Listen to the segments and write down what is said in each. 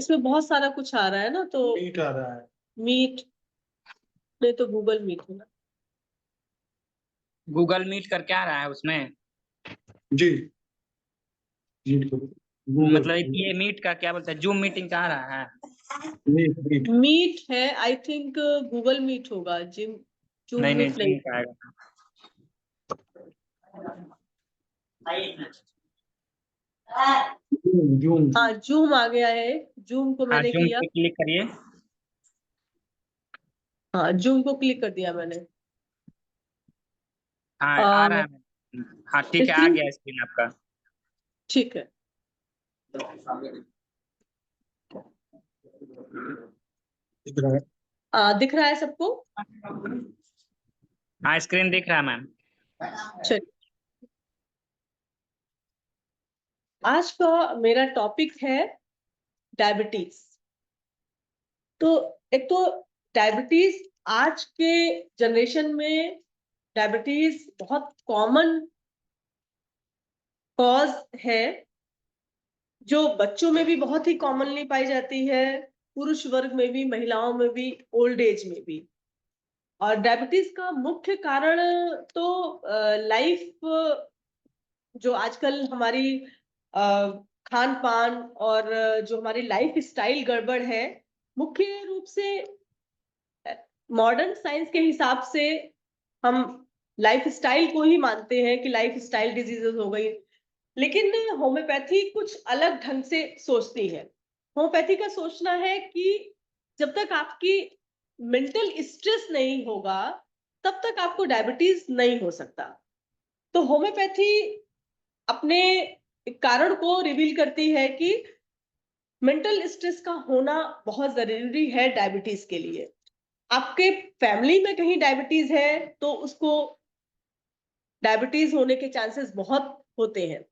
इसमें बहुत सारा कुछ आ रहा है ना, तो मीट आ रहा है। मीट नहीं तो गूगल मीट है ना। गूगल मीट करके आ रहा है उसमें। जी मीट मतलब ये मीट का क्या बोलते हैं, जूम मीटिंग का आ रहा है। मीट मीट है, आई थिंक गूगल मीट होगा, जिम जूम नहीं मीट जूम नहीं। का आएगा। जूम हाँ जूम आ गया है, जूम को हाँ मैंने जूम किया। पे क्लिक करिए। हाँ जूम को क्लिक कर दिया मैंने। हाँ आ रहा है। हाँ ठीक है, आ स्क्रीन गया स्क्रीन आपका। ठीक है। दिख रहा है। दिख रहा है सबको? हाँ स्क्रीन दिख रहा है मैम। चलिए, आज का मेरा टॉपिक है डायबिटीज। तो एक तो डायबिटीज आज के जनरेशन में डायबिटीज बहुत कॉमन कॉज है, जो बच्चों में भी बहुत ही कॉमनली पाई जाती है, पुरुष वर्ग में भी, महिलाओं में भी, ओल्ड एज में भी। और डायबिटीज का मुख्य कारण तो लाइफ, जो आजकल हमारी खान पान और जो हमारी लाइफ स्टाइल गड़बड़ है, मुख्य रूप से मॉडर्न साइंस के हिसाब से हम लाइफ स्टाइल को ही मानते हैं कि लाइफ स्टाइल डिजीजेस हो गई। लेकिन होम्योपैथी कुछ अलग ढंग से सोचती है। होम्योपैथी का सोचना है कि जब तक आपकी मेंटल स्ट्रेस नहीं होगा तब तक आपको डायबिटीज नहीं हो सकता। तो होम्योपैथी अपने कारण को रिवील करती है कि मेंटल स्ट्रेस का होना बहुत जरूरी है डायबिटीज के लिए। आपके फैमिली में कहीं डायबिटीज है तो उसको डायबिटीज होने के चांसेस बहुत होते हैं।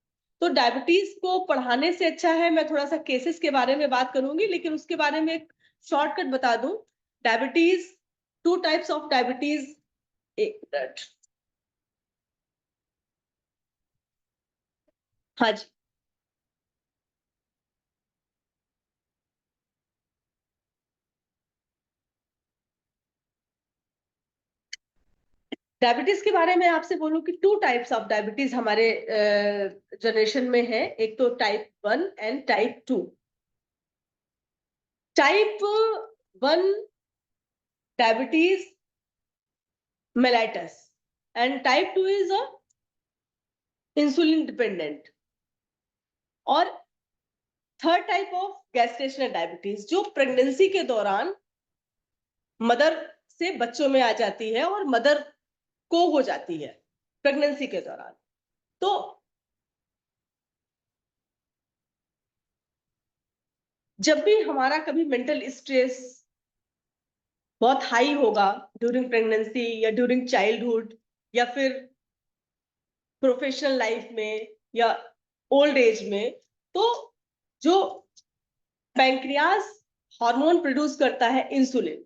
तो डायबिटीज को पढ़ाने से अच्छा है मैं थोड़ा सा केसेस के बारे में बात करूंगी, लेकिन उसके बारे में एक शॉर्टकट बता दूं। Diabetes, two types of diabetes. एक मिनट। हाँ जी, डायबिटीज के बारे में आपसे बोलूं कि टू टाइप्स ऑफ डायबिटीज हमारे जनरेशन में है। एक तो type 1 and type 2। Type 1 diabetes mellitus and type 2 is a insulin dependent। और third type of gestational diabetes जो प्रेगनेंसी के दौरान मदर से बच्चों में आ जाती है और मदर को हो जाती है प्रेगनेंसी के दौरान। तो जब भी हमारा कभी मेंटल स्ट्रेस बहुत हाई होगा ड्यूरिंग प्रेगनेंसी या ड्यूरिंग चाइल्डहुड या फिर प्रोफेशनल लाइफ में या ओल्ड एज में, तो जो पैंक्रियाज हार्मोन प्रोड्यूस करता है इंसुलिन,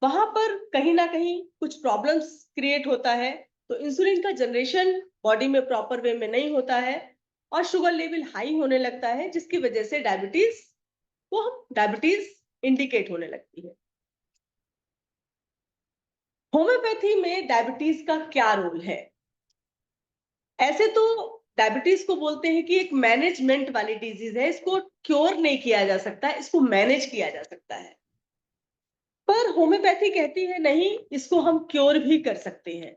वहां पर कहीं ना कहीं कुछ प्रॉब्लम्स क्रिएट होता है। तो इंसुलिन का जनरेशन बॉडी में प्रॉपर वे में नहीं होता है और शुगर लेवल हाई होने लगता है, जिसकी वजह से डायबिटीज को हम डायबिटीज इंडिकेट होने लगती है। होम्योपैथी में डायबिटीज का क्या रोल है? ऐसे तो डायबिटीज को बोलते हैं कि एक मैनेजमेंट वाली डिजीज है, इसको क्योर नहीं किया जा सकता, इसको मैनेज किया जा सकता है। पर होम्योपैथी कहती है नहीं, इसको हम क्योर भी कर सकते हैं।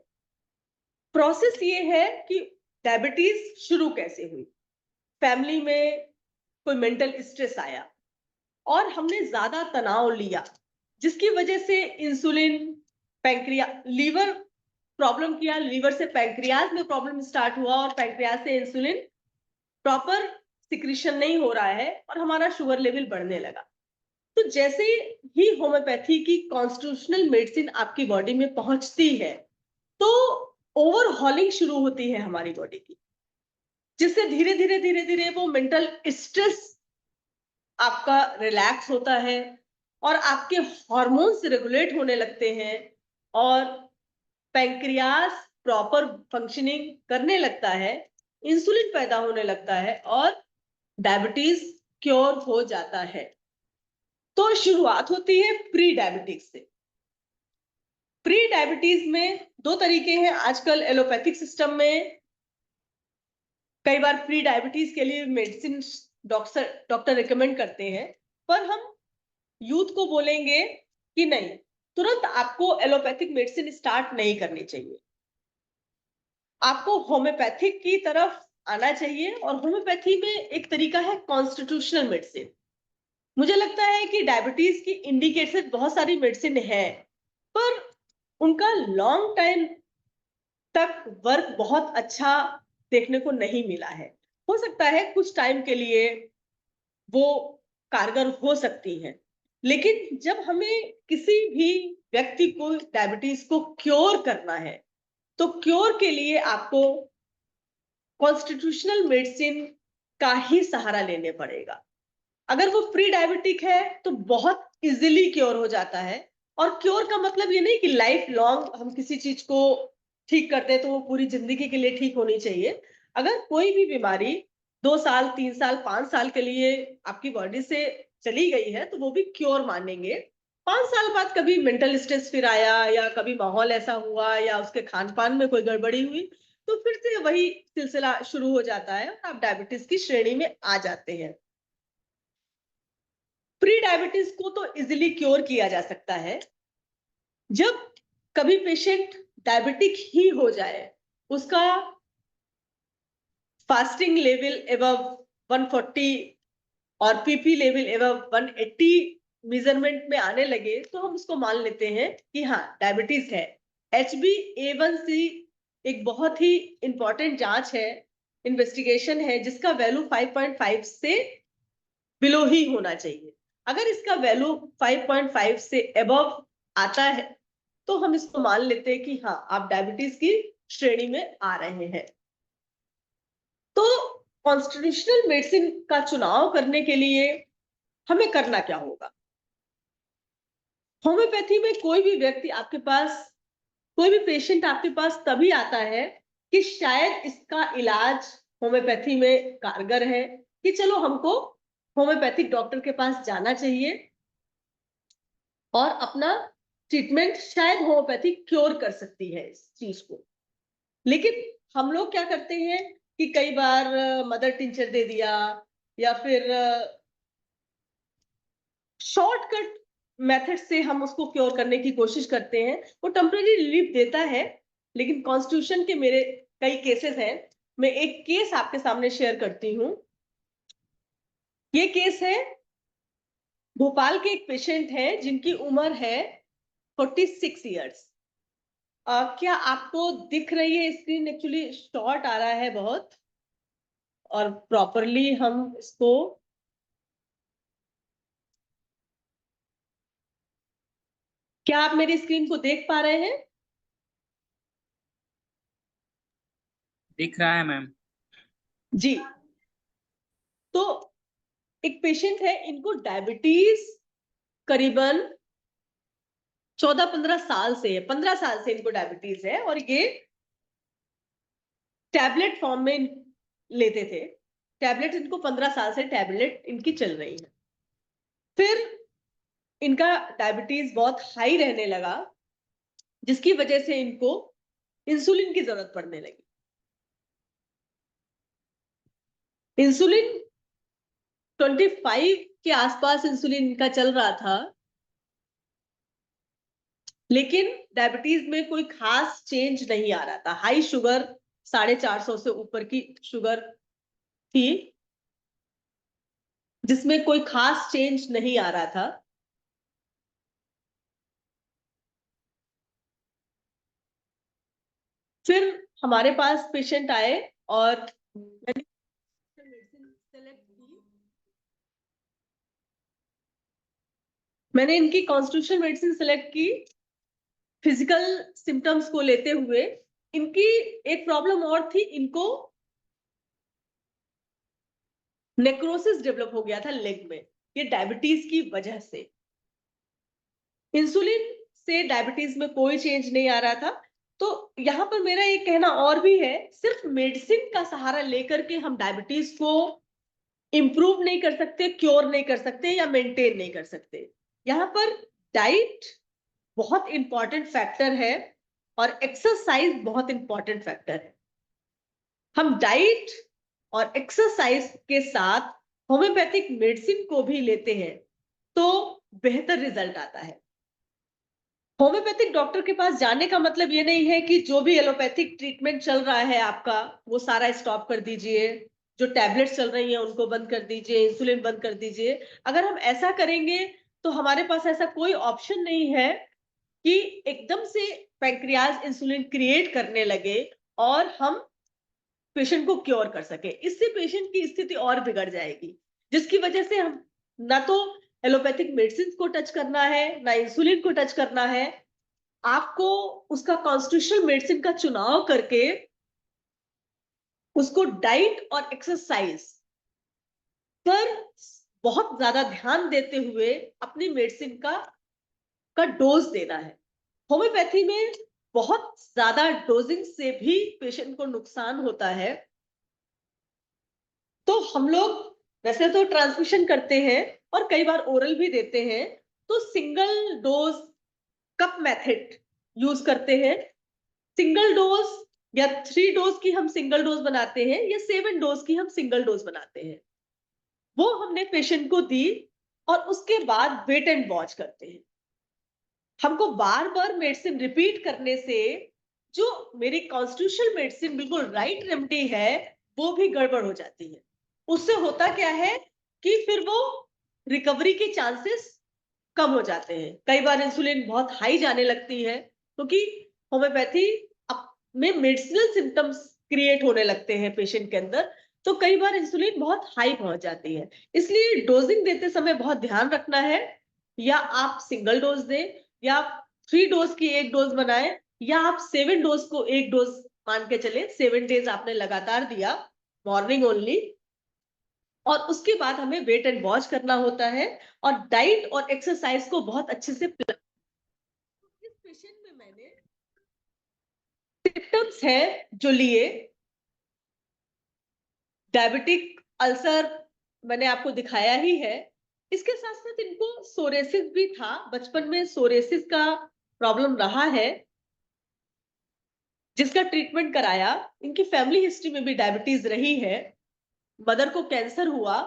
प्रोसेस ये है कि डायबिटीज शुरू कैसे हुई। फैमिली में कोई मेंटल स्ट्रेस आया और हमने ज्यादा तनाव लिया, जिसकी वजह से इंसुलिन, पैंक्रिया, लीवर प्रॉब्लम किया, लीवर से पैंक्रियाज में प्रॉब्लम स्टार्ट हुआ और पैंक्रियाज से इंसुलिन प्रॉपर सिक्रीशन नहीं हो रहा है और हमारा शुगर लेवल बढ़ने लगा। तो जैसे ही होम्योपैथी की कॉन्स्टिट्यूशनल मेडिसिन आपकी बॉडी में पहुंचती है तो ओवरहॉलिंग शुरू होती है हमारी बॉडी की, जिससे धीरे धीरे धीरे धीरे वो मेंटल स्ट्रेस आपका रिलैक्स होता है और आपके हार्मोन्स रेगुलेट होने लगते हैं और पैंक्रियाज प्रॉपर फंक्शनिंग करने लगता है, इंसुलिन पैदा होने लगता है और डायबिटीज क्योर हो जाता है। तो शुरुआत होती है प्री डायबिटीज से। प्री डायबिटीज में दो तरीके हैं आजकल एलोपैथिक सिस्टम में। कई बार प्री डायबिटीज के लिए मेडिसिन डॉक्टर रिकमेंड करते हैं, पर हम यूथ को बोलेंगे कि नहीं, तुरंत आपको एलोपैथिक मेडिसिन स्टार्ट नहीं करनी चाहिए, आपको होम्योपैथिक की तरफ आना चाहिए। और होम्योपैथी में एक तरीका है कॉन्स्टिट्यूशनल मेडिसिन। मुझे लगता है कि डायबिटीज की इंडिकेटेड बहुत सारी मेडिसिन है, पर उनका लॉन्ग टाइम तक वर्क बहुत अच्छा देखने को नहीं मिला है। हो सकता है कुछ टाइम के लिए वो कारगर हो सकती है, लेकिन जब हमें किसी भी व्यक्ति को डायबिटीज को क्योर करना है, तो क्योर के लिए आपको कॉन्स्टिट्यूशनल मेडिसिन का ही सहारा लेने पड़ेगा। अगर वो प्री डायबिटिक है तो बहुत इजीली क्योर हो जाता है। और क्योर का मतलब ये नहीं कि लाइफ लॉन्ग हम किसी चीज को ठीक करते हैं तो वो पूरी जिंदगी के लिए ठीक होनी चाहिए। अगर कोई भी बीमारी 2 साल 3 साल 5 साल के लिए आपकी बॉडी से चली गई है तो वो भी क्योर मानेंगे। 5 साल बाद कभी मेंटल स्ट्रेस फिर आया, या कभी माहौल ऐसा हुआ, या उसके खान पान में कोई गड़बड़ी हुई, तो फिर से वही सिलसिला शुरू हो जाता है और आप डायबिटीज की श्रेणी में आ जाते हैं। प्री डायबिटीज को तो इजीली क्योर किया जा सकता है जब कभी पेशेंट डायबिटिक ही हो जाए, उसका फास्टिंग लेवल एबव 140 और पीपी लेवल एबव 180 मेजरमेंट में आने लगे, तो हम उसको मान लेते हैं कि हाँ डायबिटीज है। HbA1c एक बहुत ही इंपॉर्टेंट जांच है, इन्वेस्टिगेशन है, जिसका वैल्यू 5.5 से बिलो ही होना चाहिए। अगर इसका वैल्यू 5.5 से अबव आता है तो हम इसको मान लेते हैं कि हाँ आप डायबिटीज की श्रेणी में आ रहे हैं। तो कॉन्स्टिट्यूशनल मेडिसिन का चुनाव करने के लिए हमें करना क्या होगा? होम्योपैथी में कोई भी व्यक्ति आपके पास, कोई भी पेशेंट आपके पास तभी आता है कि शायद इसका इलाज होम्योपैथी में कारगर है, कि चलो हमको होम्योपैथिक डॉक्टर के पास जाना चाहिए और अपना ट्रीटमेंट शायद होम्योपैथी क्योर कर सकती है इस चीज को। लेकिन हम लोग क्या करते हैं कि कई बार मदर टिंचर दे दिया, या फिर शॉर्टकट मेथड से हम उसको क्योर करने की कोशिश करते हैं। वो टेम्परेरी रिलीफ देता है, लेकिन कॉन्स्टिट्यूशन के मेरे कई केसेस हैं। मैं एक केस आपके सामने शेयर करती हूँ। ये केस है भोपाल के एक पेशेंट है जिनकी उम्र है 46 इयर्स। क्या आपको दिख रही है स्क्रीन? एक्चुअली शॉर्ट आ रहा है बहुत, और प्रॉपरली हम इसको क्या आप मेरी स्क्रीन को देख पा रहे हैं? दिख रहा है मैम। जी। तो एक पेशेंट है, इनको डायबिटीज करीबन 14-15 साल से है, 15 साल से इनको डायबिटीज है, और ये टैबलेट फॉर्म में लेते थे। टैबलेट इनको 15 साल से टैबलेट इनकी चल रही है। फिर इनका डायबिटीज बहुत हाई रहने लगा, जिसकी वजह से इनको इंसुलिन की जरूरत पड़ने लगी। इंसुलिन 25 के आसपास इंसुलिन इनका चल रहा था, लेकिन डायबिटीज में कोई खास चेंज नहीं आ रहा था। हाई शुगर 450 से ऊपर की शुगर थी, जिसमें कोई खास चेंज नहीं आ रहा था। फिर हमारे पास पेशेंट आए और मैंने मेडिसिन सेलेक्ट की। मैंने इनकी कॉन्स्टिट्यूशन मेडिसिन सेलेक्ट की फिजिकल सिम्टम्स को लेते हुए। इनकी एक प्रॉब्लम और थी, इनको नेक्रोसिस डेवलप हो गया था लेग में, ये डायबिटीज की वजह से। इंसुलिन से डायबिटीज में कोई चेंज नहीं आ रहा था। तो यहाँ पर मेरा एक कहना और भी है, सिर्फ मेडिसिन का सहारा लेकर के हम डायबिटीज को इंप्रूव नहीं कर सकते, क्योर नहीं कर सकते या मेंटेन नहीं कर सकते। यहाँ पर डाइट बहुत इंपॉर्टेंट फैक्टर है और एक्सरसाइज बहुत इंपॉर्टेंट फैक्टर है। हम डाइट और एक्सरसाइज के साथ होम्योपैथिक मेडिसिन को भी लेते हैं तो बेहतर रिजल्ट आता है। होम्योपैथिक डॉक्टर के पास जाने का मतलब ये नहीं है कि जो भी एलोपैथिक ट्रीटमेंट चल रहा है आपका वो सारा स्टॉप कर दीजिए, जो टैबलेट्स चल रही हैं उनको बंद कर दीजिए, इंसुलिन बंद कर दीजिए। अगर हम ऐसा करेंगे तो हमारे पास ऐसा कोई ऑप्शन नहीं है कि एकदम से पैंक्रियाज इंसुलिन क्रिएट करने लगे और हम पेशेंट को क्योर कर सके। इससे पेशेंट की स्थिति और बिगड़ जाएगी, जिसकी वजह से हम ना तो एलोपैथिक मेडिसिन को टच करना है ना इंसुलिन को टच करना है। आपको उसका कॉन्स्टिट्यूशनल मेडिसिन का चुनाव करके उसको डाइट और एक्सरसाइज पर बहुत ज्यादा ध्यान देते हुए अपनी मेडिसिन का डोज देना है। होम्योपैथी में बहुत ज्यादा डोजिंग से भी पेशेंट को नुकसान होता है। तो हम लोग वैसे तो ट्रांसमिशन करते हैं और कई बार ओरल भी देते हैं, तो single dose cup method use करते हैं। सिंगल डोज या 3 डोज की हम सिंगल डोज बनाते हैं या 7 डोज की हम सिंगल डोज बनाते हैं। वो हमने पेशेंट को दी और उसके बाद वेट एंड वॉच करते हैं। हमको बार बार मेडिसिन रिपीट करने से जो मेरी कॉन्स्टिट्यूशनल मेडिसिन बिल्कुल राइट रेमेडी है वो भी गड़बड़ हो जाती है। उससे होता क्या है कि फिर वो रिकवरी के चांसेस कम हो जाते हैं। कई बार इंसुलिन बहुत हाई जाने लगती है क्योंकि होम्योपैथी में मेडिसिनल सिम्टम्स क्रिएट होने लगते हैं पेशेंट के अंदर, तो कई बार इंसुलिन बहुत हाई पहुंच जाती है। इसलिए डोजिंग देते समय बहुत ध्यान रखना है, या आप सिंगल डोज दें या 3 डोज की 1 डोज बनाएं या आप 7 डोज को 1 डोज मान के चले। 7 डेज आपने लगातार दिया, मॉर्निंग ओनली, और उसके बाद हमें वेट एंड वॉच करना होता है और डाइट और एक्सरसाइज को बहुत अच्छे से इस पेशेंट में मैंने सिम्टम्स है जो लिए डायबिटिक अल्सर मैंने आपको दिखाया ही है। इसके साथ साथ इनको सोरेसिस भी था, बचपन में सोरेसिस का प्रॉब्लम रहा है जिसका ट्रीटमेंट कराया। इनकी फैमिली हिस्ट्री में भी डायबिटीज रही है, मदर को कैंसर हुआ,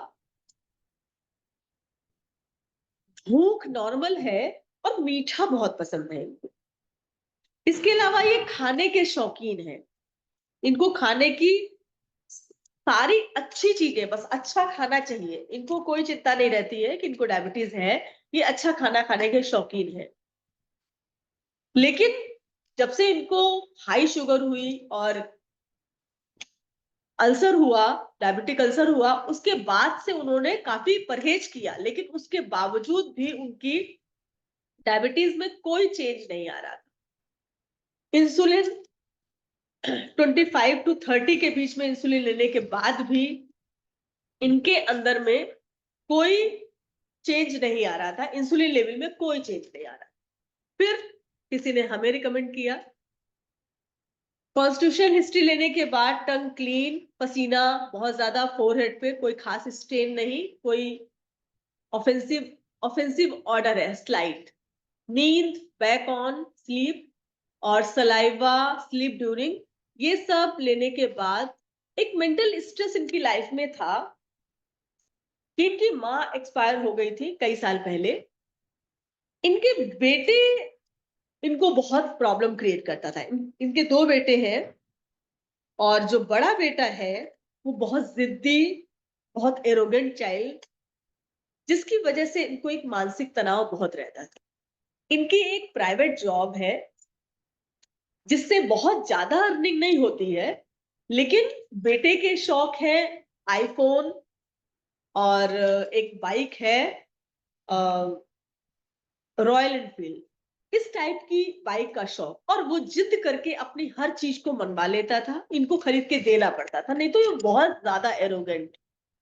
भूख नॉर्मल है और मीठा बहुत पसंद है इनको। इसके अलावा ये खाने के शौकीन हैं, इनको खाने की सारी अच्छी चीजें, बस अच्छा खाना चाहिए, इनको कोई चिंता नहीं रहती है कि इनको डायबिटीज है। ये अच्छा खाना खाने के शौकीन है। लेकिन जब से इनको हाई शुगर हुई और अल्सर हुआ, डायबिटिक अल्सर हुआ, उसके बाद से उन्होंने काफी परहेज किया, लेकिन उसके बावजूद भी उनकी डायबिटीज में कोई चेंज नहीं आ रहा था। इंसुलिन 25 to 30 के बीच में इंसुलिन लेने के बाद भी इनके अंदर में कोई चेंज नहीं आ रहा था, इंसुलिन लेवल में कोई चेंज नहीं आ रहा। फिर किसी ने हमें रिकमेंड किया। कॉन्स्टिट्यूशन हिस्ट्री लेने के बाद टंग क्लीन, पसीना बहुत ज्यादा, फोरहेड पे कोई खास स्टेन नहीं, कोई ऑफेंसिव ऑर्डर है स्लाइट, नींद, बैक ऑन स्लीप और सलाइवा स्लीप ड्यूरिंग, ये सब लेने के बाद एक मेंटल स्ट्रेस इनकी लाइफ में था कि इनकी माँ एक्सपायर हो गई थी कई साल पहले। इनके बेटे इनको बहुत प्रॉब्लम क्रिएट करता था। इनके 2 बेटे हैं और जो बड़ा बेटा है वो बहुत जिद्दी, बहुत एरोगेंट चाइल्ड, जिसकी वजह से इनको एक मानसिक तनाव बहुत रहता था। इनकी एक प्राइवेट जॉब है जिससे बहुत ज्यादा अर्निंग नहीं होती है, लेकिन बेटे के शौक है आईफोन और एक बाइक है रॉयल एनफील्ड, इस टाइप की बाइक का शौक, और वो जिद करके अपनी हर चीज को मनवा लेता था। इनको खरीद के देना पड़ता था, नहीं तो ये बहुत ज्यादा एरोगेंट,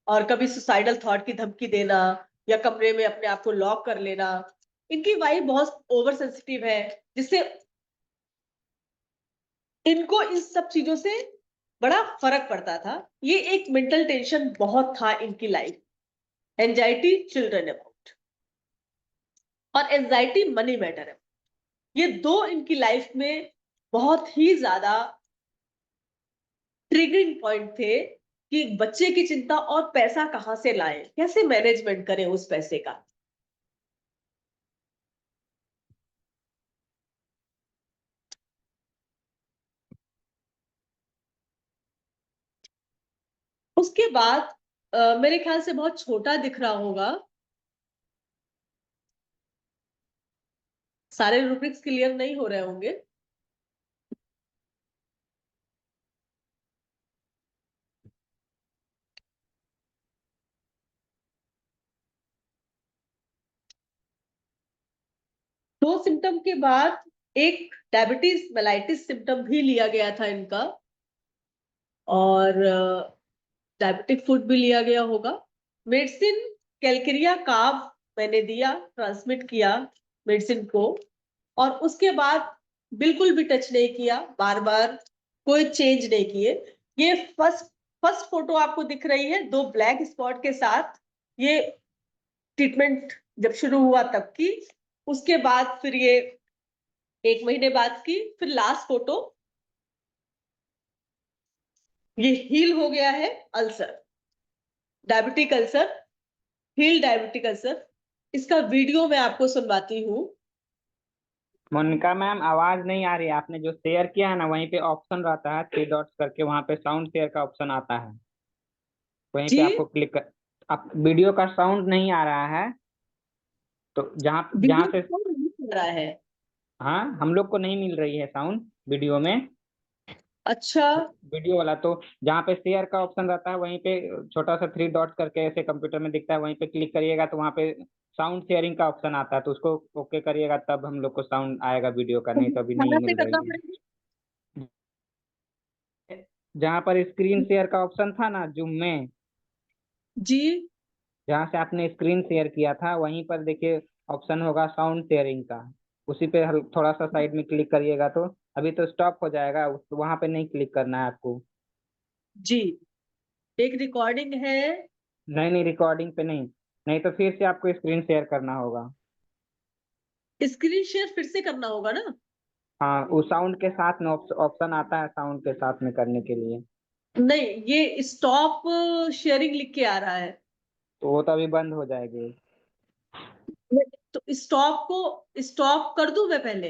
और कभी सुसाइडल थॉट की धमकी देना या कमरे में अपने आप को लॉक कर लेना। इनकी वाइफ बहुत ओवर सेंसिटिव है, जिससे इनको इस सब चीजों से बड़ा फर्क पड़ता था। ये एक मेंटल टेंशन बहुत था इनकी लाइफ, एंजाइटी चिल्ड्रन अबाउट और एंजाइटी मनी मैटर है। ये दो इनकी लाइफ में बहुत ही ज्यादा ट्रिगरिंग पॉइंट थे कि बच्चे की चिंता और पैसा कहां से लाएं, कैसे मैनेजमेंट करें उस पैसे का। उसके बाद मेरे ख्याल से बहुत छोटा दिख रहा होगा, सारे रूब्रिक्स क्लियर नहीं हो रहे होंगे। दो सिम्टम के बाद एक डायबिटीज मेलाइटिस सिम्टम भी लिया गया था इनका, और डायबिटिक फूड भी लिया गया होगा। मेडिसिन कैलकेरिया कार्ब मैंने दिया, ट्रांसमिट किया मेडिसिन को, और उसके बाद बिल्कुल भी टच नहीं किया, बार बार कोई चेंज नहीं किए। ये फर्स्ट फर्स्ट फोटो आपको दिख रही है 2 ब्लैक स्पॉट के साथ, ये ट्रीटमेंट जब शुरू हुआ तब की। उसके बाद फिर ये 1 महीने बाद की, फिर लास्ट फोटो ये हील हो गया है ulcer, diabetic ulcer, heal diabetic ulcer. इसका वीडियो मैं आपको सुनवाती हूँ। मोनिका मैम आवाज नहीं आ रही है। आपने जो शेयर किया है ना, वहीं पे ऑप्शन रहता है 3 डॉट्स करके, वहां पे साउंड शेयर का ऑप्शन आता है, वहीं पे जी, आपको क्लिक कर। आप वीडियो का साउंड नहीं आ रहा है तो जहाँ जहाँ वीडियो से, नहीं चल रहा है। हाँ हम लोग को नहीं मिल रही है साउंड वीडियो में, अच्छा, वीडियो वाला। तो जहाँ पे शेयर का ऑप्शन रहता है वहीं पे छोटा सा 3 डॉट्स करके ऐसे कंप्यूटर में दिखता है, वहीं पे क्लिक करिएगा तो वहाँ पे साउंड शेयरिंग का ऑप्शन आता है, तो उसको ओके करिएगा तब हम लोग को साउंड आएगा वीडियो का, नहीं तो अभी नहीं कहाँ से मिल करना रही पड़ेगा? है। जहाँ पर स्क्रीन शेयर का ऑप्शन था ना जूम में, जी, जहाँ से आपने स्क्रीन शेयर किया था वहीं पर देखिए ऑप्शन होगा साउंड शेयरिंग का, उसी पे थोड़ा सा साइड में क्लिक करिएगा तो अभी तो स्टॉप हो जाएगा, वहां पे नहीं क्लिक करना है आपको। जी, एक रिकॉर्डिंग है। नहीं नहीं, रिकॉर्डिंग पे नहीं, नहीं तो फिर से आपको स्क्रीन शेयर करना होगा। स्क्रीन शेयर फिर से करना होगा ना? हाँ वो साउंड के साथ में ऑप्शन आता है साउंड के साथ में करने के लिए। नहीं, ये स्टॉप शेयरिंग लिख के आ रहा है। तो वो तो अभी बंद हो जाएगी। तो स्टॉप को स्टॉप कर दूं मैं पहले?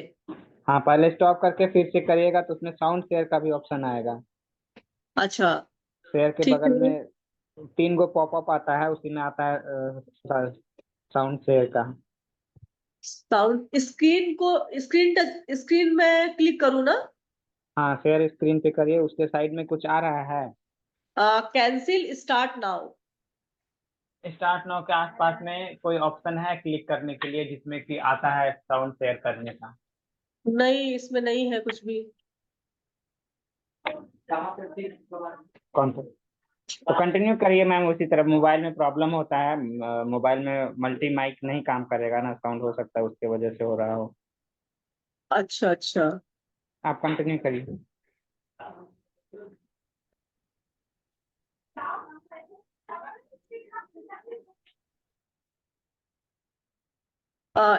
हाँ पहले स्टॉप करके फिर से करिएगा तो उसमें साउंड शेयर का भी ऑप्शन आएगा। अच्छा, शेयर के ठीक बगल है। में 3 गो पॉपअप आता है, उसी में आता है साउंड शेयर का। साउंड स्क्रीन को, स्क्रीन टच स्क्रीन में क्लिक करूँ ना? हाँ शेयर स्क्रीन पे करिए, उसके साइड में कुछ आ रहा है। Cancel start now. Start now के आसपास में कोई ऑप्शन है क्लिक करने के लिए जिसमें कि आता है साउंड शेयर करने का? नहीं, इसमें नहीं है कुछ भी। कौन सा? तो कंटिन्यू करिए मैम उसी तरह। मोबाइल में प्रॉब्लम होता है, मोबाइल में मल्टी माइक नहीं काम करेगा ना, साउंड हो सकता है उसके वजह से हो रहा हो। अच्छा, अच्छा। आप कंटिन्यू करिए।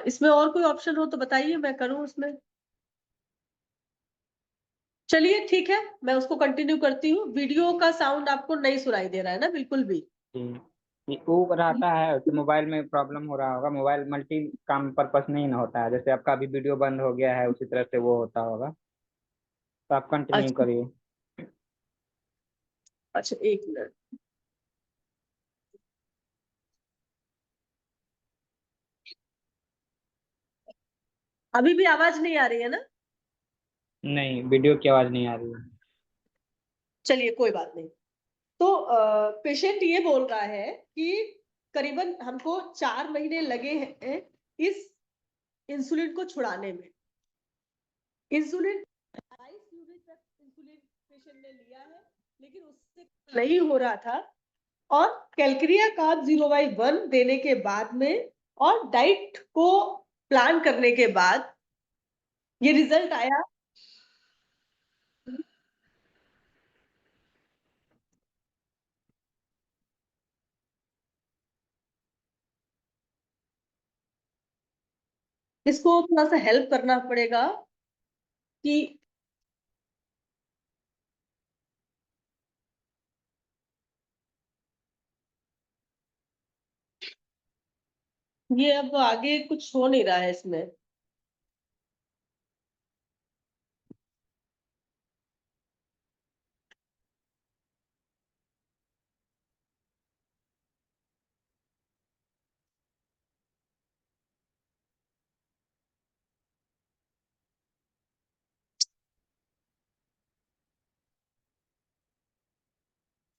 इसमें और कोई ऑप्शन हो तो बताइए, मैं करूँ उसमें। चलिए ठीक है, मैं उसको कंटिन्यू करती हूँ। वीडियो का साउंड आपको नहीं सुनाई दे रहा है ना बिल्कुल भी? जी, ये वो रहता है तो मोबाइल में प्रॉब्लम हो रहा होगा, मोबाइल मल्टी काम पर्पस नहीं ना होता है, जैसे आपका अभी वीडियो बंद हो गया है उसी तरह से वो होता होगा। तो आप कंटिन्यू अच्छा, करिए। अच्छा, 1 मिनट। अभी भी आवाज नहीं आ रही है ना? नहीं वीडियो की आवाज नहीं आ रही है। चलिए, कोई बात नहीं। तो पेशेंट ये बोल रहा है कि करीबन हमको 4 महीने लगे हैं इस इंसुलिन को छुड़ाने में। इंसुलिन 22 यूनिट तक इंसुलिन पेशेंट ने लिया है, लेकिन उससे नहीं हो रहा था। और कैलकेरिया कार्ब 0/1 देने के बाद में और डाइट को प्लान करने के बाद ये रिजल्ट आया। इसको थोड़ा सा हेल्प करना पड़ेगा कि ये अब आगे कुछ हो नहीं रहा है इसमें।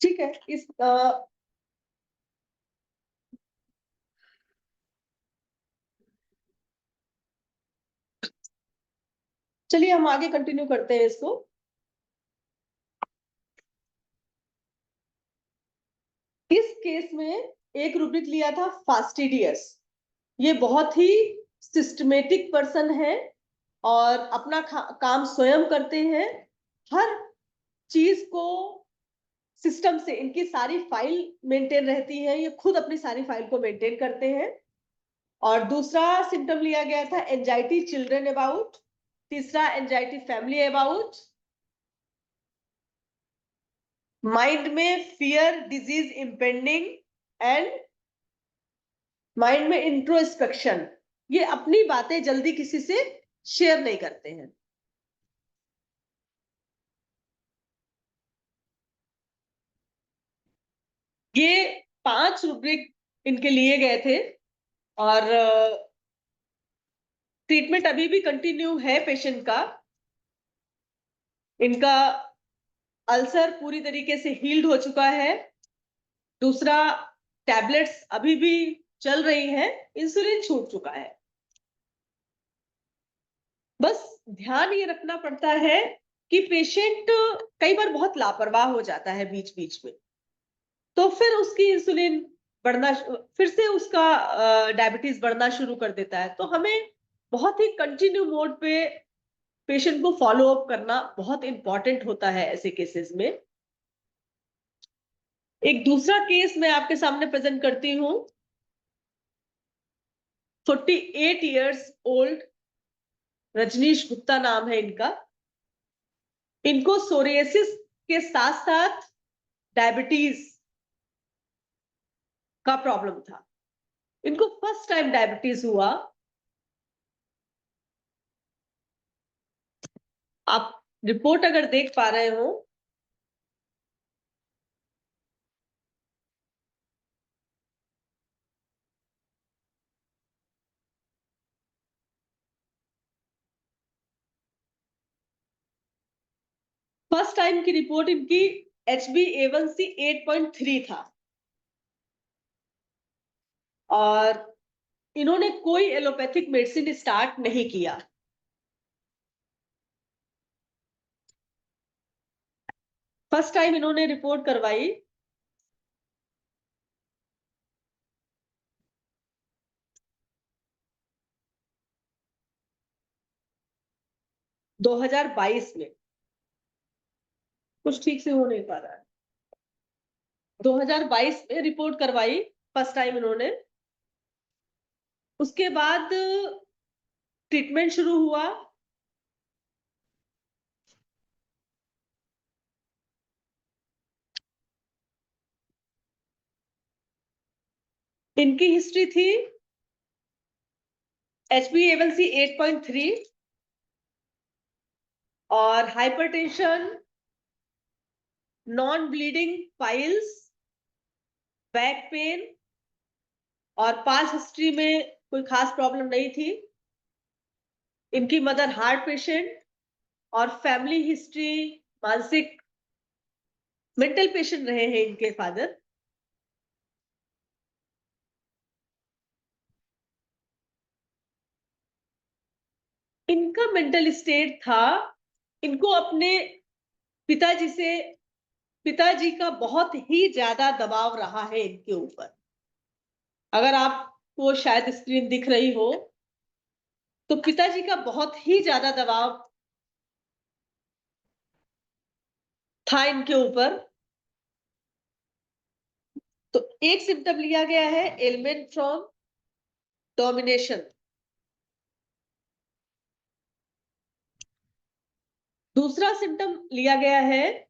ठीक है, चलिए हम आगे कंटिन्यू करते हैं इसको। इस केस में एक रूब्रिक लिया था फास्टिडियस। ये बहुत ही सिस्टमेटिक पर्सन है और अपना काम स्वयं करते हैं। हर चीज को सिस्टम से, इनकी सारी फाइल मेंटेन रहती है, ये खुद अपनी सारी फाइल को मेंटेन करते हैं। और दूसरा सिम्टम लिया गया था एंजाइटी चिल्ड्रन अबाउट, तीसरा एंजाइटी फैमिली अबाउट, माइंड में fear disease impending and mind में इंट्रोस्पेक्शन। ये अपनी बातें जल्दी किसी से शेयर नहीं करते हैं। ये 5 रूब्रिक इनके लिए गए थे और ट्रीटमेंट अभी भी कंटिन्यू है पेशेंट का। इनका अल्सर पूरी तरीके से हील्ड हो चुका है। दूसरा, टैबलेट्स अभी भी चल रही हैं, इंसुलिन छूट चुका है। बस ध्यान ये रखना पड़ता है कि पेशेंट कई बार बहुत लापरवाह हो जाता है बीच बीच में, तो फिर उसकी इंसुलिन बढ़ना, फिर से उसका डायबिटीज बढ़ना शुरू कर देता है। तो हमें बहुत ही कंटिन्यू मोड पे पेशेंट को फॉलो अप करना बहुत इंपॉर्टेंट होता है ऐसे केसेस में। एक दूसरा केस मैं आपके सामने प्रेजेंट करती हूँ। 48 इयर्स ओल्ड रजनीश गुप्ता नाम है इनका। इनको सोरियासिस के साथ साथ डायबिटीज का प्रॉब्लम था। इनको फर्स्ट टाइम डायबिटीज हुआ। आप रिपोर्ट अगर देख पा रहे हो, फर्स्ट टाइम की रिपोर्ट इनकी HbA1c 8.3 था और इन्होंने कोई एलोपैथिक मेडिसिन स्टार्ट नहीं किया। फर्स्ट टाइम इन्होंने रिपोर्ट करवाई 2022 में। कुछ ठीक से हो नहीं पा रहा है। 2022 में रिपोर्ट करवाई फर्स्ट टाइम इन्होंने। उसके बाद ट्रीटमेंट शुरू हुआ। इनकी हिस्ट्री थी HbA1c 8.3 और hypertension, non bleeding piles, back pain और पास्ट हिस्ट्री में कोई खास प्रॉब्लम नहीं थी। इनकी मदर हार्ट पेशेंट और फैमिली हिस्ट्री मानसिक मेंटल पेशेंट रहे हैं इनके फादर। इनका मेंटल स्टेट था, इनको अपने पिताजी से, पिताजी का बहुत ही ज्यादा दबाव रहा है इनके ऊपर। अगर आपको शायद स्क्रीन दिख रही हो तो पिताजी का बहुत ही ज्यादा दबाव था इनके ऊपर। तो एक सिम्टम लिया गया है एलिमेंट फ्रॉम डोमिनेशन। दूसरा सिम्टम लिया गया है,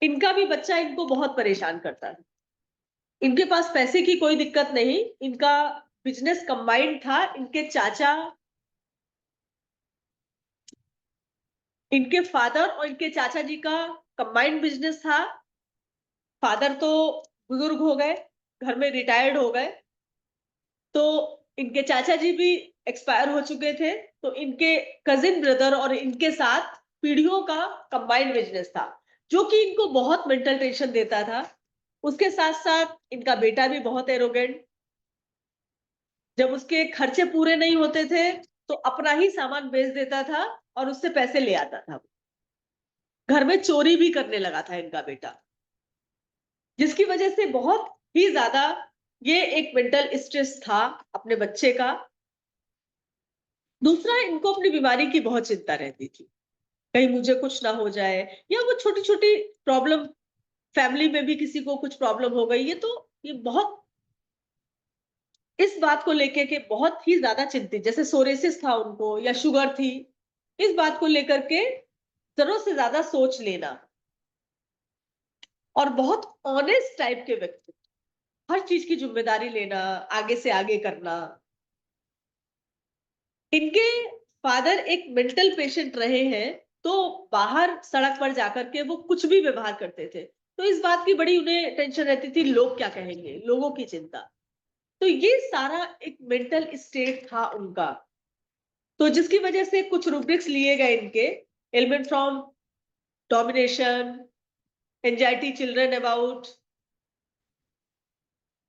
इनका भी बच्चा इनको बहुत परेशान करता है। इनके पास पैसे की कोई दिक्कत नहीं, इनका बिजनेस कंबाइंड था। इनके फादर और इनके चाचा जी का कंबाइंड बिजनेस था। फादर तो बुजुर्ग हो गए, घर में रिटायर्ड हो गए, तो इनके चाचा जी भी एक्सपायर हो चुके थे। तो इनके कजिन ब्रदर और इनके साथ पीढ़ियों का कंबाइंड बिजनेस था, जो कि इनको बहुत मेंटल टेंशन देता था। उसके साथ साथ इनका बेटा भी बहुत एरोगेंट, जब उसके खर्चे पूरे नहीं होते थे तो अपना ही सामान बेच देता था और उससे पैसे ले आता था। घर में चोरी भी करने लगा था इनका बेटा, जिसकी वजह से बहुत ही ज्यादा ये एक मेंटल स्ट्रेस था अपने बच्चे का। दूसरा, इनको अपनी बीमारी की बहुत चिंता रहती थी, कहीं मुझे कुछ ना हो जाए, या वो छोटी छोटी प्रॉब्लम, फैमिली में भी किसी को कुछ प्रॉब्लम हो गई है तो ये बहुत इस बात को लेके के बहुत ही ज्यादा चिंतित, जैसे सोरेसिस था उनको या शुगर थी, इस बात को लेकर के जरूरत से ज्यादा सोच लेना। और बहुत ऑनेस्ट टाइप के व्यक्ति, हर चीज की जिम्मेदारी लेना, आगे से आगे करना। इनके फादर एक मेंटल पेशेंट रहे हैं, तो बाहर सड़क पर जाकर के वो कुछ भी व्यवहार करते थे, तो इस बात की बड़ी उन्हें टेंशन रहती थी, लोग क्या कहेंगे, लोगों की चिंता। तो ये सारा एक मेंटल स्टेट था उनका, तो जिसकी वजह से कुछ रूब्रिक्स लिए गए इनके, element from domination, anxiety children about,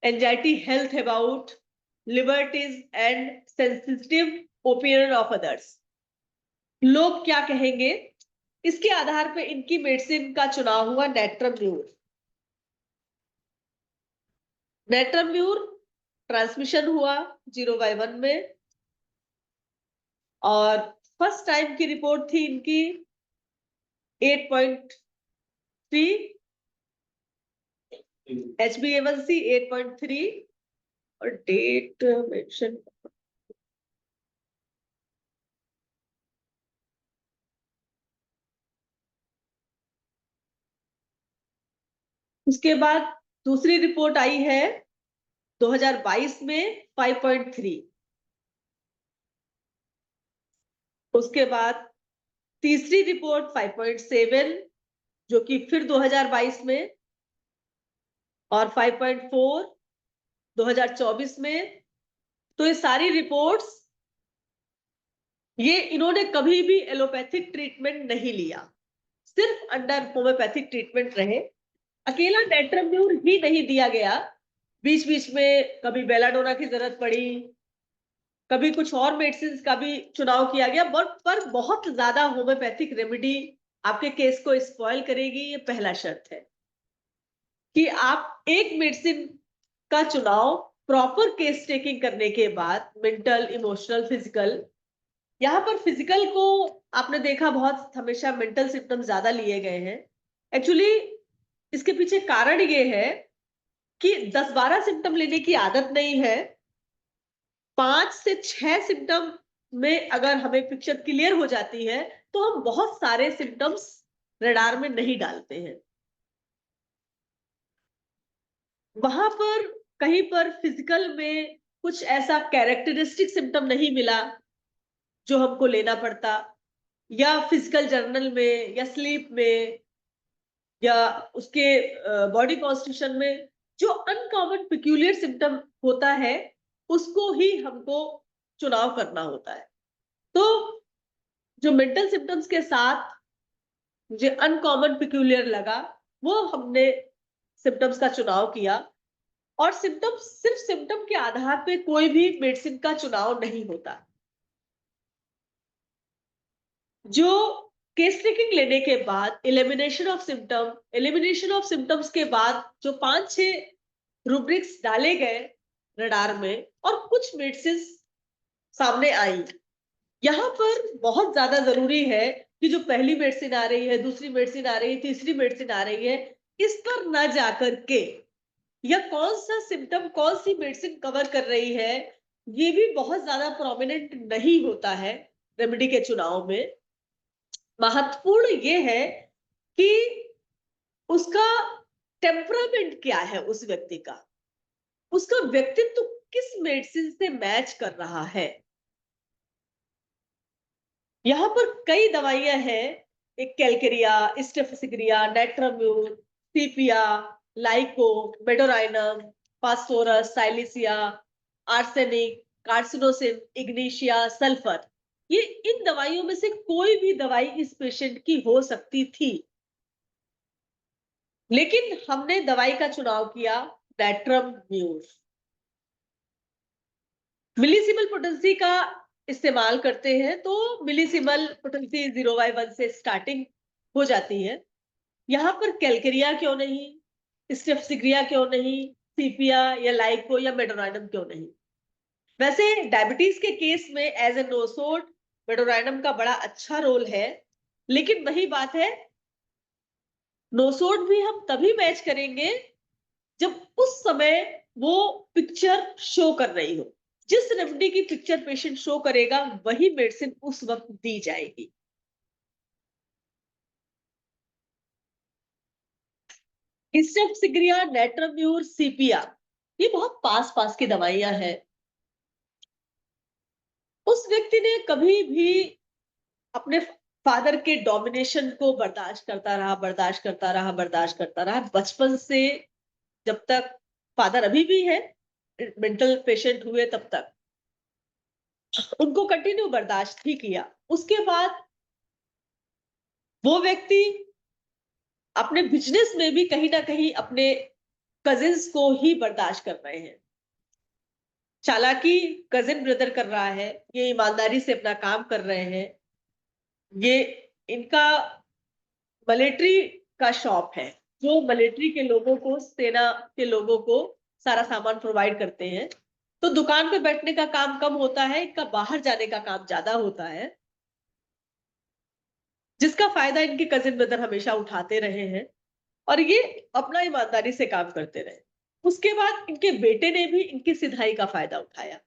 anxiety health about, liberties and sensitive opinion of others, लोग क्या कहेंगे। इसके आधार पर इनकी मेडिसिन का चुनाव हुआ नेट्रम्यूर। नेट्रम्यूर ट्रांसमिशन हुआ 0/1 में, और फर्स्ट टाइम की रिपोर्ट थी इनकी 8.3, HbA1c 8.3, और डेट मेंशन, उसके बाद दूसरी रिपोर्ट आई है 2022 में 5.3, उसके बाद तीसरी रिपोर्ट 5.7, जो कि फिर 2022 में, और 5.4 2024 में। तो ये सारी रिपोर्ट्स, ये इन्होंने कभी भी एलोपैथिक ट्रीटमेंट नहीं लिया, सिर्फ अंडर होम्योपैथिक ट्रीटमेंट रहे। अकेला नेट्रम्यूर ही नहीं दिया गया, बीच बीच में कभी बेलाडोना की जरूरत पड़ी, कभी कुछ और मेडिसिन का भी चुनाव किया गया, पर बहुत ज्यादा होम्योपैथिक रेमेडी आपके केस को स्पॉइल करेगी, ये पहला शर्त है कि आप एक मेडिसिन का चुनाव प्रॉपर केस टेकिंग करने के बाद, मेंटल, इमोशनल, फिजिकल, यहाँ पर फिजिकल को आपने देखा बहुत हमेशा मेंटल सिम्टम्स ज्यादा लिए गए हैं। एक्चुअली इसके पीछे कारण ये है कि 10-12 सिम्टम लेने की आदत नहीं है, 5 से 6 सिम्टम में अगर हमें पिक्चर क्लियर हो जाती है तो हम बहुत सारे सिम्टम्स रडार में नहीं डालते हैं। वहां पर कहीं पर फिजिकल में कुछ ऐसा कैरेक्टरिस्टिक सिम्टम नहीं मिला जो हमको लेना पड़ता, या फिजिकल जर्नल में, या स्लीप में, या उसके बॉडी कॉन्स्टिट्यूशन में जो अनकॉमन पिक्यूलियर सिम्टम होता है, उसको ही हमको चुनाव करना होता है। तो जो मेंटल सिम्टम्स के साथ मुझे अनकॉमन पिक्यूलियर लगा, वो हमने सिम्टम्स का चुनाव किया। और सिम्टम्स, सिर्फ सिम्टम के आधार पे कोई भी मेडिसिन का चुनाव नहीं होता। जो केस टेकिंग लेने के बाद एलिमिनेशन ऑफ सिम्टम्स के बाद जो 5-6 रूब्रिक्स डाले गए रडार में, और कुछ मेडिसिन सामने आई, यहाँ पर बहुत ज्यादा जरूरी है कि जो पहली मेडिसिन आ रही है, दूसरी मेडिसिन आ रही है, तीसरी मेडिसिन आ रही है, इस पर न जाकर के, या कौन सा सिम्टम कौन सी मेडिसिन कवर कर रही है, ये भी बहुत ज्यादा प्रोमिनेंट नहीं होता है रेमेडी के चुनाव में। महत्वपूर्ण ये है कि उसका टेम्परामेंट क्या है, उस व्यक्ति का, उसका व्यक्तित्व किस मेडिसिन से मैच कर रहा है। यहाँ पर कई दवाइयां हैं, एक calcarea, staphysagria, natrum mur, sepia, lyco, medorrhinum, phosphorus, silicea, arsenic, carcinosin, ignatia, sulphur. ये इन दवाइयों में से कोई भी दवाई इस पेशेंट की हो सकती थी, लेकिन हमने दवाई का चुनाव किया नाइट्राम्यूर। मिलीसिमल पोटेंसी का इस्तेमाल करते हैं तो मिलीसिमल पोटेंसी 0/1 से स्टार्टिंग हो जाती है। यहाँ पर कैलकेरिया क्यों नहीं, स्टेफिसिग्रिया क्यों नहीं, सीपिया या लाइको या मेडोराइनम क्यों नहीं। वैसे डायबिटीज के केस में एज ए नोसोड मेडोराइनम का बड़ा अच्छा रोल है, लेकिन वही बात है, नोसोड भी हम तभी मैच करेंगे जब उस समय वो पिक्चर शो कर रही हो। जिस रेमेडी की पिक्चर पेशेंट शो करेगा वही मेडिसिन उस वक्त दी जाएगी। स्टेफिसिग्रिया, नाइट्राम्यूर, सीपिया, ये बहुत पास पास की दवाइयां हैं। उस व्यक्ति ने कभी भी अपने फादर के डोमिनेशन को बर्दाश्त करता रहा, बर्दाश्त करता रहा, बर्दाश्त करता रहा, बचपन से जब तक फादर अभी भी है, मेंटल पेशेंट हुए तब तक उनको कंटिन्यू बर्दाश्त ही किया। उसके बाद वो व्यक्ति अपने बिजनेस में भी कहीं ना कहीं अपने कजिन्स को ही बर्दाश्त कर रहे हैं। चालाकी कजिन ब्रदर कर रहा है, ये ईमानदारी से अपना काम कर रहे हैं। ये इनका मिलिट्री का शॉप है, जो मिलिट्री के लोगों को, सेना के लोगों को सारा सामान प्रोवाइड करते हैं। तो दुकान पे बैठने का काम कम होता है, इनका बाहर जाने का काम ज्यादा होता है, जिसका फायदा इनके कजिन ब्रदर हमेशा उठाते रहे हैं और ये अपना ईमानदारी से काम करते रहे। उसके बाद इनके बेटे ने भी इनकी सिधाई का फायदा उठाया,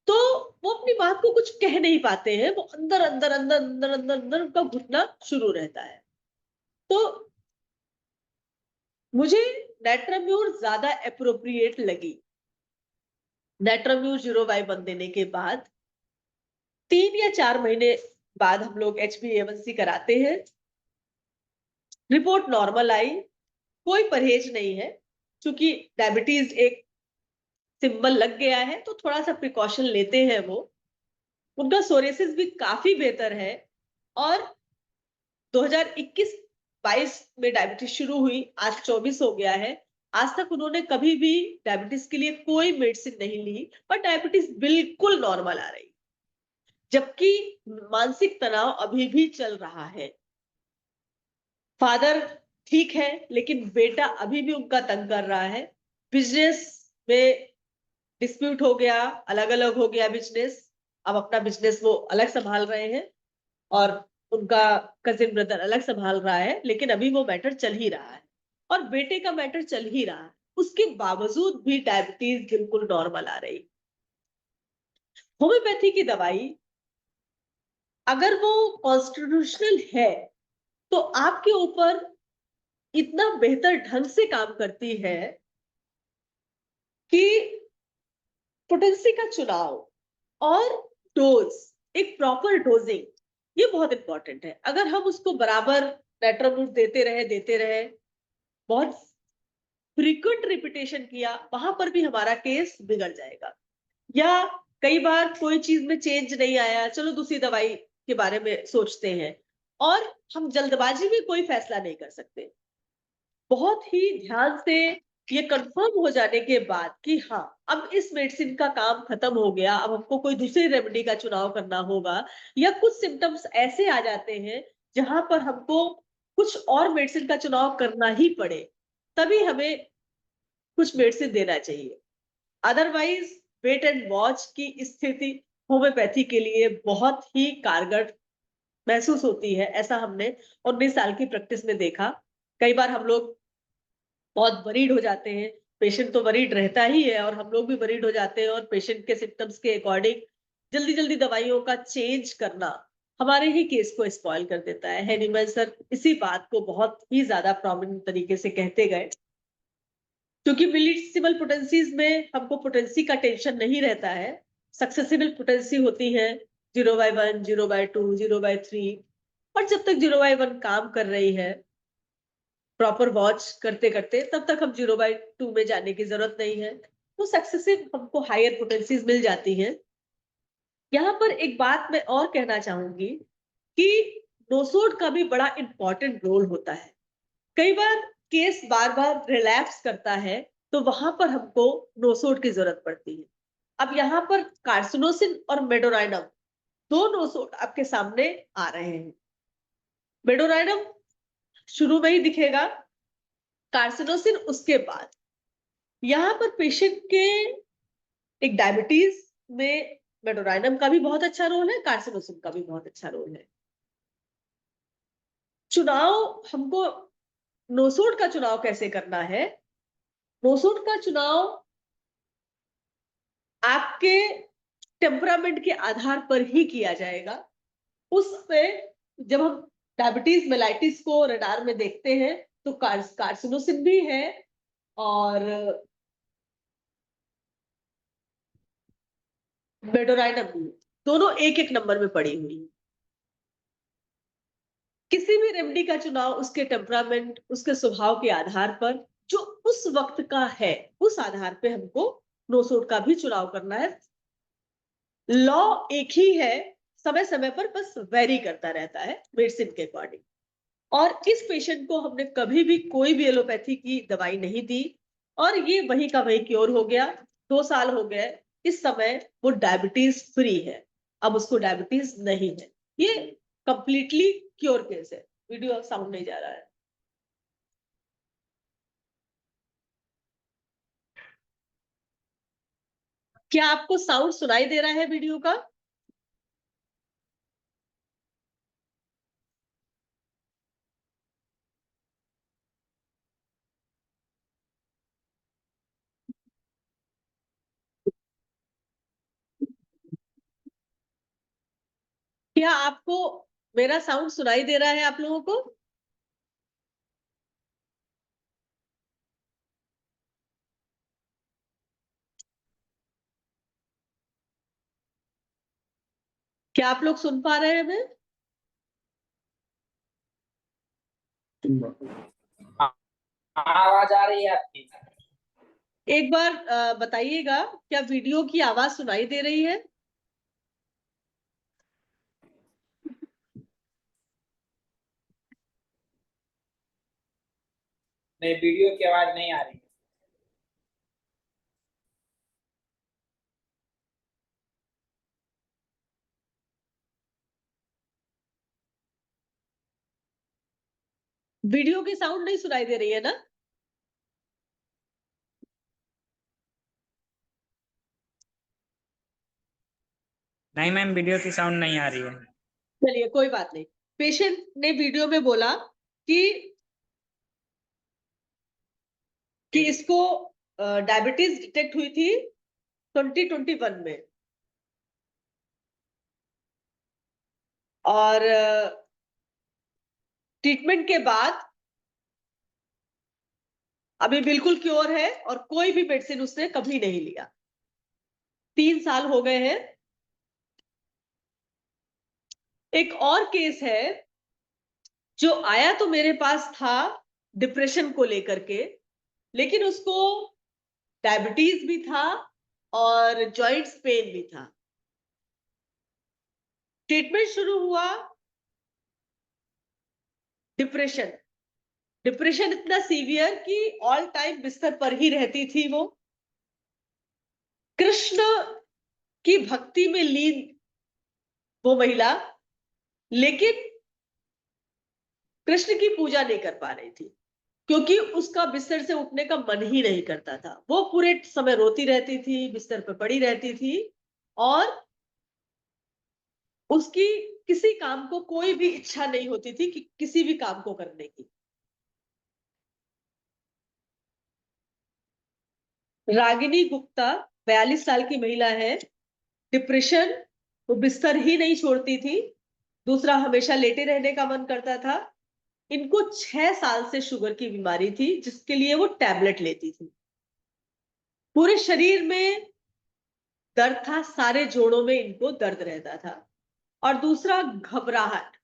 तो वो अपनी बात को कुछ कह नहीं पाते हैं, वो अंदर अंदर अंदर अंदर अंदर अंदर उनका घुटना शुरू रहता है। तो मुझे नाइट्राम्यूर ज्यादा एप्रोप्रिएट लगी। नाइट्राम्यूर 0/1 देने के बाद 3 या 4 महीने बाद हम लोग HbA1c कराते हैं, रिपोर्ट नॉर्मल आई, कोई परहेज नहीं है, क्योंकि डायबिटीज एक सिंबल लग गया है तो थोड़ा सा प्रिकॉशन लेते हैं वो। उनका सोरेसिस भी काफी बेहतर है और 2021-22 में डायबिटीज शुरू हुई, आज 24 हो गया है। आज तक उन्होंने कभी भी डायबिटीज के लिए कोई मेडिसिन नहीं ली, पर डायबिटीज बिल्कुल नॉर्मल आ रही, जबकि मानसिक तनाव अभी भी चल रहा है। फादर ठीक है, लेकिन बेटा अभी भी उनका तंग कर रहा है। बिजनेस में डिस्प्यूट हो गया, अलग अलग हो गया बिजनेस, अब अपना बिजनेस वो अलग संभाल रहे हैं और उनका कजिन ब्रदर अलग संभाल रहा है, लेकिन अभी वो मैटर चल ही रहा है और बेटे का मैटर चल ही रहा है। उसके बावजूद भी डायबिटीज बिल्कुल नॉर्मल आ रही। होम्योपैथी की दवाई अगर वो कॉन्स्टिट्यूशनल है तो आपके ऊपर इतना बेहतर ढंग से काम करती है कि पोटेंसी का चुनाव और डोज, एक प्रॉपर डोजिंग, ये बहुत इंपॉर्टेंट है। अगर हम उसको बराबर नाइट्राम्यूर देते रहे, बहुत फ्रीक्वेंट रिपीटेशन किया, वहां पर भी हमारा केस बिगड़ जाएगा। या कई बार कोई चीज में चेंज नहीं आया, चलो दूसरी दवाई के बारे में सोचते हैं और हम जल्दबाजी में कोई फैसला नहीं कर सकते। बहुत ही ध्यान से ये कंफर्म हो जाने के बाद कि हाँ, अब इस मेडिसिन का काम खत्म हो गया, अब हमको कोई दूसरी रेमेडी का चुनाव करना होगा, या कुछ सिम्टम्स ऐसे आ जाते हैं जहां पर हमको कुछ और मेडिसिन का चुनाव करना ही पड़े, तभी हमें कुछ मेडिसिन देना चाहिए। अदरवाइज वेट एंड वॉच की स्थिति होम्योपैथी के लिए बहुत ही कारगर महसूस होती है। ऐसा हमने 19 साल की प्रैक्टिस में देखा। कई बार हम लोग बहुत वरीड हो जाते हैं, पेशेंट तो वरीड रहता ही है और हम लोग भी वरीड हो जाते हैं, और पेशेंट के सिम्टम्स के अकॉर्डिंग जल्दी जल्दी दवाइयों का चेंज करना हमारे ही केस को स्पॉइल कर देता है। हैनीमैन सर इसी बात को बहुत ही ज्यादा प्रोमिनेंट तरीके से कहते गए, क्योंकि मिलिसिबल पोटेंसीज में हमको पोटेंसी का टेंशन नहीं रहता है। सक्सेसिबल पोटेंसी होती है 0/1, 0/2, 0/3, और जब तक 0/1 काम कर रही है प्रॉपर वॉच करते करते, तब तक हम 0/2 में जाने की जरूरत नहीं है। तो सक्सेसिव हमको हायर पोटेंसीज मिल जाती हैं। यहाँ पर एक बात मैं और कहना चाहूंगी कि नोसोड का भी बड़ा इंपॉर्टेंट रोल होता है। कई बार केस बार बार रिलैप्स करता है, तो वहां पर हमको नोसोड की जरूरत पड़ती है। अब यहाँ पर कार्सिनोसिन और मेडोराइनम दो नोसोड आपके सामने आ रहे हैं। मेडोराइनम शुरू में ही दिखेगा, कार्सिनोसिन उसके बाद। यहाँ पर पेशेंट के एक डायबिटीज में मेडोराइनम का भी बहुत अच्छा रोल है, कार्सिनोसिन का भी बहुत अच्छा रोल है। चुनाव हमको नोसोड का चुनाव कैसे करना है? नोसोड का चुनाव आपके टेम्परामेंट के आधार पर ही किया जाएगा। उसमें जब हम डायबिटीज मेलाइटिस को रडार में देखते हैं तो कार्सिनोसिन भी है और मेडोराइनम भी, दोनों एक एक नंबर में पड़ी हुई है। किसी भी रेमेडी का चुनाव उसके टेम्परामेंट, उसके स्वभाव के आधार पर, जो उस वक्त का है, उस आधार पे हमको नोसोड का भी चुनाव करना है। लॉ एक ही है, समय समय पर बस वेरी करता रहता है मेडिसिन के अकॉर्डिंग। और इस पेशेंट को हमने कभी भी कोई भी एलोपैथी की दवाई नहीं दी और ये वही का वही क्योर हो गया। 2 साल हो गए, इस समय वो डायबिटीज फ्री है, अब उसको डायबिटीज नहीं है। ये कंप्लीटली क्योर केस है। वीडियो साउंड नहीं जा रहा है। क्या आपको साउंड सुनाई दे रहा है वीडियो का? क्या आपको मेरा साउंड सुनाई दे रहा है आप लोगों को? क्या आप लोग सुन पा रहे हैं हमें? आवाज आ रही है आपकी? एक बार बताइएगा, क्या वीडियो की आवाज सुनाई दे रही है? नहीं, वीडियो की आवाज नहीं आ रही। वीडियो की साउंड नहीं सुनाई दे रही है ना? नहीं मैम, वीडियो की साउंड नहीं आ रही है। चलिए कोई बात नहीं। पेशेंट ने वीडियो में बोला कि इसको डायबिटीज डिटेक्ट हुई थी 2021 में, और ट्रीटमेंट के बाद अभी बिल्कुल क्योर है और कोई भी मेडिसिन उसने कभी नहीं लिया। 3 साल हो गए हैं। एक और केस है जो आया तो मेरे पास था डिप्रेशन को लेकर के, लेकिन उसको डायबिटीज भी था और जॉइंट्स पेन भी था। ट्रीटमेंट शुरू हुआ, डिप्रेशन डिप्रेशन इतना सीवियर कि ऑल टाइम बिस्तर पर ही रहती थी वो। कृष्ण की भक्ति में लीन वो महिला, लेकिन कृष्ण की पूजा नहीं कर पा रही थी क्योंकि उसका बिस्तर से उठने का मन ही नहीं करता था। वो पूरे समय रोती रहती थी, बिस्तर पर पड़ी रहती थी और उसकी किसी काम को कोई भी इच्छा नहीं होती थी कि किसी भी काम को करने की। रागिनी गुप्ता 42 साल की महिला है, डिप्रेशन, वो बिस्तर ही नहीं छोड़ती थी दूसरा हमेशा लेटे रहने का मन करता था। इनको 6 साल से शुगर की बीमारी थी, जिसके लिए वो टैबलेट लेती थी। पूरे शरीर में दर्द था, सारे जोड़ों में इनको दर्द रहता था। और दूसरा घबराहट,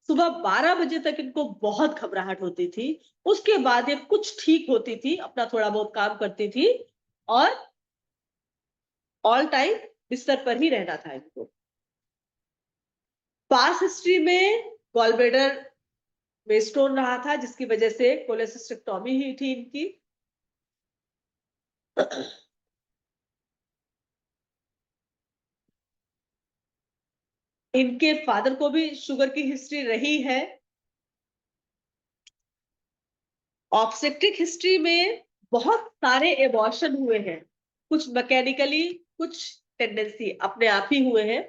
सुबह 12 बजे तक इनको बहुत घबराहट होती थी। उसके बाद ये कुछ ठीक होती थी, अपना थोड़ा बहुत काम करती थी और ऑल टाइम बिस्तर पर ही रहना था इनको। पास हिस्ट्री में गॉल ब्लैडर में स्टोन रहा था, जिसकी वजह से कोलेसिस्टेक्टोमी ही थी इनकी। इनके फादर को भी शुगर की हिस्ट्री रही है। ऑब्स्टेट्रिक हिस्ट्री में बहुत सारे एबॉर्शन हुए हैं, कुछ मैकेनिकली, कुछ टेंडेंसी अपने आप ही हुए हैं।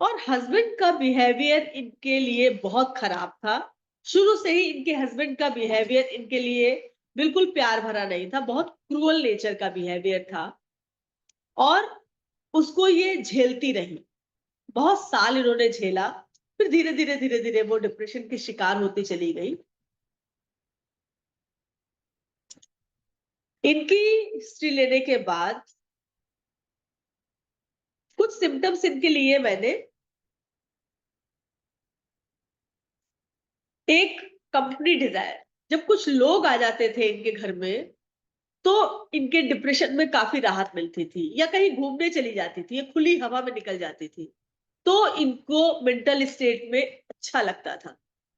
और हस्बैंड का बिहेवियर इनके लिए बहुत खराब था। शुरू से ही इनके हस्बैंड का बिहेवियर इनके लिए बिल्कुल प्यार भरा नहीं था, बहुत क्रूअल नेचर का बिहेवियर था। और उसको ये झेलती रही, बहुत साल इन्होंने झेला। फिर धीरे धीरे वो डिप्रेशन की शिकार होती चली गई। इनकी हिस्ट्री लेने के बाद कुछ सिम्टम्स इनके लिए मैंने एक कंपनी डिजायर, जब कुछ लोग आ जाते थे इनके घर में तो इनके डिप्रेशन में काफी राहत मिलती थी, या कहीं घूमने चली जाती थी या खुली हवा में निकल जाती थी तो इनको मेंटल स्टेट में अच्छा लगता था।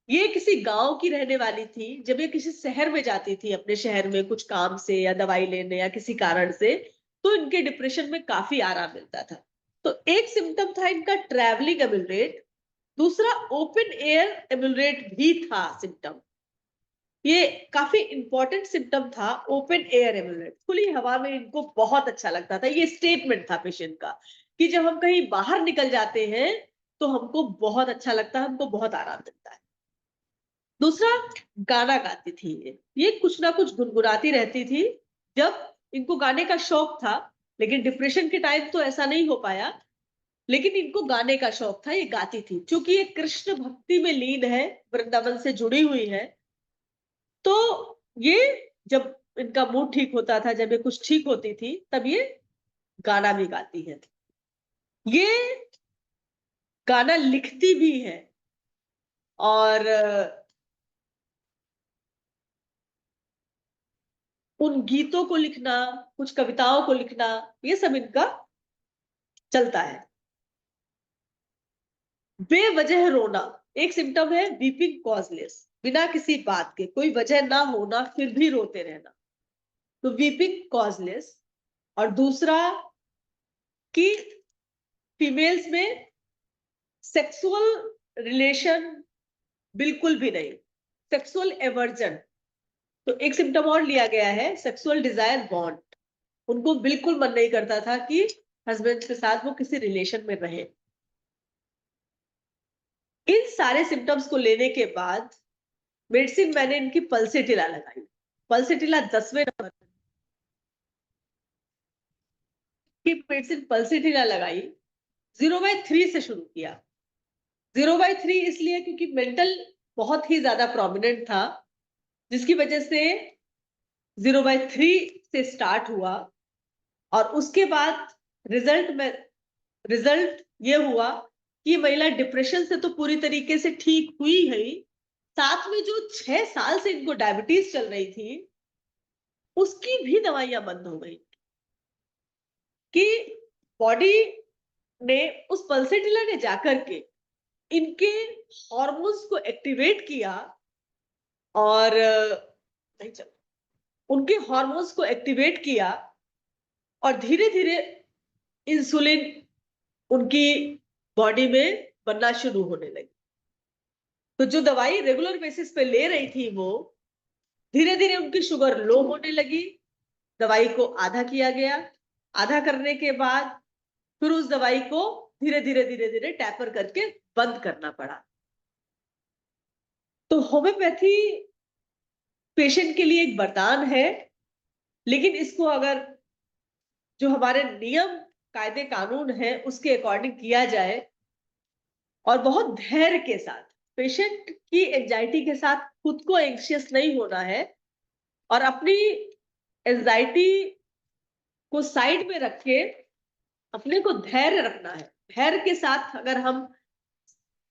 ये किसी गांव की रहने वाली थी, जब ये किसी शहर में जाती थी अपने शहर में कुछ काम से या दवाई लेने या किसी कारण से, तो इनके डिप्रेशन में काफी आराम मिलता था। तो एक सिम्टम था इनका ट्रैवलिंग एमिलरेट, दूसरा ओपन एयर एमिलरेट भी था सिम्टम। ये काफी इंपॉर्टेंट सिम्टम था ओपन एयर एमिलरेट, खुली हवा में इनको बहुत अच्छा लगता था। ये स्टेटमेंट था पेशेंट का कि जब हम कहीं बाहर निकल जाते हैं तो हमको बहुत अच्छा लगता है, हमको बहुत आराम मिलता है। दूसरा, गाना गाती थी ये कुछ ना कुछ गुनगुनाती रहती थी। जब इनको गाने का शौक था, लेकिन डिप्रेशन के टाइम तो ऐसा नहीं हो पाया, लेकिन इनको गाने का शौक था, ये गाती थी। क्योंकि ये कृष्ण भक्ति में लीन है, वृंदावन से जुड़ी हुई है, तो ये जब इनका मूड ठीक होता था, जब ये कुछ ठीक होती थी, तब ये गाना भी गाती है। ये गाना लिखती भी है और उन गीतों को लिखना, कुछ कविताओं को लिखना, ये सब इनका चलता है। बेवजह रोना एक सिम्टम है, वीपिंग कॉजलेस, बिना किसी बात के, कोई वजह ना होना फिर भी रोते रहना, तो वीपिंग कॉजलेस। और दूसरा कि फीमेल्स में सेक्सुअल रिलेशन बिल्कुल भी नहीं, सेक्सुअल एवर्जन। तो एक सिम्टम और लिया गया है, सेक्सुअल डिजायर बॉन्ड, उनको बिल्कुल मन नहीं करता था कि हस्बैंड के साथ वो किसी रिलेशन में रहे। इन सारे सिम्टम्स को लेने के बाद मेडिसिन मैंने इनकी पल्सेटिला लगाई। पल्सेटिला 10वें नंबर की मेडिसिन पल्सेटिला लगाई। 0/3 से शुरू किया। 0/3 इसलिए क्योंकि मेंटल बहुत ही ज्यादा प्रोमिनेंट था, जिसकी वजह से 0/3 से स्टार्ट हुआ। और उसके बाद रिजल्ट ये हुआ कि महिला डिप्रेशन से तो पूरी तरीके से ठीक हुई है, साथ में जो 6 साल से इनको डायबिटीज चल रही थी उसकी भी दवाइयां बंद हो गई। कि बॉडी ने, उस पल्सेटिला ने जाकर के इनके हार्मोन्स को एक्टिवेट किया और नहीं चल, उनके हार्मोन्स को एक्टिवेट किया और धीरे धीरे इंसुलिन उनकी बॉडी में बनना शुरू होने लगी। तो जो दवाई रेगुलर बेसिस पे ले रही थी वो धीरे धीरे उनकी शुगर लो होने लगी। दवाई को आधा किया गया, आधा करने के बाद फिर उस दवाई को धीरे धीरे टैपर करके बंद करना पड़ा। तो होम्योपैथी पेशेंट के लिए एक वरदान है, लेकिन इसको अगर जो हमारे नियम कायदे कानून है उसके अकॉर्डिंग किया जाए और बहुत धैर्य के साथ, पेशेंट की एंजाइटी के साथ खुद को एंग्शियस नहीं होना है और अपनी एंजाइटी को साइड में रख के अपने को धैर्य रखना है। धैर्य के साथ अगर हम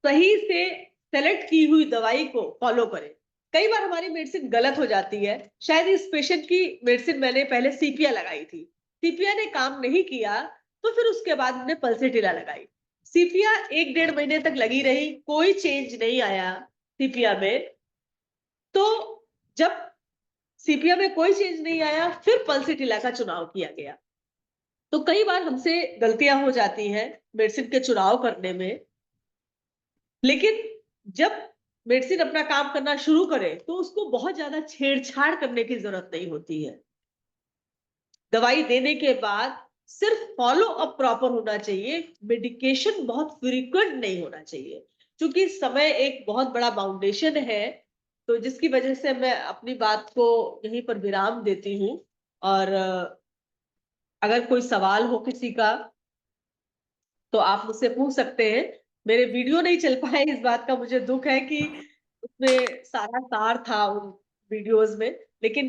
सही से सेलेक्ट की हुई दवाई को फॉलो करें। कई बार हमारी मेडिसिन गलत हो जाती है। शायद इस पेशेंट की मेडिसिन मैंने पहले सीपिया लगाई थी, सीपिया ने काम नहीं किया, तो फिर उसके बाद मैंने पल्सेटिला लगाई। सीपिया 1-1.5 महीने तक लगी रही, कोई चेंज नहीं आया सीपिया में। तो जब सीपिया में कोई चेंज नहीं आया, फिर पल्सेटिला का चुनाव किया गया। तो कई बार हमसे गलतियां हो जाती हैं मेडिसिन के चुनाव करने में, लेकिन जब मेडिसिन अपना काम करना शुरू करे तो उसको बहुत ज्यादा छेड़छाड़ करने की जरूरत नहीं होती है। दवाई देने के बाद सिर्फ फॉलो अप प्रॉपर होना चाहिए, मेडिकेशन बहुत फ्रीक्वेंट नहीं होना चाहिए, क्योंकि समय एक बहुत बड़ा बाउंडेशन है। तो जिसकी वजह से मैं अपनी बात को यहीं पर विराम देती हूँ। और अगर कोई सवाल हो किसी का तो आप मुझसे पूछ सकते हैं। मेरे वीडियो नहीं चल पाए, इस बात का मुझे दुख है कि उसमें सारा सार था उन वीडियोस में, लेकिन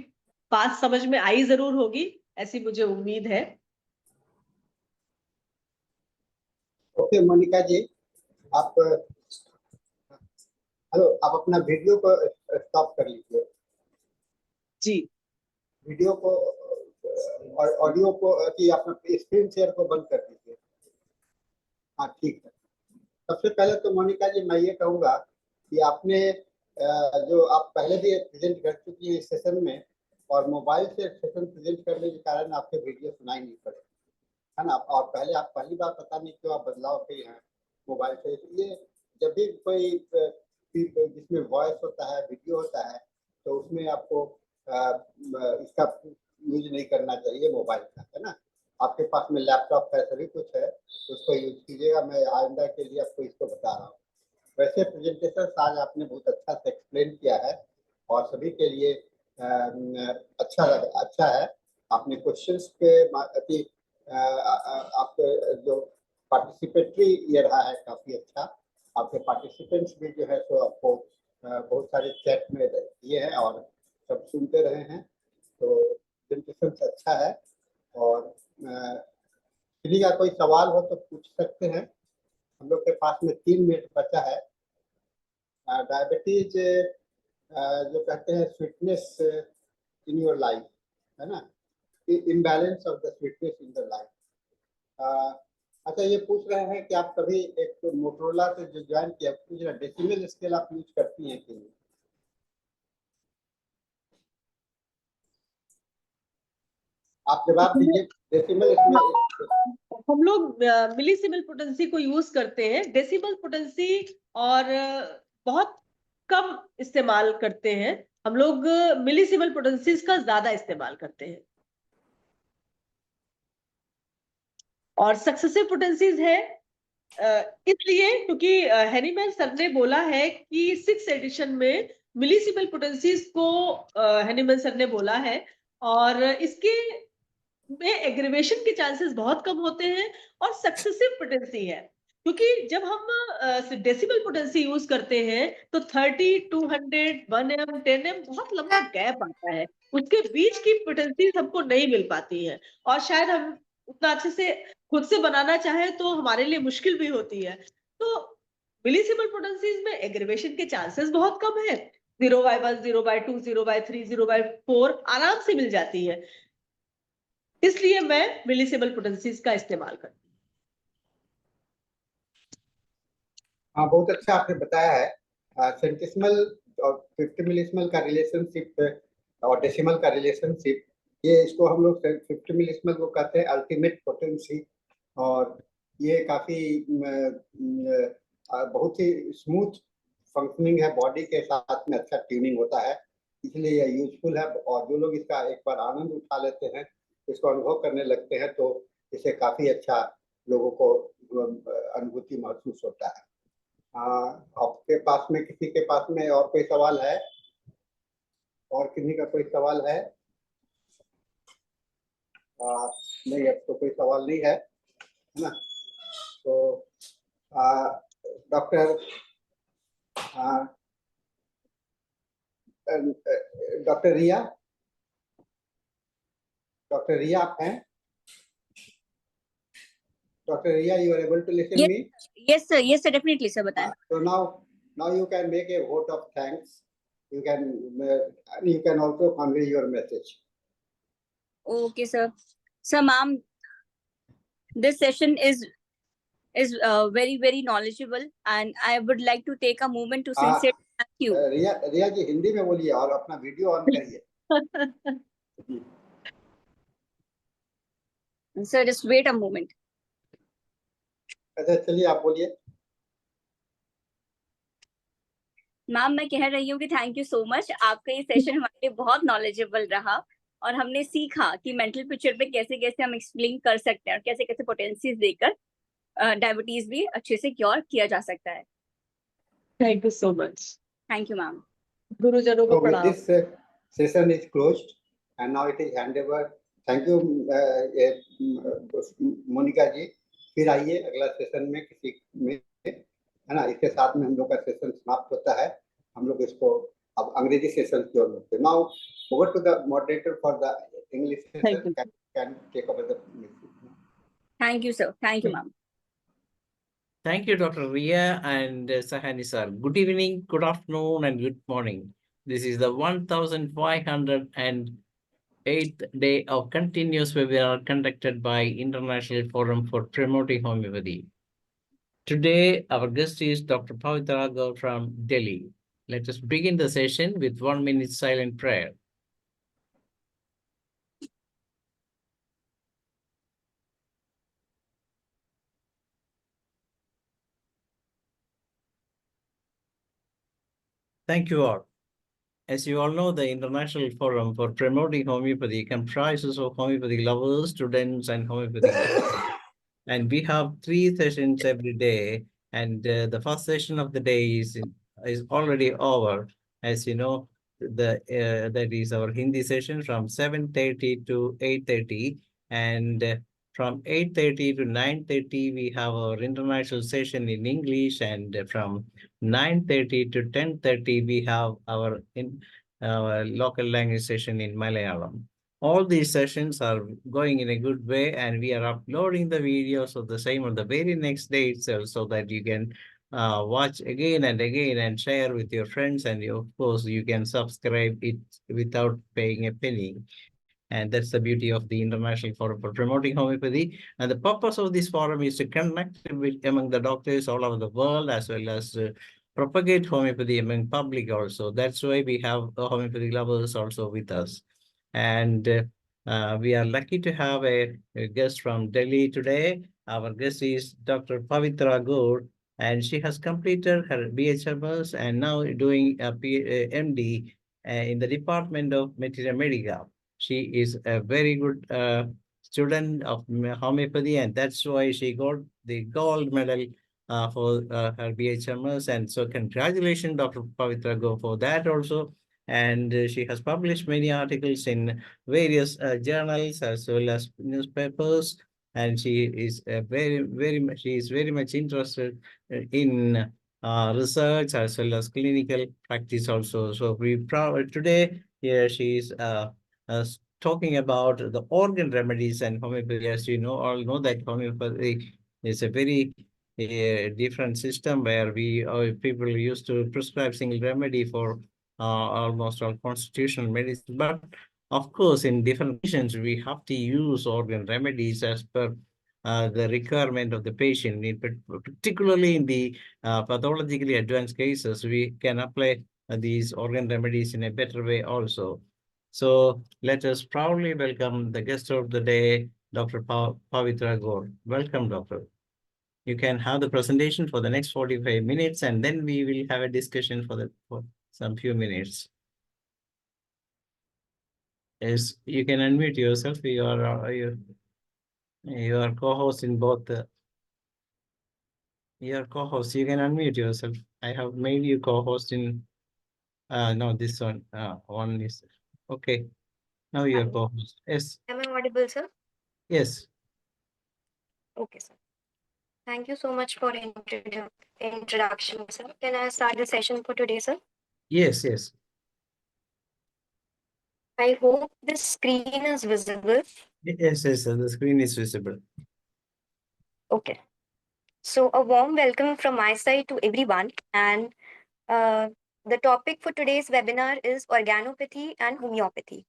बात समझ में आई जरूर होगी, ऐसी मुझे उम्मीद है। ओके मोनिका जी, आप हेलो, आप अपना वीडियो को स्टॉप कर लीजिए। जी, वीडियो को और ऑडियो को कि अपना स्क्रीन शेयर को बंद कर दीजिए। हाँ ठीक है। सबसे पहले तो मोनिका जी मैं ये कहूँगा कि आपने जो आप पहले भी प्रेजेंट कर चुकी हैं इस सेशन में, और मोबाइल से सेशन प्रेजेंट करने के कारण आपके वीडियो सुनाई नहीं पड़े, है ना। और पहले आप पहली बार पता नहीं क्यों आप बदलाव किए हैं मोबाइल से। इसलिए जब भी कोई जिसमें वॉइस होता है, वीडियो होता है, तो उसमें आपको इसका यूज नहीं करना चाहिए मोबाइल का, है ना। आपके पास में लैपटॉप है, सभी कुछ है, तो उसको यूज कीजिएगा। मैं आइंदा के लिए आपको इसको बता रहा हूँ। वैसे प्रेजेंटेशन आज आपने बहुत अच्छा से एक्सप्लेन किया है और सभी के लिए अच्छा है। आपने क्वेश्चंस पे आपके जो पार्टिसिपेटरी ये रहा है काफ़ी अच्छा। आपके पार्टिसिपेंट्स भी जो है तो आपको बहुत सारे चैट में दिए हैं और सब सुनते रहे हैं, तो प्रेजेंटेशन अच्छा है। और किसी का कोई सवाल हो तो पूछ सकते हैं। हम लोग के पास में 3 मिनट बचा है। डायबिटीज जो कहते हैं स्वीटनेस इन योर लाइफ, है ना, imbalance of the sweetness in the life. अच्छा, ये पूछ रहे हैं कि आप कभी एक मोटरोला से जो ज्वाइन किया, पूछ रहे डेसिमल स्केल आप यूज करती हैं कि नहीं? आप जवाब दीजिए। डेसिमल इसमें हम लोग मिलीसिमल पोटेंसी को यूज करते हैं, डेसिमल पोटेंसी और बहुत कम इस्तेमाल करते हैं। हम लोग मिलीसिमल पोटेंसीज का ज्यादा इस्तेमाल करते हैं। और सक्सेसिव पोटेंसीज है इसलिए क्योंकि हैनीमैन सर ने बोला है कि 6th एडिशन में मिलीसिमल पोटेंसीज को हैनीमैन सर ने बोला है, और इसके में एग्रीवेशन के चांसेस बहुत कम होते हैं और सक्सेसिव पोटेंसी है। क्योंकि जब हम डेसिमल पोटेंसी यूज करते हैं तो 30, 200, 1M, 10M बहुत लंबा गैप आता है, उसके बीच की पोटेंसी हमको नहीं मिल पाती है, और शायद हम उतना अच्छे से खुद से बनाना चाहे तो हमारे लिए मुश्किल भी होती है। तो मिलीसिमल पोटेंसीज में एग्रीवेशन के चांसेस बहुत कम है। 0/1, 0/2, 0/3, 0/4 आराम से मिल जाती है, इसलिए मैं मिलीसिमल पोटेंसीज का इस्तेमाल करती हूँ। हाँ, बहुत अच्छा आपने बताया है। सेंटिसिमल और 50 मिलीसिमल का रिलेशनशिप और डेसिमल का रिलेशनशिप, ये इसको हम लोग 50 मिलीसिमल को कहते हैं अल्टीमेट पोटेंसी, और ये काफी बहुत ही स्मूथ फंक्शनिंग है, बॉडी के साथ में अच्छा ट्यूनिंग होता है, इसलिए यह यूजफुल है। और जो लोग इसका एक बार आनंद उठा लेते हैं, इसको अनुभव करने लगते हैं, तो इसे काफी अच्छा लोगों को अनुभूति महसूस होता है। आपके पास में किसी के पास में और कोई सवाल है? और किसी का कोई सवाल है? नहीं, अब तो कोई सवाल नहीं है, है ना। तो Dr. Dr. Ria. Dr. Ria, आप हैं? Dr. Ria, you are able to listen Yes. me? Yes, sir. Yes, sir. Definitely, sir. बताएं. So now you can make a vote of thanks. You can also convey your message. Okay, sir. So, ma'am, this session is very, very knowledgeable, and I would like to take a moment to sincerely thank you. रिया जी हिंदी में बोलिए और अपना video on करिए. Sir, just wait a moment. अच्छा चलिए आप बोलिए. Ma'am, मैं कह रही हूँ कि थैंक यू सो मच. आपका ये सेशन हमारे लिए बहुत नॉलेजेबल रहा और हमने सीखा कि मेंटल पिक्चर पे कैसे कैसे हम एक्सप्लेन कर सकते हैं और कैसे कैसे पोटेंसीज देकर डायबिटीज भी अच्छे से क्योर किया जा सकता है. Thank you so much. Thank you ma'am. गुरुजनों को So with प्रणाम. this session is closed and now it is handover. Thank you Monika जी. फिर आइए अगला सेशन में किसी में, है ना. इसके साथ में हम लोग का सेशन समाप्त होता है. हम लोग इसको अब अंग्रेजी सेशन की ओर बढ़ते हैं. Now over to the moderator for the English session. Can take over the. Thank you sir. Thank you ma'am. Thank you, Dr. Ria and Sahani sir. Good evening, good afternoon, and good morning. This is the 1508th day of continuous webinar conducted by International Forum for Promoting Homeopathy. Today, our guest is Dr. PAVITRA GAUR from Delhi. Let us begin the session with 1 minute silent prayer. Thank you all. As you all know, the International Forum for Promoting Homeopathy comprises of homeopathy lovers, students, and homeopathy doctors. And we have 3 sessions every day. And the first session of the day is already over. As you know, that is our Hindi session from 7:30 to 8:30. And from 8:30 to 9:30, we have our international session in English. And from 9:30 to 10:30, we have our local language session in Malayalam. All these sessions are going in a good way, and we are uploading the videos of the same on the very next day itself so that you can watch again and again and share with your friends. And of course, you can subscribe it without paying a penny. And that's the beauty of the International Forum for Promoting Homeopathy. And the purpose of this forum is to connect among the doctors all over the world, as well as propagate homeopathy among public also. That's why we have homeopathy lovers also with us. And we are lucky to have a guest from Delhi today. Our guest is Dr. PAVITRA GAUR, and she has completed her BHMS and now doing a MD in the Department of Materia Medica. She is a very good student of homeopathy, and that's why she got the gold medal for her BHMS. And so congratulations, Dr. PAVITRA GAUR, for that also. And she has published many articles in various journals as well as newspapers. And she is very much interested in research as well as clinical practice also. So we proud today here she is talking about the organ remedies and homeopathy. As you know, all know that homeopathy is a very different system where people used to prescribe single remedy for almost all constitutional medicine. But of course, in different conditions, we have to use organ remedies as per the requirement of the patient. Particularly in the pathologically advanced cases, we can apply these organ remedies in a better way also. So let us proudly welcome the guest of the day, Dr. PAVITRA GAUR. Welcome, doctor. You can have the presentation for the next 45 minutes, and then we will have a discussion for some few minutes. Yes, you can unmute yourself. You are co-host in both. You are co-host. You can unmute yourself. I have made you co-host in. No, this one. One is okay. Now you are co-host. Yes. Am I audible, sir? Yes. Okay, sir. Thank you so much for introduction, sir. Can I start the session for today, sir? Yes, yes. I hope the screen is visible. Yes, yes, the screen is visible. Okay. So a warm welcome from my side to everyone. And the topic for today's webinar is organopathy and homeopathy.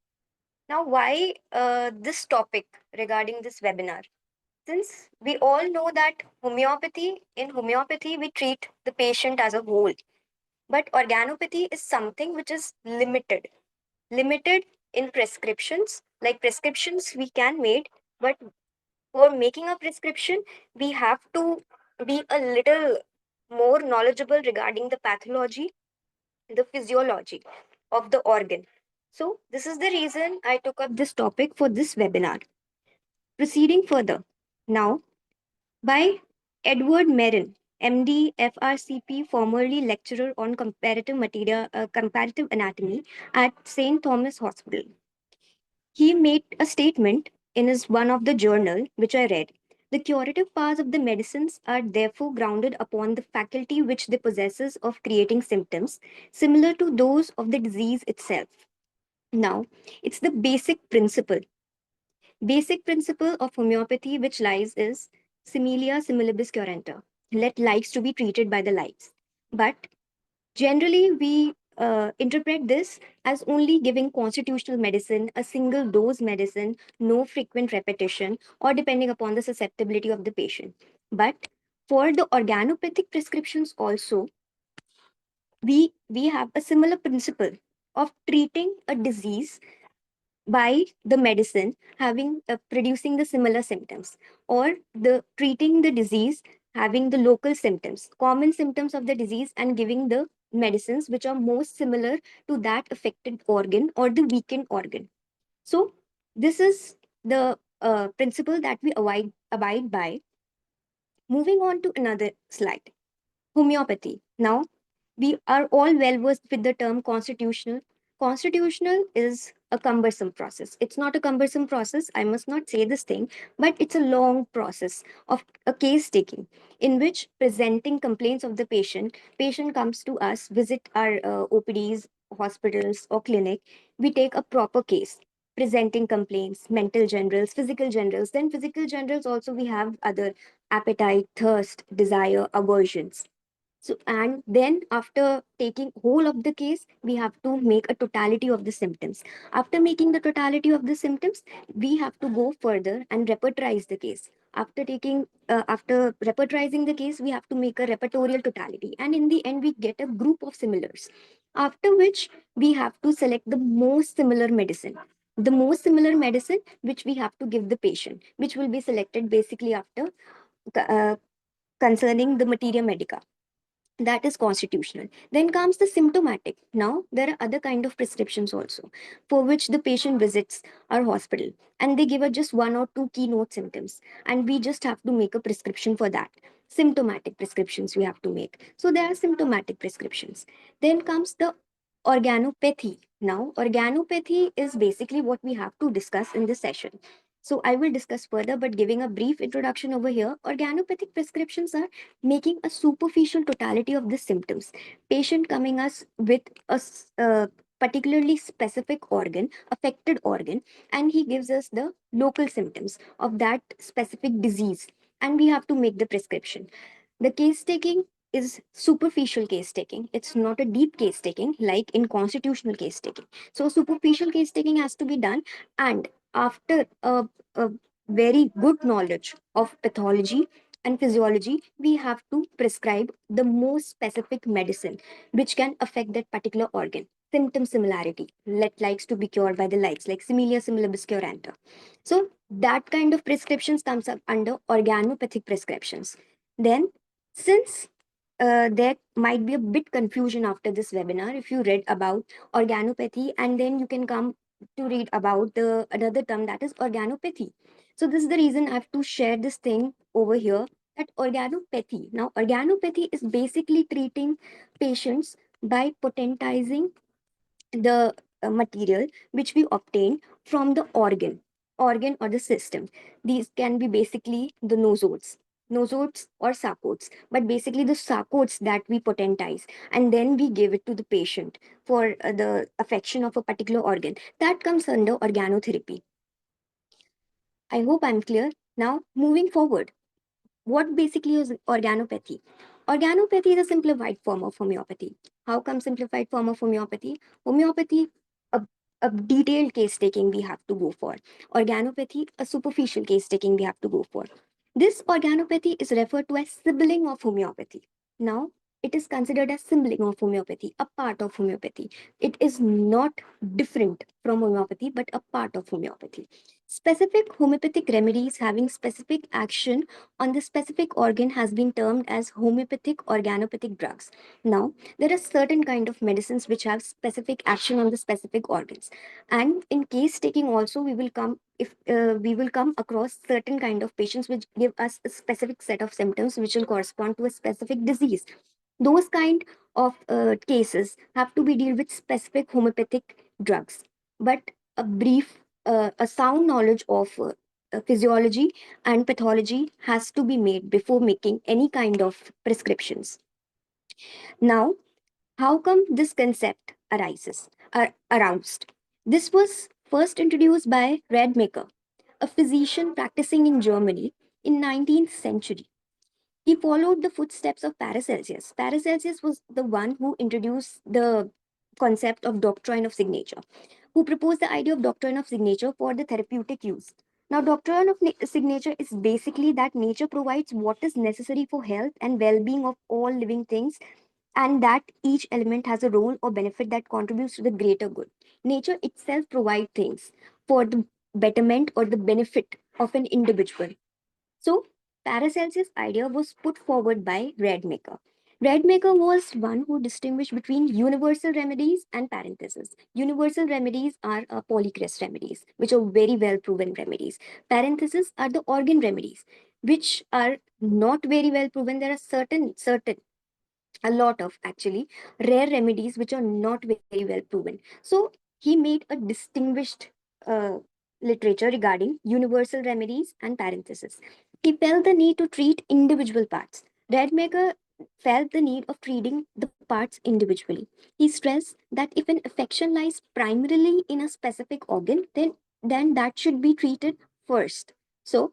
Now, why this topic regarding this webinar? Since we all know that in homeopathy, we treat the patient as a whole. But organopathy is something which is limited in prescriptions. Like prescriptions we can make, but for making a prescription, we have to be a little more knowledgeable regarding the pathology, the physiology of the organ. So this is the reason I took up this topic for this webinar. Proceeding further, now by Edward Merrin, MD, FRCP, formerly lecturer on comparative anatomy at St. Thomas Hospital. He made a statement in his one of the journal, which I read. The curative powers of the medicines are therefore grounded upon the faculty which they possesses of creating symptoms similar to those of the disease itself. Now, it's the basic principle of homeopathy which lies is similia similibus curenta. Let likes to be treated by the likes. But generally, we interpret this as only giving constitutional medicine, a single dose medicine, no frequent repetition, or depending upon the susceptibility of the patient. But for the organopathic prescriptions also, we have a similar principle of treating a disease by the medicine having producing the similar symptoms, or the treating the disease having the local symptoms, common symptoms of the disease, and giving the medicines which are most similar to that affected organ or the weakened organ. So this is the principle that we abide by. Moving on to another slide, homeopathy. Now we are all well versed with the term constitutional. Constitutional is a cumbersome process. It's not a cumbersome process, I must not say this thing, but it's a long process of a case taking in which presenting complaints of the patient comes to us, visit our OPDs, hospitals, or clinic. We take a proper case, presenting complaints, mental generals, physical generals. Then, physical generals also, we have other appetite, thirst, desire, aversions. So, and then after taking whole of the case, we have to make a totality of the symptoms. After making the totality of the symptoms, we have to go further and repertorize the case. After repertorizing the case, we have to make a repertorial totality. And in the end, we get a group of similars. After which, we have to select the most similar medicine. The most similar medicine which we have to give the patient, which will be selected basically after uh, concerning the materia medica, that is constitutional. Then comes the symptomatic. Now there are other kind of prescriptions also for which the patient visits our hospital and they give us just one or two keynote symptoms, and we just have to make a prescription for that. Symptomatic prescriptions we have to make. So there are symptomatic prescriptions. Then comes the organopathy. Now organopathy is basically what we have to discuss in this session. So I will discuss further, but giving a brief introduction over here, organopathic prescriptions are making a superficial totality of the symptoms. Patient coming us with a particularly specific organ, affected organ, and he gives us the local symptoms of that specific disease, and we have to make the prescription. The case taking is superficial case taking. It's not a deep case taking like in constitutional case taking. So superficial case taking has to be done, and after a very good knowledge of pathology and physiology, we have to prescribe the most specific medicine which can affect that particular organ. Symptom similarity, let likes to be cured by the likes, like similia similibus curanta. So that kind of prescriptions comes up under organopathic prescriptions. Then, since there might be a bit confusion after this webinar, if you read about organopathy and then you can come to read about the another term, that is organopathy. So this is the reason I have to share this thing over here, that organopathy. Now, organopathy is basically treating patients by potentizing the material which we obtain from the organ or the system. These can be basically the nosodes. nosodes or sarcodes, but basically the sarcodes that we potentize and then we give it to the patient for the affection of a particular organ. That comes under organotherapy. I hope I'm clear. Now, moving forward, what basically is organopathy? Organopathy is a simplified form of homeopathy. How come simplified form of homeopathy? Homeopathy, a detailed case taking we have to go for. Organopathy, a superficial case taking we have to go for. This organopathy is referred to as sibling of homeopathy. Now, it is considered as sibling of homeopathy, a part of homeopathy. It is not different from homeopathy, but a part of homeopathy. Specific homeopathic remedies having specific action on the specific organ has been termed as homeopathic organopathic drugs. Now, there are certain kind of medicines which have specific action on the specific organs, and in case taking also we will come if we will come across certain kind of patients which give us a specific set of symptoms which will correspond to a specific disease. Those kind of cases have to be dealt with specific homeopathic drugs, but a brief a sound knowledge of physiology and pathology has to be made before making any kind of prescriptions. Now, how come this concept aroused? This was first introduced by Rademacher, a physician practicing in Germany in 19th century. He followed the footsteps of Paracelsus. Paracelsus was the one who introduced the concept of doctrine of signature, who proposed the idea of doctrine of signature for the therapeutic use. Now, doctrine of signature is basically that nature provides what is necessary for health and well-being of all living things, and that each element has a role or benefit that contributes to the greater good. Nature itself provides things for the betterment or the benefit of an individual. So, Paracelsus' idea was put forward by Rademacher. Rademacher was one who distinguished between universal remedies and parentheses. Universal remedies are polycrest remedies, which are very well proven remedies. Parentheses are the organ remedies, which are not very well proven. There are certain, a lot of actually rare remedies which are not very well proven. So he made a distinguished literature regarding universal remedies and parentheses. He felt the need to treat individual parts. Rademacher felt the need of treating the parts individually. He stressed that if an affection lies primarily in a specific organ, then that should be treated first. So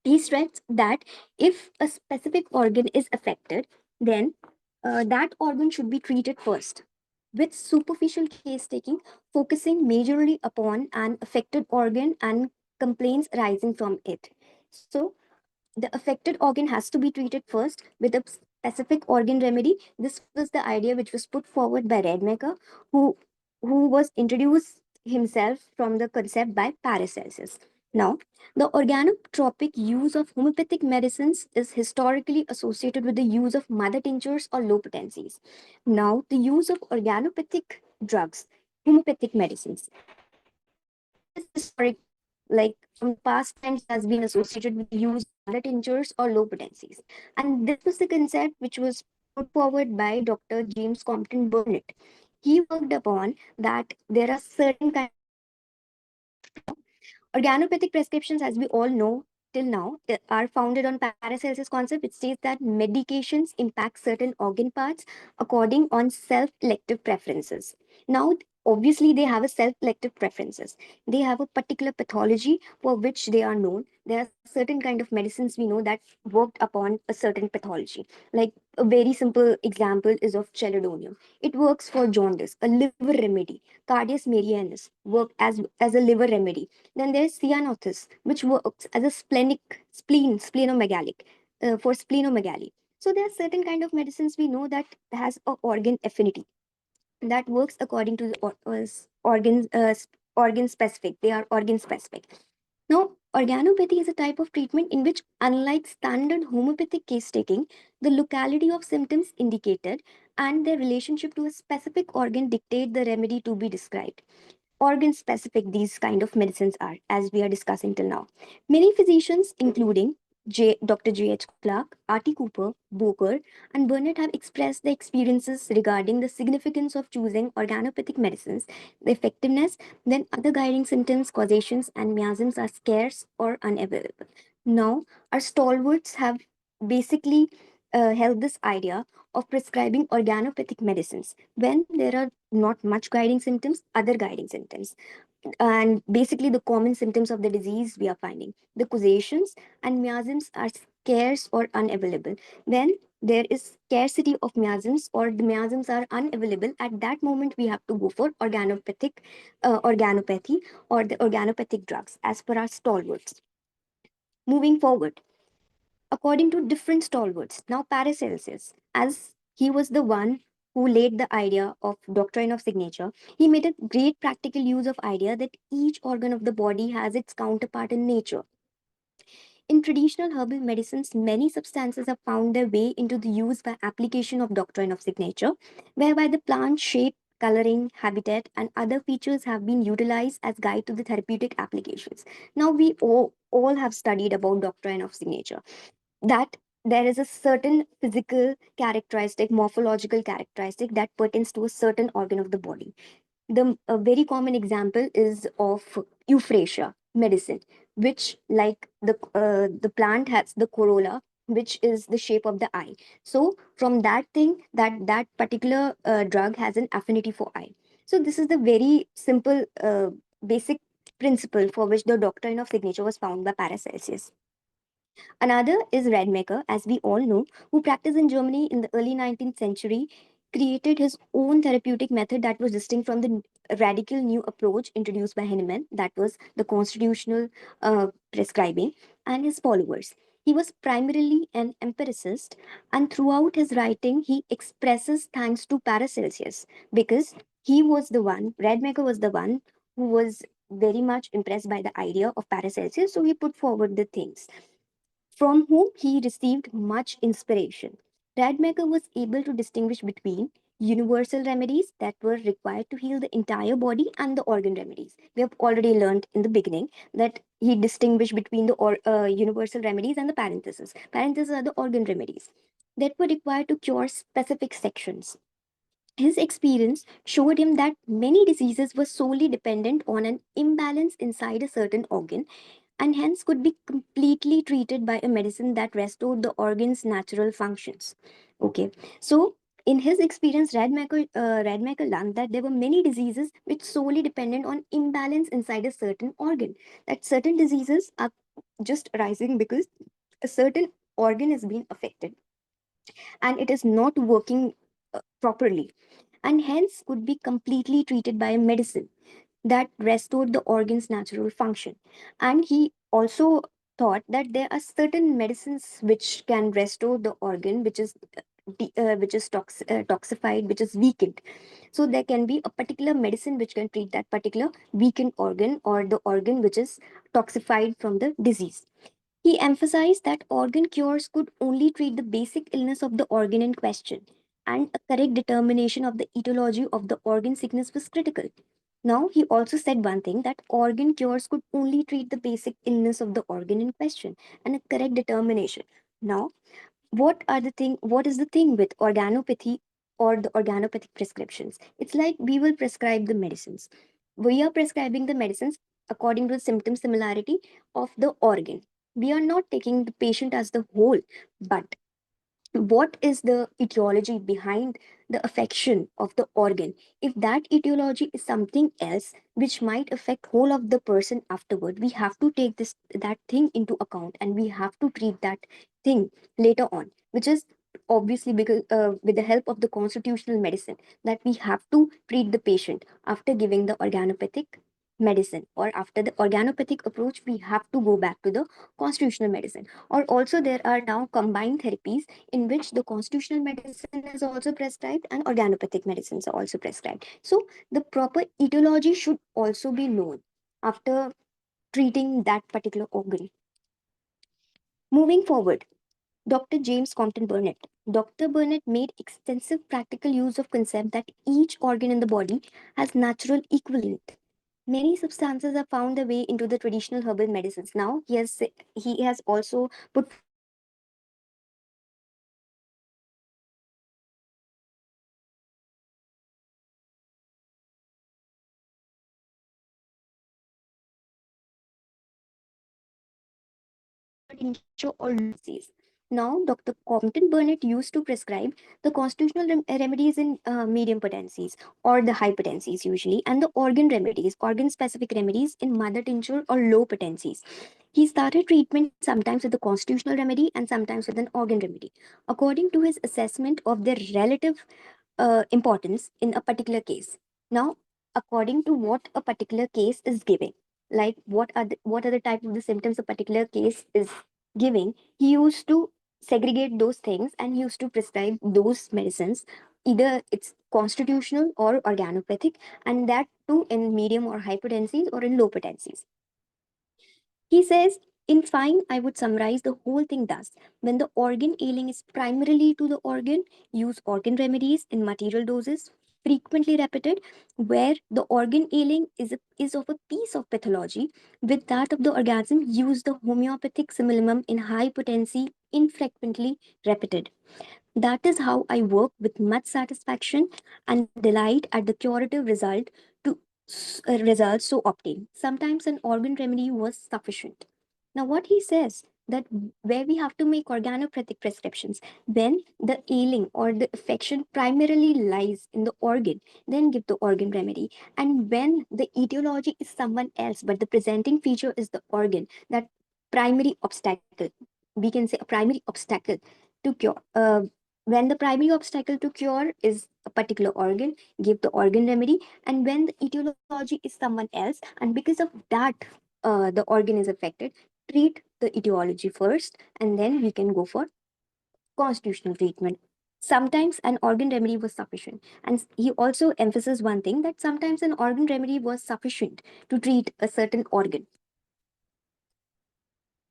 he stressed that if a specific organ is affected, then that organ should be treated first, with superficial case taking focusing majorly upon an affected organ and complaints arising from it. So, the affected organ has to be treated first with a specific organ remedy. This was the idea which was put forward by Rademacher, who, who was introduced himself from the concept by Paracelsus. Now, the organotropic use of homeopathic medicines is historically associated with the use of mother tinctures or low potencies. Now, the use of organopathic drugs, homeopathic medicines, is historic, like from past times, has been associated with the use of mother tinctures or low potencies. And this was the concept which was put forward by Dr. James Compton Burnett. He worked upon that there are certain kinds. Organopathic prescriptions, as we all know till now, are founded on Paracelsus concept, which states that medications impact certain organ parts according on self-elective preferences. Now, obviously, they have a self-elective preferences. They have a particular pathology for which they are known. There are certain kind of medicines we know that worked upon a certain pathology. Like a very simple example is of chelidonium. It works for jaundice, a liver remedy. Cardias marianus work as a liver remedy. Then there's cyanothus, which works as a splenomegaly, for splenomegaly. So there are certain kind of medicines we know that has a organ affinity that works according to the organ specific. They are organ specific. Now, organopathy is a type of treatment in which, unlike standard homeopathic case taking, the locality of symptoms indicated and their relationship to a specific organ dictate the remedy to be described. Organ specific these kind of medicines are, as we are discussing till now. Many physicians, including Dr. J.H. Clark, R.T. Cooper, Boker, and Burnett, have expressed their experiences regarding the significance of choosing organopathic medicines, the effectiveness, then other guiding symptoms, causations, and miasms are scarce or unavailable. Now, our stalwarts have basically held this idea of prescribing organopathic medicines when there are not much guiding symptoms, other guiding symptoms. And basically, the common symptoms of the disease we are finding. The causations and miasms are scarce or unavailable. When there is scarcity of miasms or the miasms are unavailable, at that moment we have to go for organopathy or the organopathic drugs as per our stalwarts. Moving forward, according to different stalwarts, now Paracelsus, as he was the one who laid the idea of doctrine of signature, he made a great practical use of idea that each organ of the body has its counterpart in nature. In traditional herbal medicines, many substances have found their way into the use by application of doctrine of signature, whereby the plant shape, coloring, habitat, and other features have been utilized as guide to the therapeutic applications. Now we all have studied about doctrine of signature, that there is a certain physical characteristic, morphological characteristic that pertains to a certain organ of the body. The a very common example is of euphrasia medicine, which like the plant has the corolla, which is the shape of the eye. So from that thing, that particular drug has an affinity for eye. So this is the very simple basic principle for which the doctrine of signature was found by Paracelsus. Another is Radmacher, as we all know, who practiced in Germany in the early 19th century, created his own therapeutic method that was distinct from the radical new approach introduced by Hahnemann, that was the constitutional prescribing, and his followers. He was primarily an empiricist, and throughout his writing, he expresses thanks to Paracelsus because he was the one, Radmacher was the one who was very much impressed by the idea of Paracelsus, so he put forward the things from whom he received much inspiration. Radmacher was able to distinguish between universal remedies that were required to heal the entire body and the organ remedies. We have already learned in the beginning that he distinguished between the universal remedies and the parentheses. Parentheses are the organ remedies that were required to cure specific sections. His experience showed him that many diseases were solely dependent on an imbalance inside a certain organ and hence could be completely treated by a medicine that restored the organ's natural functions. Okay, so in his experience, Radmacher learned that there were many diseases which solely dependent on imbalance inside a certain organ. That certain diseases are just arising because a certain organ has been affected and it is not working properly, and hence could be completely treated by a medicine that restored the organ's natural function. And he also thought that there are certain medicines which can restore the organ which is toxified, which is weakened. So there can be a particular medicine which can treat that particular weakened organ or the organ which is toxified from the disease. He emphasized that organ cures could only treat the basic illness of the organ in question, and a correct determination of the etiology of the organ sickness was critical. Now, he also said one thing, that organ cures could only treat the basic illness of the organ in question, and a correct determination. Now, what is the thing with organopathy or the organopathic prescriptions? It's like we will prescribe the medicines. We are prescribing the medicines according to the symptom similarity of the organ. We are not taking the patient as the whole, but what is the etiology behind the affection of the organ? If that etiology is something else which might affect whole of the person afterward, we have to take that thing into account and we have to treat that thing later on, which is obviously because with the help of the constitutional medicine, that we have to treat the patient after giving the organopathic medicine, or after the organopathic approach we have to go back to the constitutional medicine. Or also there are now combined therapies in which the constitutional medicine is also prescribed and organopathic medicines are also prescribed. So the proper etiology should also be known after treating that particular organ. Moving forward, Dr. James Compton Burnett. Dr. Burnett made extensive practical use of concept that each organ in the body has natural equivalent. Many substances have found their way into the traditional herbal medicines. Now he has also put tincture or disease. Now, Dr. Compton Burnett used to prescribe the constitutional remedies in medium potencies or the high potencies usually, and the organ remedies, organ-specific remedies in mother tincture or low potencies. He started treatment sometimes with the constitutional remedy and sometimes with an organ remedy, according to his assessment of their relative importance in a particular case. Now, according to what a particular case is giving, like what are the type of the symptoms a particular case is giving, he used to segregate those things and he used to prescribe those medicines, either it's constitutional or organopathic, and that too in medium or high potencies or in low potencies. He says, in fine, I would summarize the whole thing thus. When the organ ailing is primarily to the organ, use organ remedies in material doses, frequently repeated, where the organ ailing is of a piece of pathology. With that of the organism, use the homeopathic simillimum in high potency, infrequently repeated. That is how I work with much satisfaction and delight at the curative results so obtained. Sometimes an organ remedy was sufficient. Now, what he says that where we have to make organopathic prescriptions, when the ailing or the affection primarily lies in the organ, then give the organ remedy. And when the etiology is someone else, but the presenting feature is the organ, that primary obstacle, we can say a primary obstacle to cure. When the primary obstacle to cure is a particular organ, give the organ remedy. And when the etiology is someone else, and because of that, the organ is affected, treat the etiology first, and then we can go for constitutional treatment. Sometimes an organ remedy was sufficient. And he also emphasizes one thing, that sometimes an organ remedy was sufficient to treat a certain organ.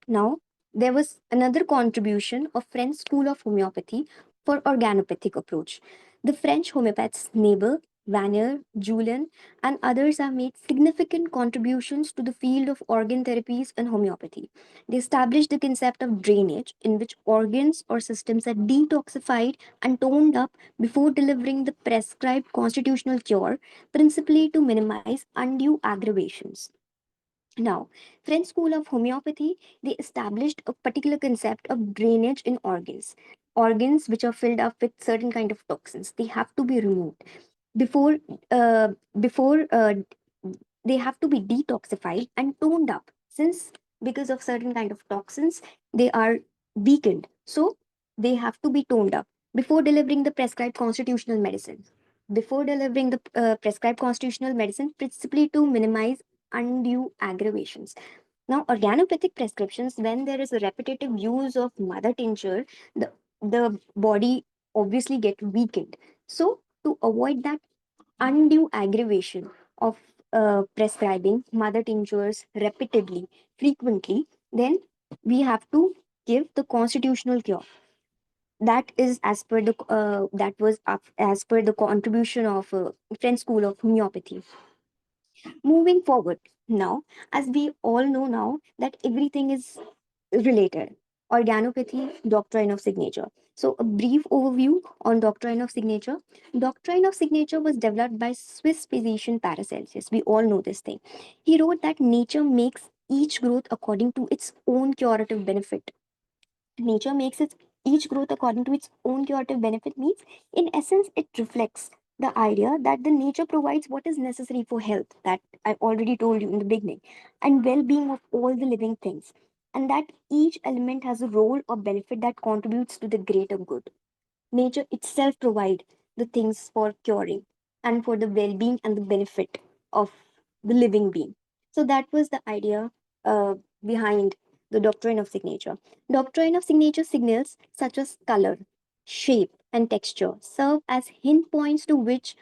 Now, there was another contribution of French school of homeopathy for organopathic approach. The French homeopaths Nabel, Vanier, Julien, and others have made significant contributions to the field of organ therapies and homeopathy. They established the concept of drainage, in which organs or systems are detoxified and toned up before delivering the prescribed constitutional cure, principally to minimize undue aggravations. Now, French school of homeopathy, they established a particular concept of drainage in organs. Organs which are filled up with certain kind of toxins, they have to be removed before before they have to be detoxified and toned up, since because of certain kind of toxins they are weakened, so they have to be toned up before delivering the prescribed constitutional medicine. Before delivering the prescribed constitutional medicine, principally to minimize undue aggravations. Now, organopathic prescriptions, when there is a repetitive use of mother tincture, the body obviously get weakened. So, to avoid that undue aggravation of prescribing mother tinctures repeatedly, frequently, then we have to give the constitutional cure. That is as per the as per the contribution of French school of homeopathy. Moving forward, now, as we all know now that everything is related. Organopathy, doctrine of signature. So, a brief overview on doctrine of signature. Doctrine of signature was developed by Swiss physician Paracelsus. We all know this thing. He wrote that nature makes each growth according to its own curative benefit. Nature makes each growth according to its own curative benefit means, in essence, it reflects the idea that the nature provides what is necessary for health, that I already told you in the beginning, and well-being of all the living things, and that each element has a role or benefit that contributes to the greater good. Nature itself provides the things for curing and for the well-being and the benefit of the living being. So that was the idea behind the doctrine of signature. Doctrine of signature signals such as color, shape, and texture serve as hint points to which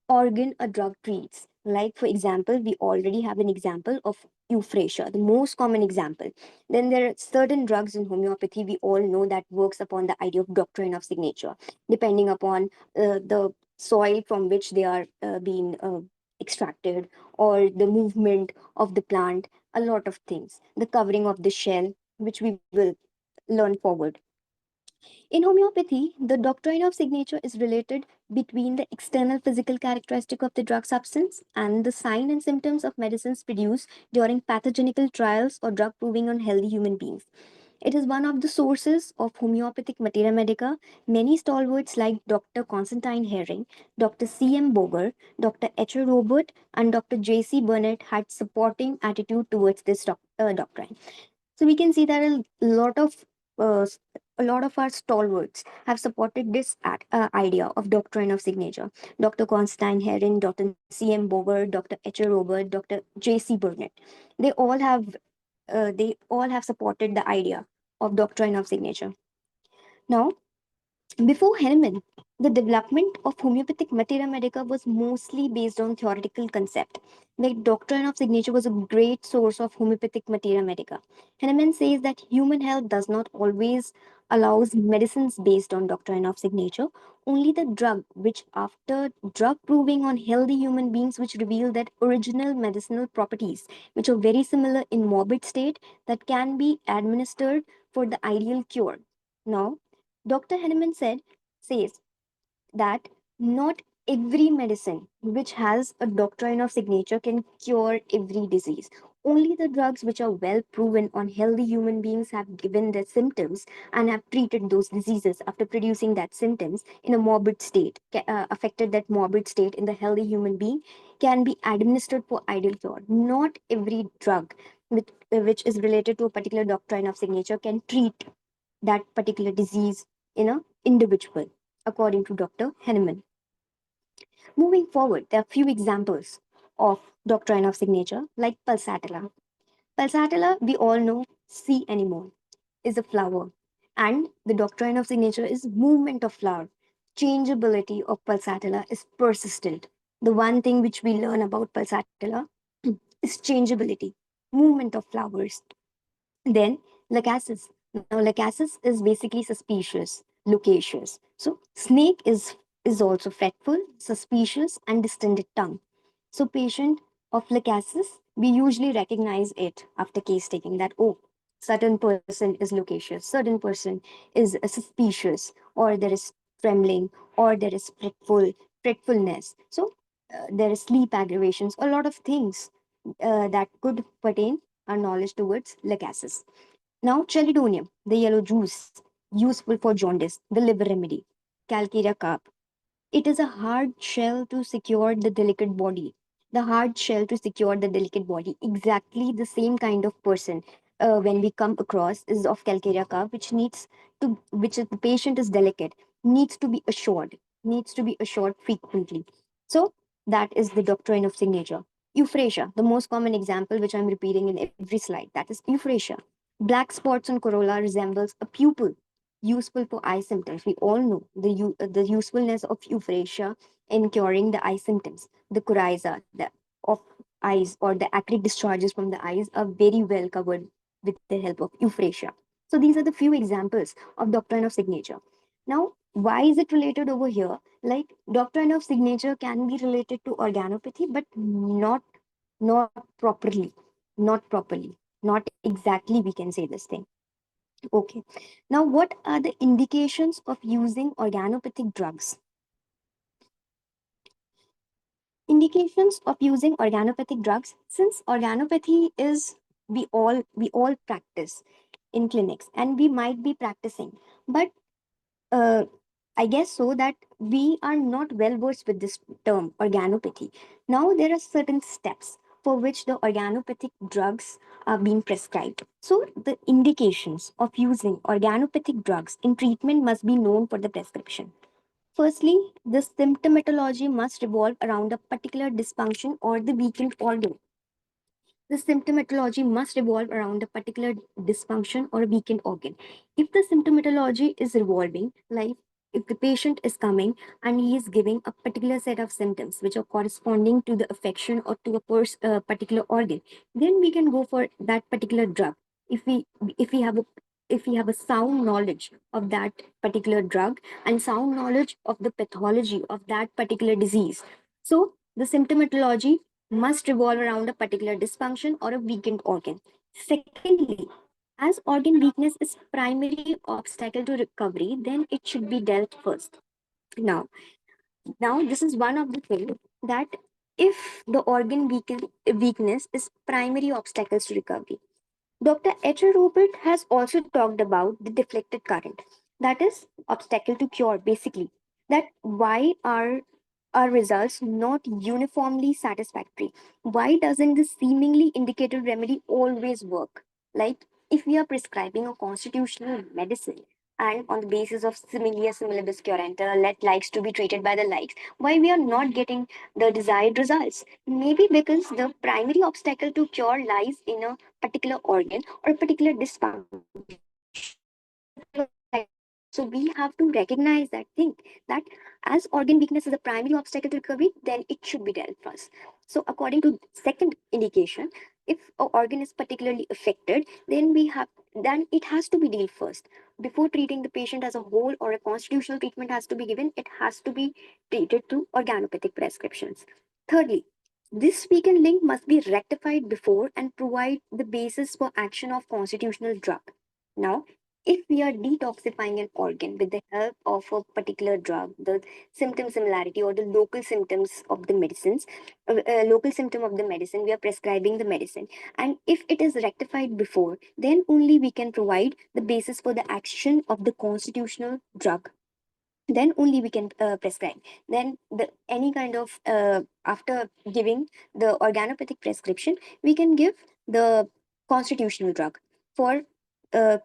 organ a drug treats. Like, for example, we already have an example of euphrasia, the most common example. Then there are certain drugs in homeopathy we all know that works upon the idea of doctrine of signature, depending upon the soil from which they are being extracted, or the movement of the plant, a lot of things. The covering of the shell, which we will learn forward. In homeopathy, the doctrine of signature is related between the external physical characteristic of the drug substance and the sign and symptoms of medicines produced during pathogenical trials or drug proving on healthy human beings. It is one of the sources of homeopathic materia medica. Many stalwarts like Dr. Constantine Herring, Dr. C.M. Boger, Dr. H.O. Robert, and Dr. J.C. Burnett had supporting attitude towards this doctrine. So we can see that uh, a lot of our stalwarts have supported this idea of doctrine of signature. Dr. Constantine Herring, Dr. C.M. Boger, Dr. H.O. Robert, Dr. J.C. Burnett. They all have supported the idea of doctrine of signature. Now, before Hahnemann, the development of homeopathic materia medica was mostly based on theoretical concept. The doctrine of signature was a great source of homeopathic materia medica. Hahnemann says that human health does not always allows medicines based on doctrine of signature. Only the drug, which after drug proving on healthy human beings, which reveal that original medicinal properties, which are very similar in morbid state, that can be administered for the ideal cure. Now, Dr. Henneman says that not every medicine which has a doctrine of signature can cure every disease. Only the drugs which are well proven on healthy human beings have given their symptoms and have treated those diseases after producing that symptoms in a morbid state, affected that morbid state in the healthy human being, can be administered for ideal cure. Not every drug which is related to a particular doctrine of signature can treat that particular disease in a individual, according to Dr. Henneman. Moving forward, there are few examples of doctrine of signature, like pulsatilla. Pulsatilla, we all know, sea anemone, is a flower, and the doctrine of signature is movement of flower. Changeability of pulsatilla is persistent. The one thing which we learn about pulsatilla is changeability, movement of flowers. Then lachesis. Now lachesis is basically suspicious, loquacious. So snake is also fretful, suspicious, and distended tongue. So patient of lachesis, we usually recognize it after case taking that, oh, certain person is loquacious, certain person is suspicious, or there is trembling, or there is fretfulness. So there is sleep aggravations, a lot of things that could pertain our knowledge towards lachesis. Now, chelidonium, the yellow juice, useful for jaundice, the liver remedy. Calcarea carp. It is a hard shell to secure the delicate body. The hard shell to secure the delicate body. Exactly the same kind of person when we come across is of calcarea carp, which the patient is delicate, needs to be assured frequently. So that is the doctrine of signature. Euphrasia, the most common example which I'm repeating in every slide, that is euphrasia. Black spots on corolla resembles a pupil, useful for eye symptoms. We all know the usefulness of euphrasia in curing the eye symptoms. The coryza of eyes, or the acrid discharges from the eyes, are very well covered with the help of euphrasia. So these are the few examples of doctrine of signature. Now, why is it related over here? Like, doctrine of signature can be related to organopathy, but not properly, not properly, not exactly, we can say this thing. Okay. Now, what are the indications of using organopathic drugs? Indications of using organopathic drugs. Since organopathy is we all practice in clinics, and we might be practicing, but uh, I guess so that we are not well versed with this term organopathy. Now there are certain steps for which the organopathic drugs are being prescribed. So the indications of using organopathic drugs in treatment must be known for the prescription. Firstly, the symptomatology must revolve around a particular dysfunction or the weakened organ. The symptomatology must revolve around a particular dysfunction or a weakened organ. If the symptomatology is revolving, like if the patient is coming and he is giving a particular set of symptoms which are corresponding to the affection or to a particular organ, then we can go for that particular drug. If we if we have a if we have a sound knowledge of that particular drug and sound knowledge of the pathology of that particular disease. So the symptomatology must revolve around a particular dysfunction or a weakened organ. Secondly, as organ weakness is primary obstacle to recovery, then it should be dealt first. Now, now this is one of the things that if the weakness is primary obstacles to recovery, Dr. H. Robert has also talked about the deflected current, that is obstacle to cure basically, that why are our results not uniformly satisfactory? Why doesn't the seemingly indicated remedy always work? Like if we are prescribing a constitutional medicine and on the basis of similia similibus curenta, let likes to be treated by the likes, why we are not getting the desired results? Maybe because the primary obstacle to cure lies in a particular organ or a particular dysfunction. So we have to recognize that thing, that as organ weakness is a primary obstacle to recovery, then it should be dealt first. So according to second indication, if an organ is particularly affected, then it has to be dealt first. Before treating the patient as a whole or a constitutional treatment has to be given, it has to be treated through organopathic prescriptions. Thirdly, this weakened link must be rectified before and provide the basis for action of constitutional drug. Now, if we are detoxifying an organ with the help of a particular drug, the symptom similarity or the local symptoms of the medicines, local symptom of the medicine, we are prescribing the medicine. And if it is rectified before, then only we can provide the basis for the action of the constitutional drug. Then only we can prescribe. Then any kind of after giving the organopathic prescription, we can give the constitutional drug for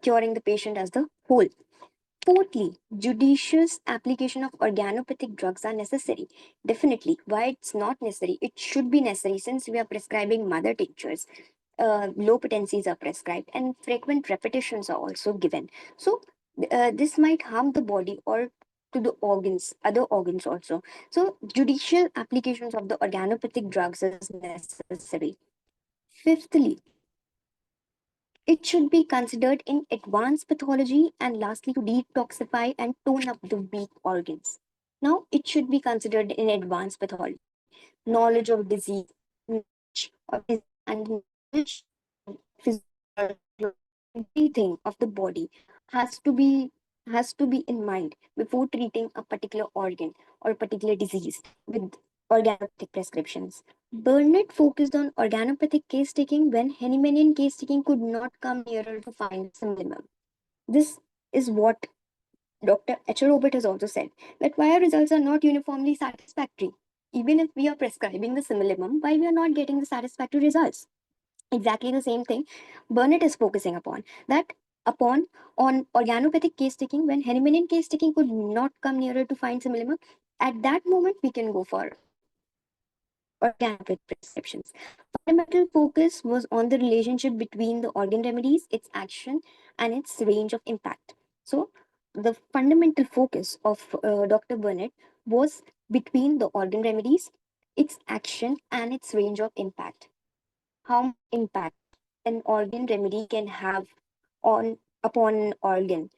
curing the patient as the whole. Fourthly, judicious application of organopathic drugs are necessary. Definitely. Why it's not necessary? It should be necessary since we are prescribing mother tinctures. Low potencies are prescribed and frequent repetitions are also given. So this might harm the body or to the organs, other organs also. So judicial applications of the organopathic drugs is necessary. Fifthly, it should be considered in advanced pathology, and lastly, to detoxify and tone up the weak organs. Now, it should be considered in advanced pathology. Knowledge of disease, knowledge of disease and knowledge of physiology, everything of the body has to be in mind before treating a particular organ or a particular disease with organopathic prescriptions. Burnett focused on organopathic case taking when Hahnemannian case taking could not come nearer to find similar. This is what Dr. H. Robert has also said, that why our results are not uniformly satisfactory. Even if we are prescribing the similimum, why we are not getting the satisfactory results? Exactly the same thing Burnett is focusing upon. That upon on organopathic case taking, when Hahnemannian case taking could not come nearer to find similimum, at that moment we can go for organopathic prescriptions. Fundamental focus was on the relationship between the organ remedies, its action, and its range of impact. So, the fundamental focus of Dr. Burnett was between the organ remedies, its action, and its range of impact. How much impact an organ remedy can have on upon an organ,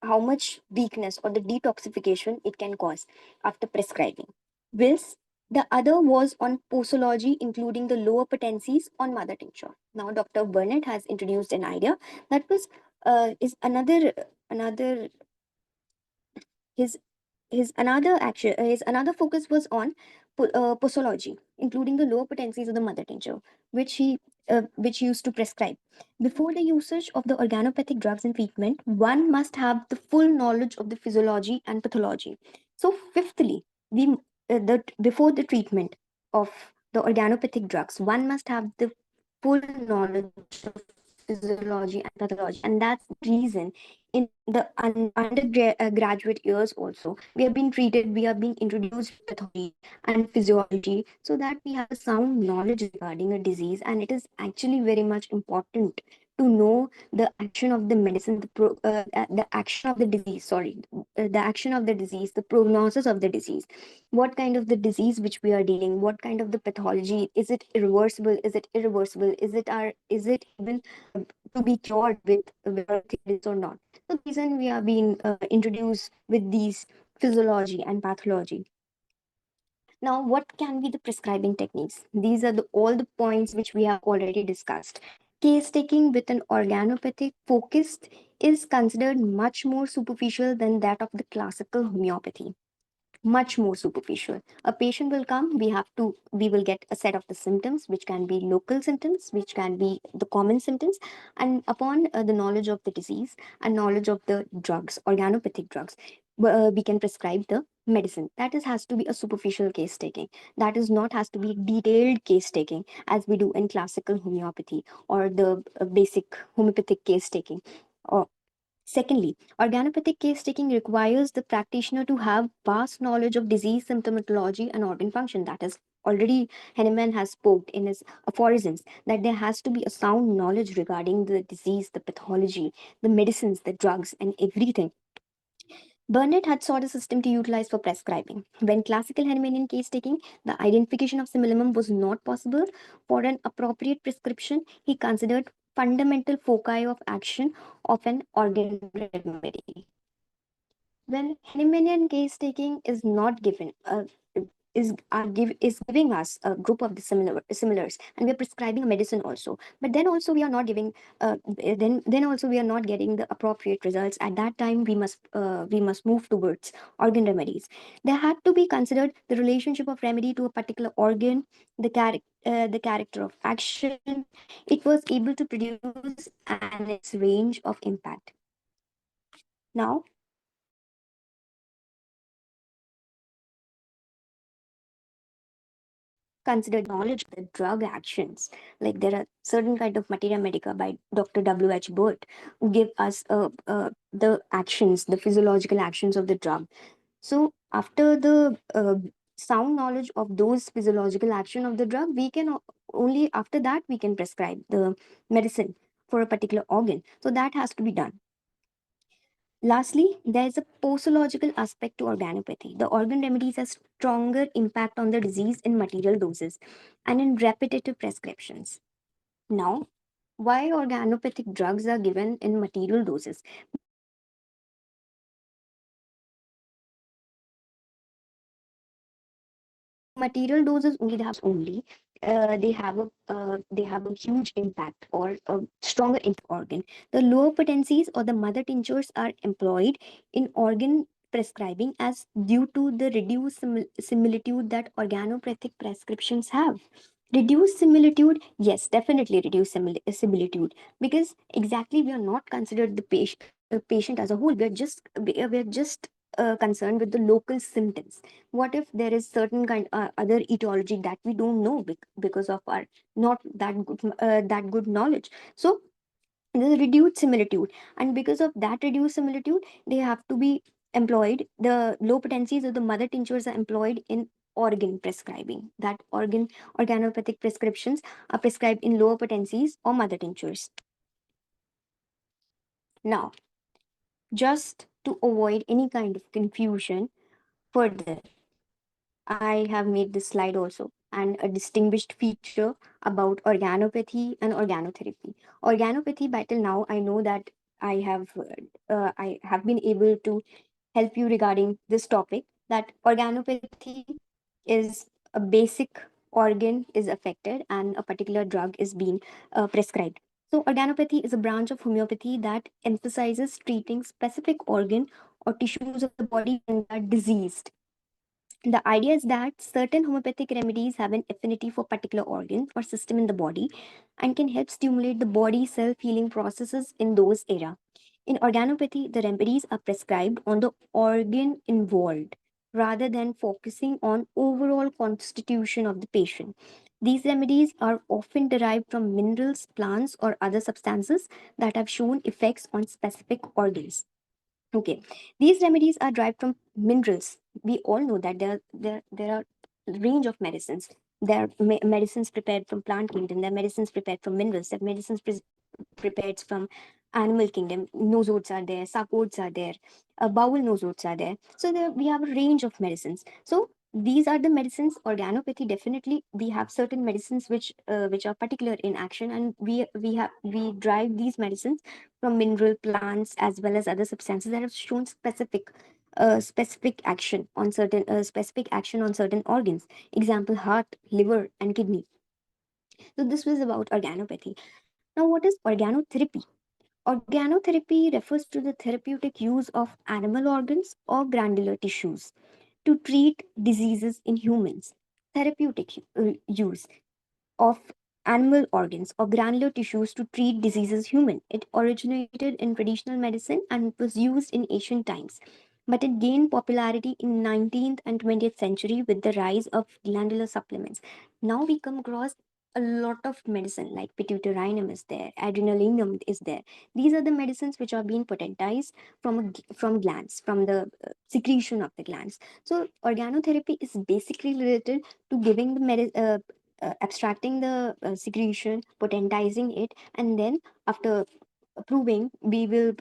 how much weakness or the detoxification it can cause after prescribing. Whilst the other was on posology, including the lower potencies on mother tincture. Now, Dr. Burnett has introduced an idea that was is another his his another focus was on posology, including the lower potencies of the mother tincture, which he used to prescribe. Before the usage of the organopathic drugs in treatment, one must have the full knowledge of the physiology and pathology. So, fifthly, before the treatment of the organopathic drugs, one must have the full knowledge of physiology and pathology, and that's the reason in the undergraduate years also we have been treated, we are being introduced to pathology and physiology so that we have a sound knowledge regarding a disease. And it is actually very much important to know the action of the medicine, the action of the disease, the action of the disease, the prognosis of the disease, what kind of the disease which we are dealing, what kind of the pathology, is it irreversible, is it irreversible, is it even to be cured with orthopedics or not. So the reason we are being introduced with these physiology and pathology. Now, what can be the prescribing techniques? These are all the points which we have already discussed. Case taking with an organopathic focused is considered much more superficial than that of the classical homeopathy. much more superficial. A patient will come, we will get a set of the symptoms, which can be local symptoms, which can be the common symptoms, and upon the knowledge of the disease and knowledge of the drugs, organopathic drugs, we can prescribe the medicine. That is has to be a superficial case taking. That is not has to be detailed case taking as we do in classical homeopathy or the basic homeopathic case taking. Or secondly, organopathic case taking requires the practitioner to have vast knowledge of disease symptomatology and organ function. That is already Henneman has spoke in his aphorisms that there has to be a sound knowledge regarding the disease, the pathology, the medicines, the drugs, and everything. Burnett had sought a system to utilize for prescribing. When classical Hahnemannian case taking, the identification of simillimum was not possible for an appropriate prescription, he considered fundamental foci of action of an organ remedy. When Hahnemannian case taking is not given, is giving us a group of the similars, and we are prescribing a medicine also, but then also we are not giving then also we are not getting the appropriate results. At that time we must move towards organ remedies. There had to be considered the relationship of remedy to a particular organ, the character of action it was able to produce, and its range of impact. Now considered knowledge of the drug actions. Like there are certain kind of Materia Medica by Dr. W.H. Burt who give us the actions, the physiological actions of the drug. So after the sound knowledge of those physiological action of the drug, we can only after that we can prescribe the medicine for a particular organ. So that has to be done. Lastly, there is a posological aspect to organopathy. The organ remedies have stronger impact on the disease in material doses and in repetitive prescriptions. Now, why organopathic drugs are given in material doses? Material doses only they have a huge impact or a stronger impact organ. The lower potencies or the mother tinctures are employed in organ prescribing as due to the reduced similitude that organopathic prescriptions have. Reduced similitude, yes, definitely reduced similitude, because exactly we are not considered the patient as a whole. We are just concerned with the local symptoms. What if there is certain kind other etiology that we don't know because of our not that good knowledge? So there's a reduced similitude, and because of that reduced similitude they have to be employed. The low potencies of the mother tinctures are employed in organ prescribing. That organopathic prescriptions are prescribed in lower potencies or mother tinctures. Now, just to avoid any kind of confusion further, I have made this slide also and a distinguished feature about organopathy and organotherapy. Organopathy, by till now, I know that I have been able to help you regarding this topic. That organopathy is a basic organ is affected and a particular drug is being prescribed. So organopathy is a branch of homeopathy that emphasizes treating specific organ or tissues of the body that are diseased. The idea is that certain homeopathic remedies have an affinity for particular organ or system in the body and can help stimulate the body self-healing processes in those area. In organopathy, the remedies are prescribed on the organ involved rather than focusing on overall constitution of the patient. These remedies are often derived from minerals, plants, or other substances that have shown effects on specific organs. Okay, these remedies are derived from minerals. We all know that there are range of medicines. There are medicines prepared from plant kingdom. There are medicines prepared from minerals. There are medicines prepared from animal kingdom. Nosodes are there. Sarcodes are there. Bowel nosodes are there. So there we have a range of medicines. So these are the medicines. Organopathy, definitely we have certain medicines which are particular in action, and we drive these medicines from mineral plants as well as other substances that have shown specific action on certain organs. Example: heart, liver, and kidney. So this was about organopathy. Now, what is organotherapy? Organotherapy refers to the therapeutic use of animal organs or granular tissues to treat diseases in humans. Therapeutic use of animal organs or granular tissues to treat diseases human. It originated in traditional medicine and was used in ancient times. But it gained popularity in 19th and 20th century with the rise of glandular supplements. Now we come across a lot of medicine like pituitarinum is there, adrenalinum is there. These are the medicines which are being potentized from glands, from the secretion of the glands. So organotherapy is basically related to giving the abstracting the secretion, potentizing it, and then after approving, we will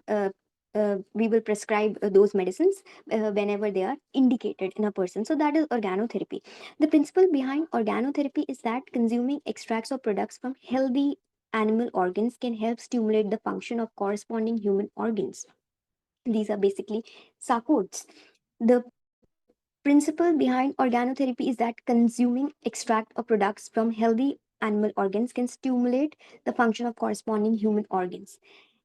prescribe those medicines whenever they are indicated in a person. So that is organotherapy. The principle behind organotherapy is that consuming extracts or products from healthy animal organs can help stimulate the function of corresponding human organs. These are basically sarcodes. The principle behind organotherapy is that consuming extract or products from healthy animal organs can stimulate the function of corresponding human organs.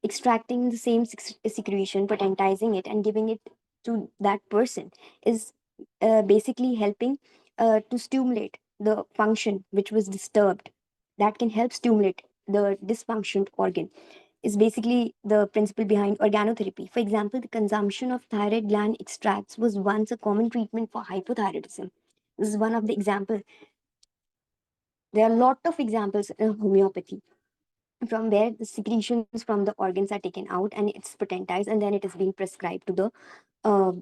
Extracting the same secretion, potentizing it, and giving it to that person is basically helping to stimulate the function which was disturbed. That can help stimulate the dysfunctioned organ is basically the principle behind organotherapy. For example, the consumption of thyroid gland extracts was once a common treatment for hypothyroidism. This is one of the examples. There are a lot of examples in homeopathy from where the secretions from the organs are taken out and it's potentized and then it is being prescribed uh,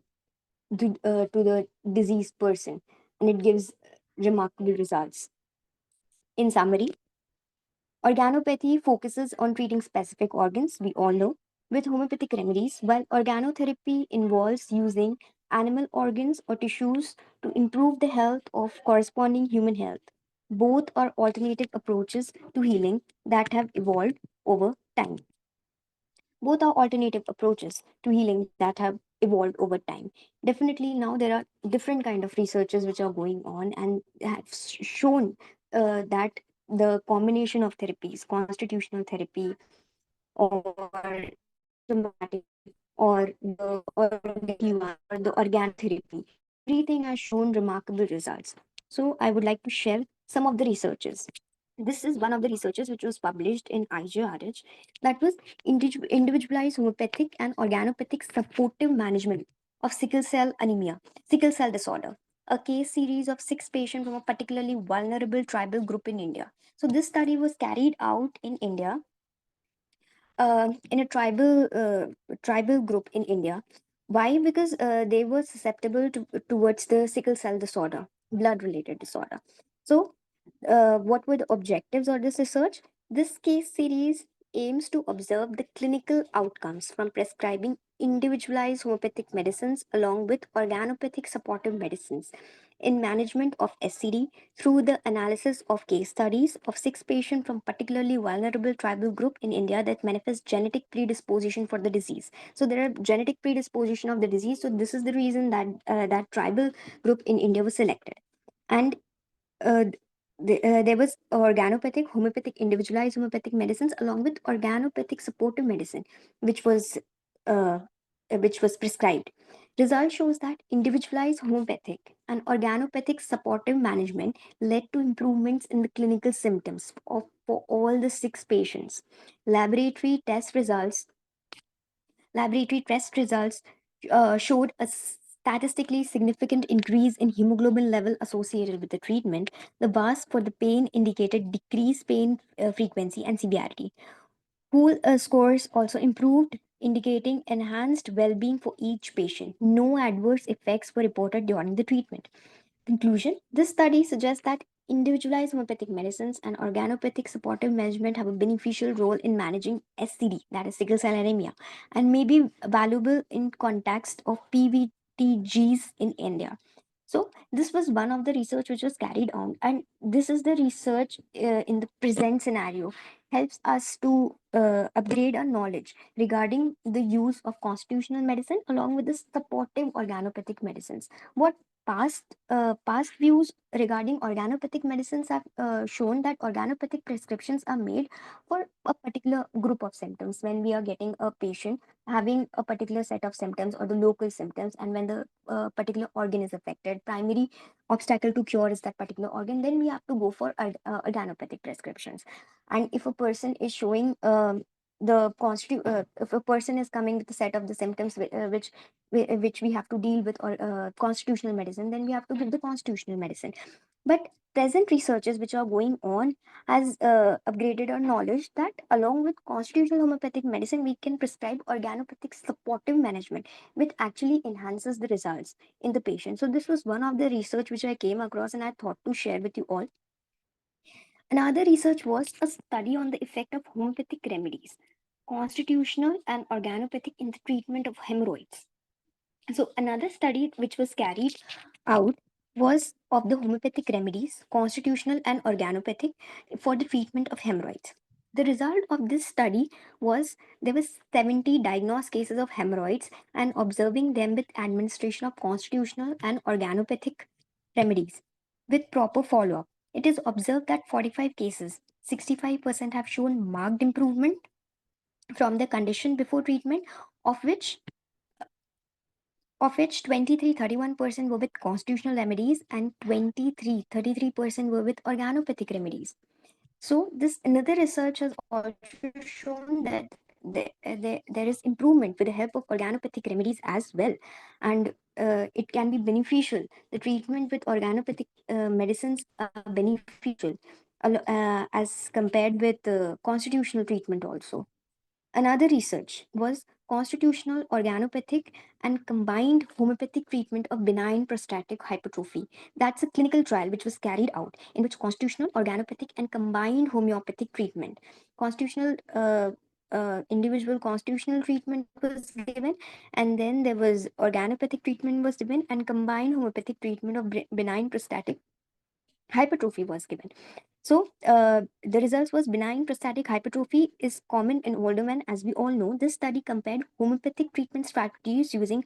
to the diseased person, and it gives remarkable results. In summary, organopathy focuses on treating specific organs, we all know, with homeopathic remedies, while organotherapy involves using animal organs or tissues to improve the health of corresponding human health. Both are alternative approaches to healing that have evolved over time. Both are alternative approaches to healing that have evolved over time. Definitely now there are different kind of researches which are going on and have shown that the combination of therapies, constitutional therapy or somatic or the organotherapy, everything has shown remarkable results. So I would like to share some of the researches. This is one of the researches which was published in IJRH, that was individualized homeopathic and organopathic supportive management of sickle cell anemia, sickle cell disorder, a case series of 6 patients from a particularly vulnerable tribal group in India. So this study was carried out in India, in a tribal group in India. Why? Because they were susceptible towards the sickle cell disorder, blood related disorder. So what were the objectives of this research? This case series aims to observe the clinical outcomes from prescribing individualized homeopathic medicines along with organopathic supportive medicines in management of SCD through the analysis of case studies of 6 patients from particularly vulnerable tribal group in India that manifest genetic predisposition for the disease. So there are genetic predisposition of the disease. So this is the reason that that tribal group in India was selected. And uh, there was organopathic, homeopathic, individualized homeopathic medicines along with organopathic supportive medicine, uh, which was prescribed. Result shows that individualized homeopathic and organopathic supportive management led to improvements in the clinical symptoms for all the 6 patients. Laboratory test results showed a statistically significant increase in hemoglobin level associated with the treatment. The VAS for the pain indicated decreased pain frequency and severity. Pool scores also improved, indicating enhanced well being for each patient. No adverse effects were reported during the treatment. Conclusion: this study suggests that individualized homeopathic medicines and organopathic supportive management have a beneficial role in managing SCD, that is sickle cell anemia, and may be valuable in context of PVTGs in India. So this was one of the research which was carried on, and this is the research in the present scenario helps us to upgrade our knowledge regarding the use of constitutional medicine along with the supportive organopathic medicines. What past views regarding organopathic medicines have shown that organopathic prescriptions are made for a particular group of symptoms. When we are getting a patient having a particular set of symptoms or the local symptoms, and when the particular organ is affected, primary obstacle to cure is that particular organ, then we have to go for organopathic prescriptions. And if a person is showing if a person is coming with a set of the symptoms which we have to deal with, or constitutional medicine, then we have to give the constitutional medicine. But present researches which are going on has upgraded our knowledge that along with constitutional homeopathic medicine, we can prescribe organopathic supportive management, which actually enhances the results in the patient. So this was one of the research which I came across and I thought to share with you all. Another research was a study on the effect of homeopathic remedies, constitutional and organopathic, in the treatment of hemorrhoids. So another study which was carried out was of the homeopathic remedies, constitutional and organopathic, for the treatment of hemorrhoids. The result of this study was there was 70 diagnosed cases of hemorrhoids, and observing them with administration of constitutional and organopathic remedies with proper follow-up. It is observed that 45 cases, 65% have shown marked improvement from the condition before treatment, of which 23-31% were with constitutional remedies and 33% were with organopathic remedies. So this another research has also shown that there is improvement with the help of organopathic remedies as well, and it can be beneficial. The treatment with organopathic medicines are beneficial as compared with constitutional treatment also. Another research was constitutional, organopathic, and combined homeopathic treatment of benign prostatic hypertrophy. That's a clinical trial which was carried out in which constitutional, organopathic, and combined homeopathic treatment. Constitutional individual constitutional treatment was given, and then there was organopathic treatment was given, and combined homeopathic treatment of benign prostatic hypertrophy was given. So the results was benign prostatic hypertrophy is common in older men, as we all know. This study compared homeopathic treatment strategies using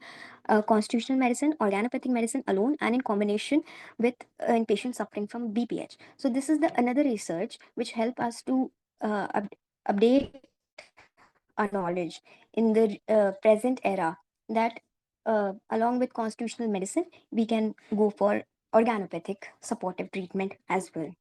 constitutional medicine, organopathic medicine alone, and in combination with in patients suffering from BPH. So this is the another research which help us to update our knowledge in the present era, that along with constitutional medicine, we can go for organopathic supportive treatment as well.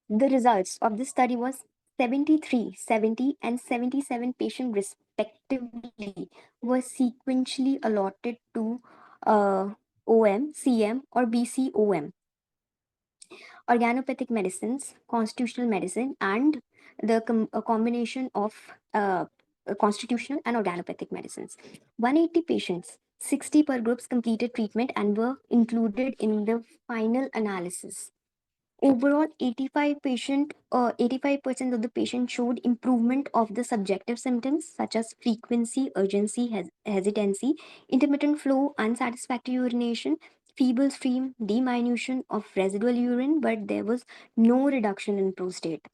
The results of this study was 73, 70, and 77 patients respectively were sequentially allotted to OM, CM, or BCOM, organopathic medicines, constitutional medicine, and the a combination of constitutional and organopathic medicines. 180 patients, 60 per groups, completed treatment and were included in the final analysis. Overall, 85% of the patient showed improvement of the subjective symptoms such as frequency, urgency, hesitancy, intermittent flow, unsatisfactory urination, feeble stream, diminution of residual urine, but there was no reduction in prostate.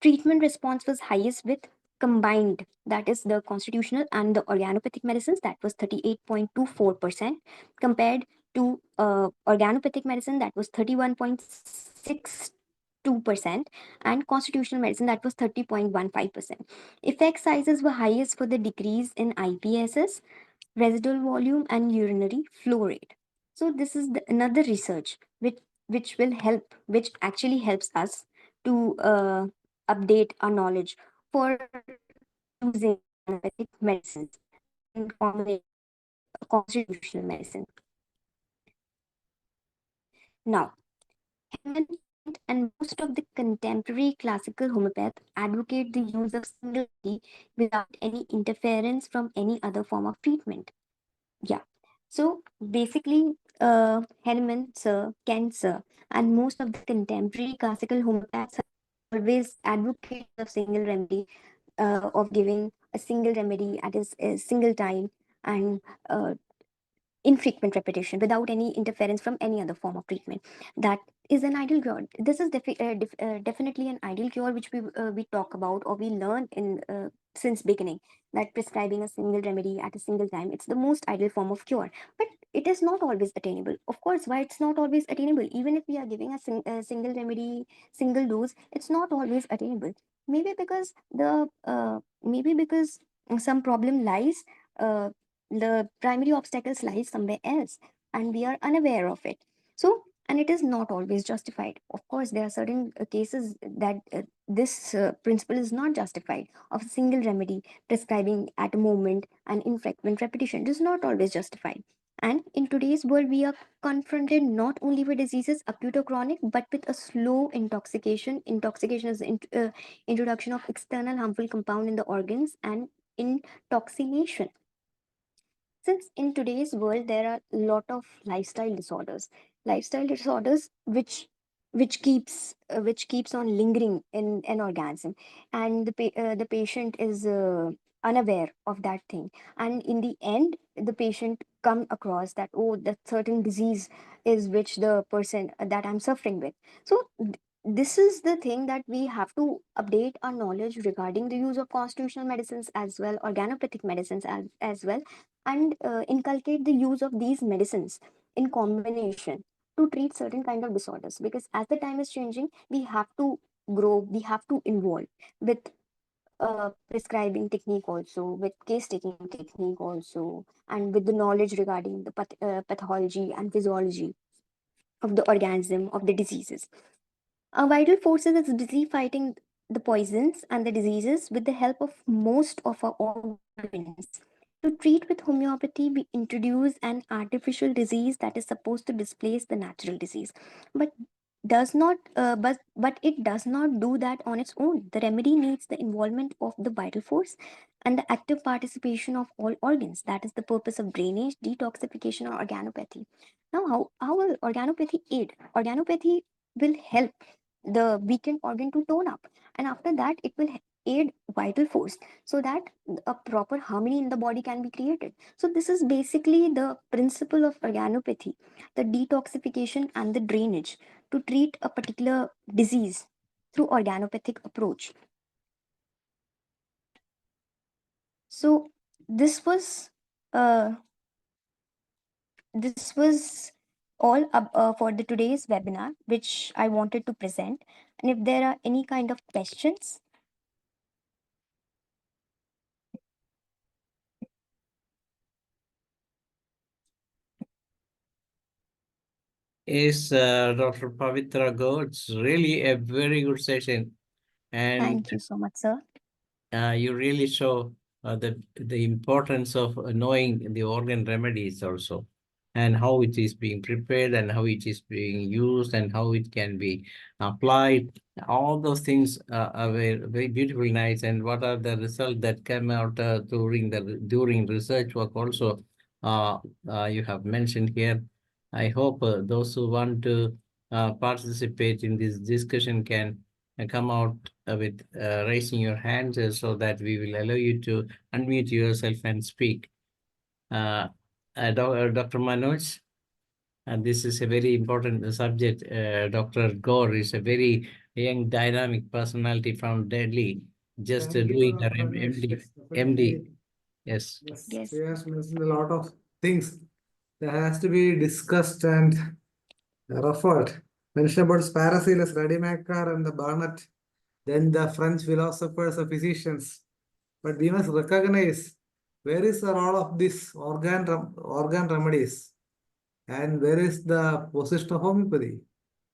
Treatment response was highest with combined, that is the constitutional and the organopathic medicines, that was 38.24%, compared to organopathic medicine, that was 31.62%, and constitutional medicine, that was 30.15%. Effect sizes were highest for the decrease in IPSS, residual volume, and urinary flow rate. So this is another research which actually helps us to update our knowledge for using homeopathic medicines in combination with constitutional medicine. Now, and most of the contemporary classical homeopaths advocate the use of single remedy without any interference from any other form of treatment. Yeah. So basically, Hellman sir, Kent sir, and most of the contemporary classical homeopaths always advocate of single remedy, of giving a single remedy at a single time, and infrequent repetition without any interference from any other form of treatment. That is an ideal cure. This is definitely an ideal cure which we talk about or we learn in since beginning, that prescribing a single remedy at a single time, it's the most ideal form of cure. But it is not always attainable. Of course, why it's not always attainable? Even if we are giving a single remedy, single dose, it's not always attainable. Maybe because some problem lies, the primary obstacles lies somewhere else, and we are unaware of it. So, and it is not always justified. Of course, there are certain cases that this principle is not justified, of a single remedy prescribing at a moment and infrequent repetition. It is not always justified. And in today's world, we are confronted not only with diseases, acute or chronic, but with a slow intoxication. Intoxication is introduction of external harmful compound in the organs and intoxication. Since in today's world there are a lot of lifestyle disorders which keeps on lingering in an organism, and the patient is unaware of that thing, and in the end the patient come across that, oh, that certain disease is which the person that I'm suffering with. So this is the thing, that we have to update our knowledge regarding the use of constitutional medicines as well, organopathic medicines as well, and inculcate the use of these medicines in combination to treat certain kind of disorders, because as the time is changing, we have to grow, we have to involve with prescribing technique also, with case taking technique also, and with the knowledge regarding the pathology and physiology of the organism of the diseases. Our vital forces is busy fighting the poisons and the diseases with the help of most of our organs. To treat with homeopathy, we introduce an artificial disease that is supposed to displace the natural disease, but but it does not do that on its own. The remedy needs the involvement of the vital force and the active participation of all organs. That is the purpose of drainage, detoxification, or organopathy. Now, how will organopathy aid? Organopathy will help the weakened organ to tone up, and after that it will aid vital force, so that a proper harmony in the body can be created. So this is basically the principle of organopathy, the detoxification and the drainage to treat a particular disease through organopathic approach. So this was uh, this was all for the today's webinar which I wanted to present. And if there are any kind of questions. Is Dr. Pavitra GAUR. It's really a very good session, and Thank you so much, sir. you really show the importance of knowing the organ remedies also, and how it is being prepared and how it is being used and how it can be applied. All those things are very, very beautiful, nice. And what are the results that come out during research work also you have mentioned here. I hope those who want to participate in this discussion can come out with raising your hands so that we will allow you to unmute yourself and speak. Dr. Manoj, and this is a very important subject. Dr. GAUR is a very young, dynamic personality from Delhi, just Thank you, doing her Dr. Ramesh. MD. Definitely. Yes. Yes. He has mentioned a lot of things that has to be discussed and referred. Mentioned about Paracelsus, Rademacher, and the Barnett, then the French philosophers and physicians. But we must recognize where is the role of this organ remedies, and where is the position of homeopathy.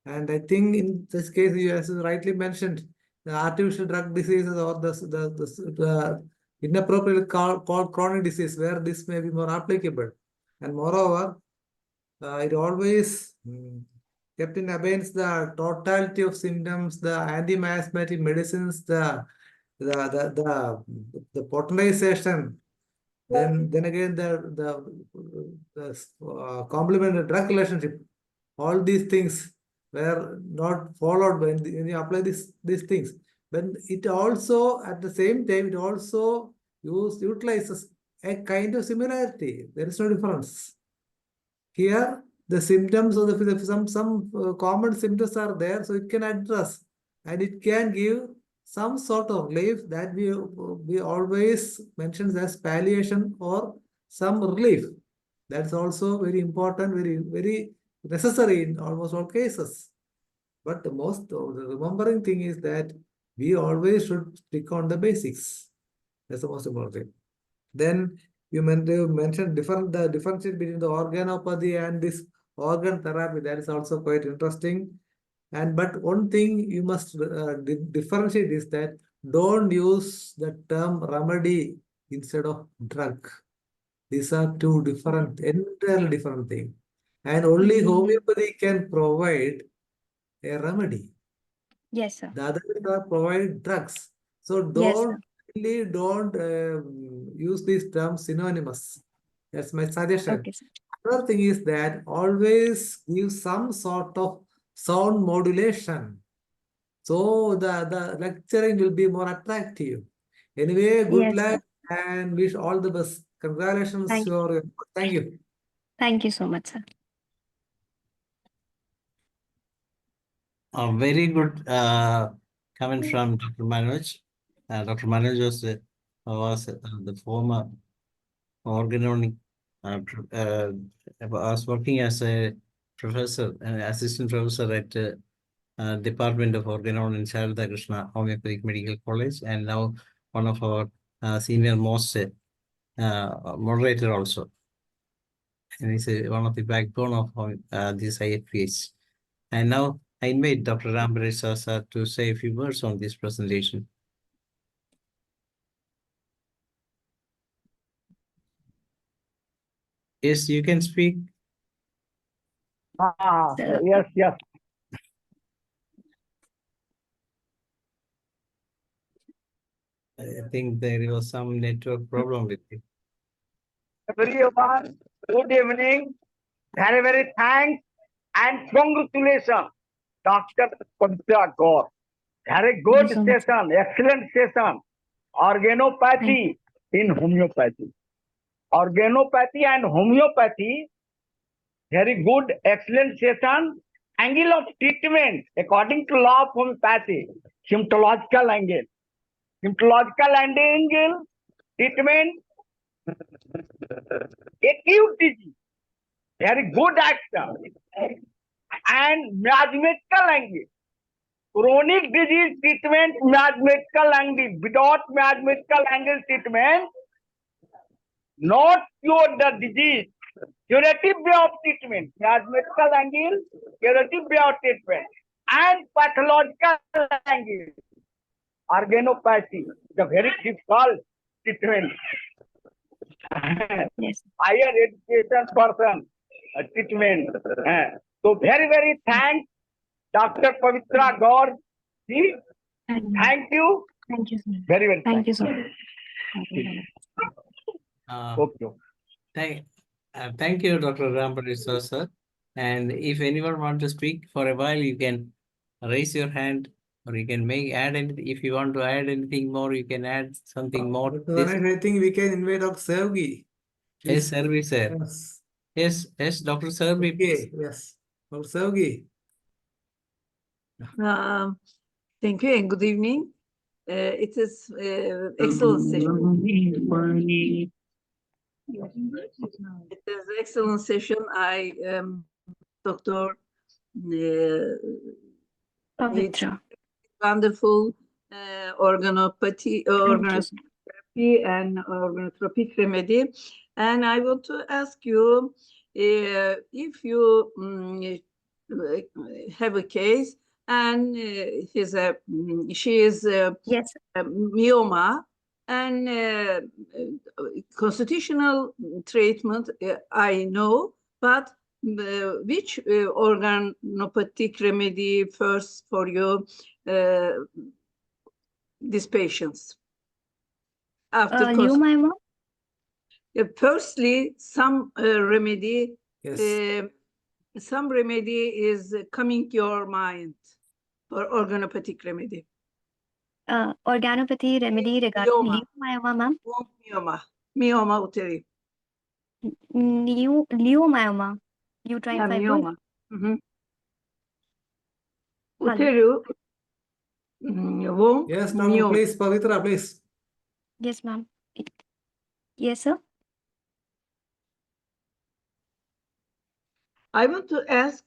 And I think in this case, you as you rightly mentioned, the artificial drug diseases or the inappropriately called chronic disease, where this may be more applicable. And moreover, it always kept in abeyance the totality of symptoms, the anti-miasmatic medicines, the potentization, then again the complementary drug relationship. All these things were not followed when you apply these things. But it also, at the same time, it also utilizes a kind of similarity. There is no difference. here the symptoms or some common symptoms are there, so it can address and it can give some sort of relief that we always mention as palliation or some relief. That's also very important, very necessary in almost all cases. But the most remembering thing is that we always should stick on the basics. That's the most important thing. Then you mentioned the difference between the organopathy and this organ therapy. That is also quite interesting. But one thing you must differentiate is that don't use the term remedy instead of drug. These are two different, entirely different things. And only homeopathy can provide a remedy. Yes, sir. The other are provide drugs. So Yes, sir. don't use these terms synonymous. That's my suggestion. Okay, sir. Another thing is that always give some sort of sound modulation. So the lecturing will be more attractive. Anyway, good Yes, luck and wish all the best. Congratulations. Thank you. Thank you so much, sir. Very good comment from Dr. Manoj. Dr. Manoj was the former organonic, was working as a professor, an assistant professor at Department of Organon in Sharada Krishna Homeopathic Medical College, and now one of our senior most moderator also. And he's one of the backbone of this Ifph. And now I invite Dr. Rambaresa sir to say a few words on this presentation. Yes, you can speak. Yes. I think there was some network problem with it. Everyone, good evening. Very thanks and congratulations, Dr. PAVITRA GAUR. Very good Thank you so much. session, excellent session. Organopathy in homeopathy. Organopathy and homeopathy, very good, excellent session. Angle of treatment, according to law of homeopathy, symptological angle. Symptological angle, treatment, acute disease, very good action. And mathematical angle, chronic disease treatment, mathematical angle. Without mathematical angle treatment, not cure the disease. Curative way of treatment, mathematical angle, curative way of treatment. And pathological angle, organopathy, the very difficult treatment. Yes. Higher education person treatment. So very thanks, Dr. PAVITRA GAUR. Thank you. Thank you, sir. Very Thank you so much. Okay. Thank you, Dr. Rambaresa sir. And if anyone wants to speak for a while, you can raise your hand, or you can add anything. If you want to add anything more, you can add something more. I think we can invite Dr. Sergi. Yes, Sergi sir. Yes, Dr. Sergi. Okay, yes. Dr. Sergi. Thank you and good evening. It is excellent session. It is excellent session. I Dr. PAVITRA. Wonderful organopathy, Thank you. and organotropic remedy. And I want to ask you if you have a case and she is Yes. myoma, and constitutional treatment I know, but which organopathic remedy first for you these patients? After Myoma? firstly, some remedy, Yes. some remedy is coming to your mind for organopathic remedy. Organopathy remedy regarding leiomyoma, ma'am. Myoma uteri. Leiomyoma. You try Yeah, fibroid? myoma. Mm-hmm. Hello. Uteru. Yes, Doctor, please, Pavitra, please. Yes, ma'am. Yes, sir. I want to ask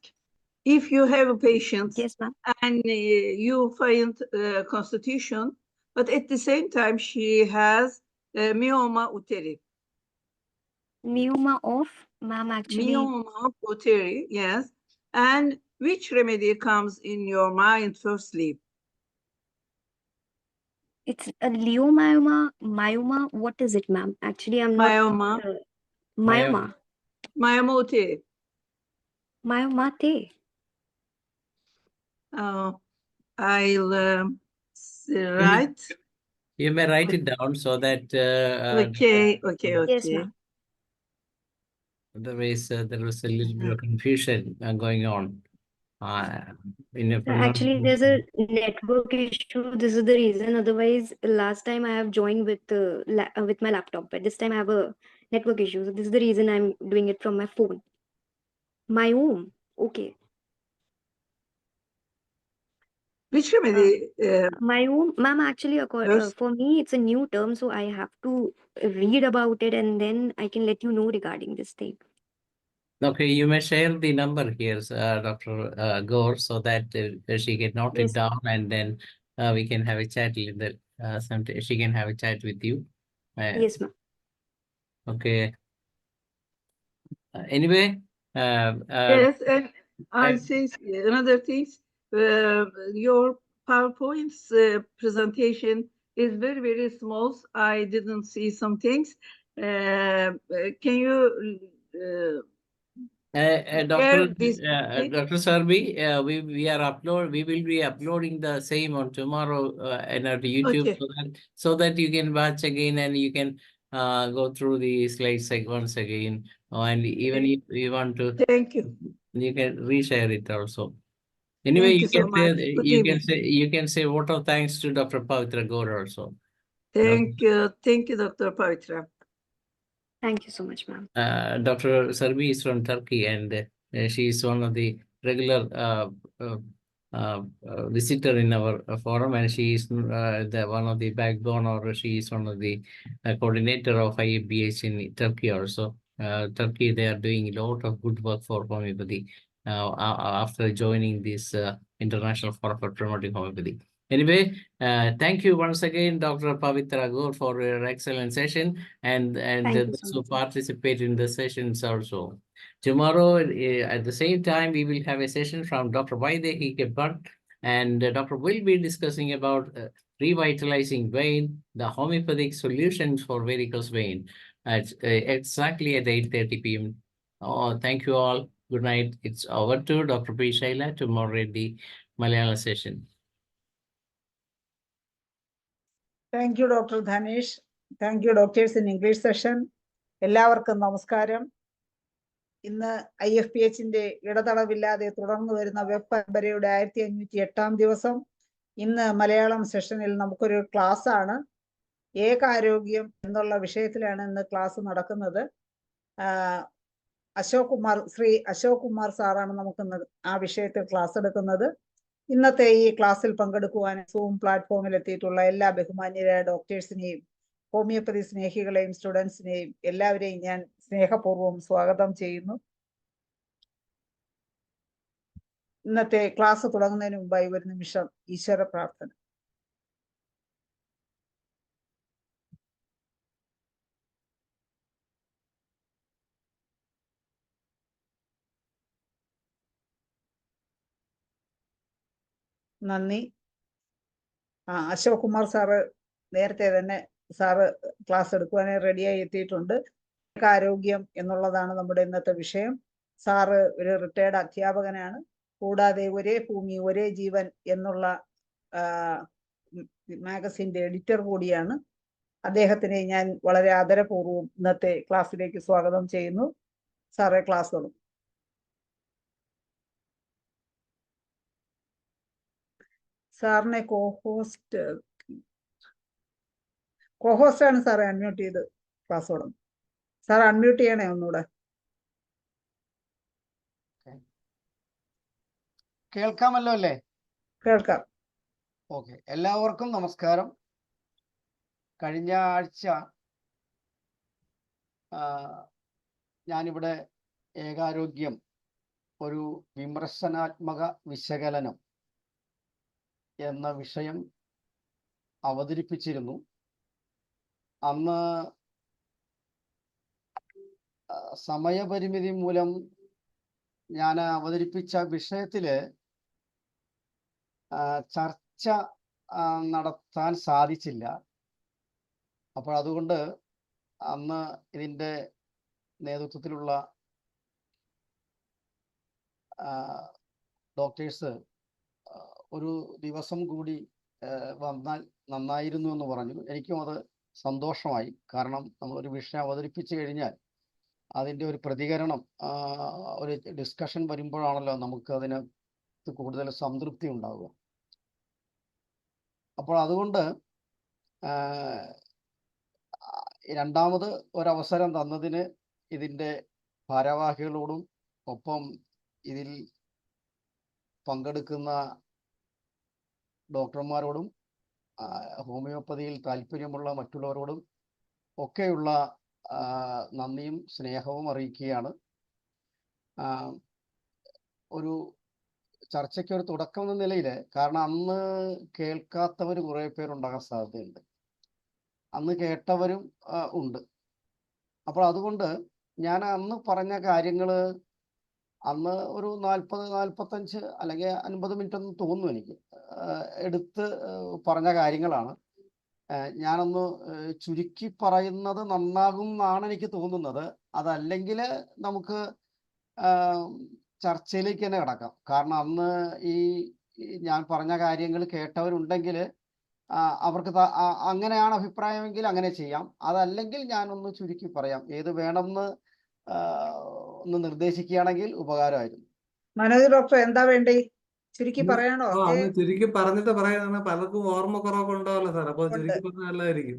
if you have a patient Yes, ma'am. and you find constitution, but at the same time she has myoma uteri. Myoma of, ma'am, actually, Myoma uteri, yes. And which remedy comes in your mind firstly? it's a leiomyoma, myoma. What is it, ma'am? Actually, I'm not. Myoma. Myoma. Myoma uteri. Myomate. I'll write. You may write it down so that Okay. Yes, ma'am. otherwise there was a little bit of confusion going on. In a Actually, there's a network issue. This is the reason. Otherwise, last time I have joined with with my laptop, but this time I have a network issue. So this is the reason I'm doing it from my phone. My own. Okay. Which remedy? My own, ma'am. Actually, First? for me, it's a new term, so I have to read about it, and then I can let you know regarding this thing. Okay, you may share the number here, Dr. Gaur, so that she can note it Yes. down, and then we can have a chat later. Sometime she can have a chat with you. Yes, ma'am. Okay. Anyway, Yes, and I say another thing. Your PowerPoint's presentation is very, very small. I didn't see some things. Can you Dr. this Dr. Sarbi, we will be uploading the same on tomorrow in our YouTube, Okay. so that you can watch again and you can go through the slides like once again, and even if you want to, Thank you. you can reshare it also. Anyway, Thank you so much. Good evening. you can say vote of thanks to Dr. Pavitra Gaur also. Thank you, Dr. Pavitra. Thank you so much, ma'am. Dr. Sarbi is from Turkey, and she is one of the regular visitor in our forum, and she is the one of the backbone, or she is one of the coordinator of IFBH in Turkey also. Turkey, they are doing a lot of good work for homeopathy after joining this international forum for promoting homeopathy. Anyway, thank you once again, Dr. Pavitra Gaur, for your excellent session, and those who participate in the sessions also. Tomorrow, at the same time, we will have a session from Dr. Vaidehi Keppat, and Dr. will be discussing about revitalizing vein, the homeopathic solutions for varicose vein, at exactly at 8:30 p.m. Oh, thank you all. Good night. It's over to Dr. P. Shaila to moderate the Malayalam session. Thank you, Dr. Dhanish. Thank you, doctors in English session. എല്ലാവർക്കും നമസ്കാരം. ഇന്ന് IFPHന്റെ ഇടതടവില്ലാതെ തുടർന്നു വരുന്ന web പരമ്പരയുടെ 1508 ദിവസം. ഇന്ന് മലയാളം സെഷനിൽ നമുക്കൊരു ക്ലാസ് ആണ്. ഏകാരോഗ്യം എന്നുള്ള വിഷയത്തിലാണ് ഇന്ന് ക്ലാസ് നടക്കുന്നത്. ശ്രീ അശോക് കുമാർ സാറാണ് നമുക്കിന്ന് ആ വിഷയത്തിൽ ക്ലാസ് എടുക്കുന്നത്. ഇന്നത്തെ ഈ ക്ലാസ്സിൽ പങ്കെടുക്കുവാൻ സൂം പ്ലാറ്റ്ഫോമിൽ എത്തിയിട്ടുള്ള എല്ലാ ബഹുമാന്യരായ ഡോക്ടേഴ്സിനെയും ഹോമിയോപ്പതി സ്നേഹികളെയും സ്റ്റുഡൻസിനെയും എല്ലാവരെയും ഞാൻ സ്നേഹപൂർവ്വം സ്വാഗതം ചെയ്യുന്നു. ഇന്നത്തെ ക്ലാസ് തുടങ്ങുന്നതിന് മുമ്പായി ഒരു നിമിഷം ഈശ്വര പ്രാർത്ഥന. നന്ദി. അശോക് കുമാർ സാറ് നേരത്തെ തന്നെ സാറ് ക്ലാസ് എടുക്കുവാനായി റെഡിയായി എത്തിയിട്ടുണ്ട്. ആരോഗ്യം എന്നുള്ളതാണ് നമ്മുടെ ഇന്നത്തെ വിഷയം. സാറ് ഒരു റിട്ടയർഡ് അധ്യാപകനാണ്. കൂടാതെ ഒരേ ഭൂമി ഒരേ ജീവൻ എന്നുള്ള മാഗസിന്റെ എഡിറ്റർ കൂടിയാണ്. അദ്ദേഹത്തിനെ ഞാൻ വളരെ ആദരപൂർവ്വം ഇന്നത്തെ ക്ലാസ്സിലേക്ക് സ്വാഗതം ചെയ്യുന്നു. സാറേ, ക്ലാസ് തുടങ്ങും. സാറിനെ കോഹോസ്റ്റ് ആണ് സാറെ അൺമ്യൂട്ട് ചെയ്ത് ക്ലാസ് തുടങ്ങും. സാർ അൺമ്യൂട്ട് ചെയ്യണേ ഒന്നുകൂടെ. കേൾക്കാമല്ലോ അല്ലേ? കേൾക്കാം. ഓക്കെ, എല്ലാവർക്കും നമസ്കാരം. കഴിഞ്ഞ ആഴ്ച ഞാനിവിടെ ഏകാരോഗ്യം ഒരു വിമർശനാത്മക വിശകലനം എന്ന വിഷയം അവതരിപ്പിച്ചിരുന്നു. അന്ന് സമയപരിമിതി മൂലം ഞാൻ അവതരിപ്പിച്ച വിഷയത്തില് ചർച്ച നടത്താൻ സാധിച്ചില്ല. അപ്പോൾ അതുകൊണ്ട് അന്ന് ഇതിൻ്റെ നേതൃത്വത്തിലുള്ള ഡോക്ടേഴ്സ് ഒരു ദിവസം കൂടി വന്നാൽ നന്നായിരുന്നു എന്ന് പറഞ്ഞു. എനിക്കും അത് സന്തോഷമായി. കാരണം നമ്മളൊരു വിഷയം അവതരിപ്പിച്ചു കഴിഞ്ഞാൽ അതിൻ്റെ ഒരു പ്രതികരണം, ഒരു ഡിസ്കഷൻ വരുമ്പോഴാണല്ലോ നമുക്ക് അതിനകത്ത് കൂടുതൽ സംതൃപ്തി ഉണ്ടാവുക. അപ്പോൾ അതുകൊണ്ട് രണ്ടാമത് ഒരവസരം തന്നതിന് ഇതിൻ്റെ ഭാരവാഹികളോടും ഒപ്പം ഇതിൽ പങ്കെടുക്കുന്ന ഡോക്ടർമാരോടും ഹോമിയോപ്പതിയിൽ താല്പര്യമുള്ള മറ്റുള്ളവരോടും ഒക്കെയുള്ള നന്ദിയും സ്നേഹവും അറിയിക്കുകയാണ്. ഒരു ചർച്ചയ്ക്ക് ഒരു തുടക്കം എന്ന നിലയിൽ, കാരണം അന്ന് കേൾക്കാത്തവർ കുറേ പേരുണ്ടാകാൻ സാധ്യതയുണ്ട്, അന്ന് കേട്ടവരും ഉണ്ട്. അപ്പോൾ അതുകൊണ്ട് ഞാൻ അന്ന് പറഞ്ഞ കാര്യങ്ങൾ അന്ന് ഒരു 40-45 അല്ലെങ്കിൽ 50 മിനിറ്റ് ഒന്നും തോന്നുന്നു എനിക്ക് എടുത്ത് പറഞ്ഞ കാര്യങ്ങളാണ്. ഞാനൊന്ന് ചുരുക്കി പറയുന്നത് നന്നാകും എന്നാണ് എനിക്ക് തോന്നുന്നത്. അതല്ലെങ്കിൽ നമുക്ക് ചർച്ചയിലേക്ക് തന്നെ കിടക്കാം. കാരണം അന്ന് ഈ ഞാൻ പറഞ്ഞ കാര്യങ്ങൾ കേട്ടവരുണ്ടെങ്കിൽ അവർക്ക് അങ്ങനെയാണ് അഭിപ്രായമെങ്കിൽ അങ്ങനെ ചെയ്യാം. അതല്ലെങ്കിൽ ഞാനൊന്ന് ചുരുക്കി പറയാം. ഏത് വേണമെന്ന് ഒന്ന് നിർദ്ദേശിക്കുകയാണെങ്കിൽ ഉപകാരമായിരുന്നു. മനോജ് ഡോക്ടർ എന്താ വേണ്ടി ചുരുക്കി പറയാണോ? ചുരുക്കി പറഞ്ഞിട്ട് പറയാനാണ്. പലർക്കും ഓർമ്മ കുറവൊക്കെ ഉണ്ടാവല്ലോ സാർ, അപ്പൊ ചുരുക്കി പറഞ്ഞാൽ നല്ലതായിരിക്കും.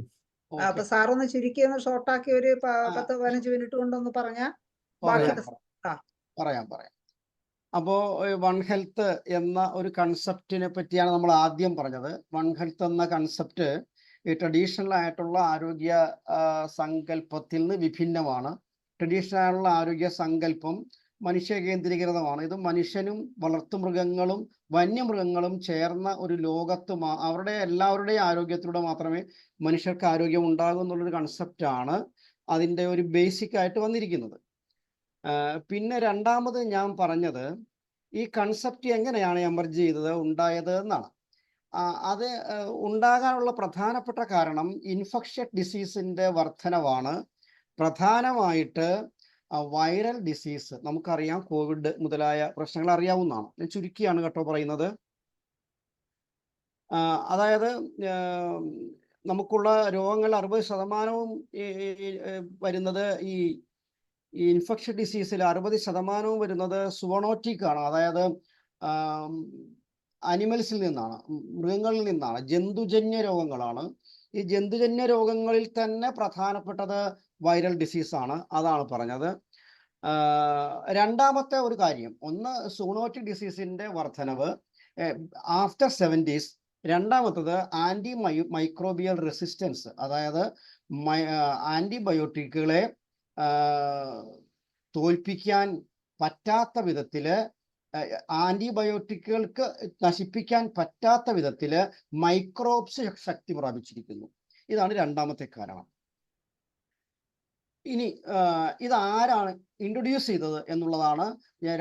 അപ്പൊ സാറൊന്ന് ചുരുക്കി ഒന്ന് ഷോർട്ടാക്കി ഒരു 10-15 മിനിറ്റ് കൊണ്ടൊന്ന് പറഞ്ഞാൽ പറയാം. അപ്പോൾ വൺ ഹെൽത്ത് എന്ന ഒരു കൺസെപ്റ്റിനെ പറ്റിയാണ് നമ്മൾ ആദ്യം പറഞ്ഞത്. വൺ ഹെൽത്ത് എന്ന കൺസെപ്റ്റ് ഈ ട്രഡീഷണൽ ആയിട്ടുള്ള ആരോഗ്യ സങ്കല്പത്തിൽ നിന്ന് വിഭിന്നമാണ്. ട്രഡീഷണൽ ആയിട്ടുള്ള ആരോഗ്യ സങ്കല്പം മനുഷ്യ കേന്ദ്രീകൃതമാണ്. ഇത് മനുഷ്യനും വളർത്തുമൃഗങ്ങളും വന്യമൃഗങ്ങളും ചേർന്ന ഒരു ലോകത്ത് അവരുടെ എല്ലാവരുടെയും ആരോഗ്യത്തിലൂടെ മാത്രമേ മനുഷ്യർക്ക് ആരോഗ്യം ഉണ്ടാകൂ എന്നുള്ളൊരു കൺസെപ്റ്റാണ് അതിൻ്റെ ഒരു ബേസിക് ആയിട്ട് വന്നിരിക്കുന്നത്. പിന്നെ രണ്ടാമത് ഞാൻ പറഞ്ഞത് ഈ കൺസെപ്റ്റ് എങ്ങനെയാണ് എമർജ് ചെയ്തത്, ഉണ്ടായത് എന്നാണ്. അത് ഉണ്ടാകാനുള്ള പ്രധാനപ്പെട്ട കാരണം ഇൻഫെക്ഷ്യസ് ഡിസീസിൻ്റെ വർധനവാണ്. പ്രധാനമായിട്ട് വൈറൽ ഡിസീസ്, നമുക്കറിയാം കോവിഡ് മുതലായ പ്രശ്നങ്ങൾ അറിയാവുന്നതാണ്. ഞാൻ ചുരുക്കിയാണ് കേട്ടോ പറയുന്നത്. അതായത് നമുക്കുള്ള രോഗങ്ങൾ 60% വരുന്നത് ഈ ഇൻഫെക്ഷൻ ഡിസീസിൽ 60% വരുന്നത് സുവോണോറ്റിക് ആണ്. അതായത് അനിമൽസിൽ നിന്നാണ്, മൃഗങ്ങളിൽ നിന്നാണ്, ജന്തുജന്യ രോഗങ്ങളാണ്. ഈ ജന്തുജന്യ രോഗങ്ങളിൽ തന്നെ പ്രധാനപ്പെട്ടത് വൈറൽ ഡിസീസാണ്. അതാണ് പറഞ്ഞത്. രണ്ടാമത്തെ ഒരു കാര്യം, ഒന്ന് സൂണോറ്റിക് ഡിസീസിൻ്റെ വർധനവ് ആഫ്റ്റർ 70s. രണ്ടാമത്തത് മൈക്രോബിയൽ റെസിസ്റ്റൻസ്, അതായത് ആൻറ്റിബയോട്ടിക്കുകളെ തോൽപ്പിക്കാൻ പറ്റാത്ത വിധത്തിൽ, ആൻറ്റിബയോട്ടിക്കുകൾക്ക് നശിപ്പിക്കാൻ പറ്റാത്ത വിധത്തിൽ മൈക്രോബ്സ് ശക്തി പ്രാപിച്ചിരിക്കുന്നു. ഇതാണ് രണ്ടാമത്തെ കാരണം. ഇനി ഇതാരാണ് ഇൻട്രൊഡ്യൂസ് ചെയ്തത് എന്നുള്ളതാണ്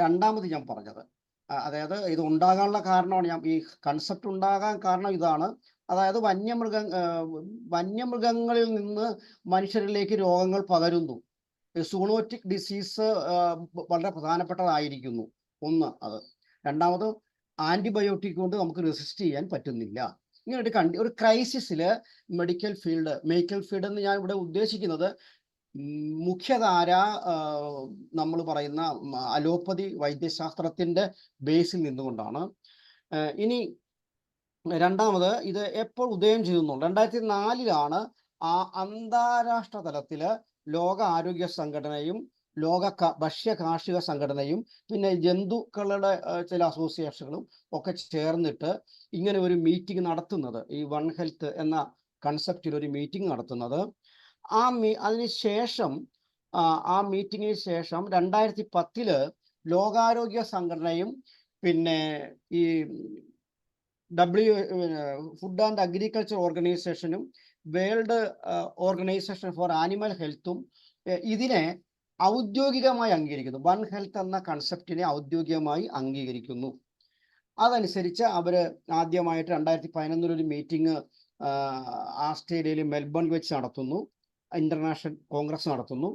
രണ്ടാമത് ഞാൻ പറഞ്ഞത്. അതായത് ഇത് ഉണ്ടാകാനുള്ള കാരണമാണ്, ഈ കൺസെപ്റ്റ് ഉണ്ടാകാൻ കാരണം ഇതാണ്. അതായത് വന്യമൃഗങ്ങളിൽ നിന്ന് മനുഷ്യരിലേക്ക് രോഗങ്ങൾ പകരുന്നു. സൂണോറ്റിക് ഡിസീസ് വളരെ പ്രധാനപ്പെട്ടതായിരിക്കുന്നു. ഒന്ന് അത്. രണ്ടാമത് ആൻറ്റിബയോട്ടിക് കൊണ്ട് നമുക്ക് റെസിസ്റ്റ് ചെയ്യാൻ പറ്റുന്നില്ല. ഇങ്ങനെ ഒരു ക്രൈസിസിൽ മെഡിക്കൽ ഫീൽഡ് എന്ന് ഞാൻ ഇവിടെ ഉദ്ദേശിക്കുന്നത് മുഖ്യധാര നമ്മൾ പറയുന്ന അലോപ്പതി വൈദ്യശാസ്ത്രത്തിൻ്റെ ബേസിൽ നിന്നുകൊണ്ടാണ്. ഇനി രണ്ടാമത്, ഇത് എപ്പോൾ ഉദയം ചെയ്യുന്നു? 2004 അന്താരാഷ്ട്ര തലത്തിൽ ലോക ആരോഗ്യ സംഘടനയും ലോക ഭക്ഷ്യ കാർഷിക സംഘടനയും പിന്നെ ജന്തുക്കളുടെ ചില അസോസിയേഷനുകളും ഒക്കെ ചേർന്നിട്ട് ഇങ്ങനെ ഒരു മീറ്റിംഗ് നടത്തുന്നത്, ഈ വൺ ഹെൽത്ത് എന്ന കൺസെപ്റ്റിൽ ഒരു മീറ്റിംഗ് നടത്തുന്നത്. അതിനുശേഷം ആ മീറ്റിങ്ങിന് ശേഷം 2010 ലോകാരോഗ്യ സംഘടനയും പിന്നെ ഈ ഫുഡ് ആൻഡ് അഗ്രികൾച്ചർ ഓർഗനൈസേഷനും വേൾഡ് ഓർഗനൈസേഷൻ ഫോർ ആനിമൽ ഹെൽത്തും ഇതിനെ ഔദ്യോഗികമായി അംഗീകരിക്കുന്നു. വൺ ഹെൽത്ത് എന്ന കൺസെപ്റ്റിനെ ഔദ്യോഗികമായി അംഗീകരിക്കുന്നു. അതനുസരിച്ച് അവർ ആദ്യമായിട്ട് 2011 ഒരു മീറ്റിംഗ് ആസ്ട്രേലിയയിൽ മെൽബണിൽ വെച്ച് നടത്തുന്നു. ഇന്റർനാഷണൽ കോൺഗ്രസ് നടത്തുന്നു.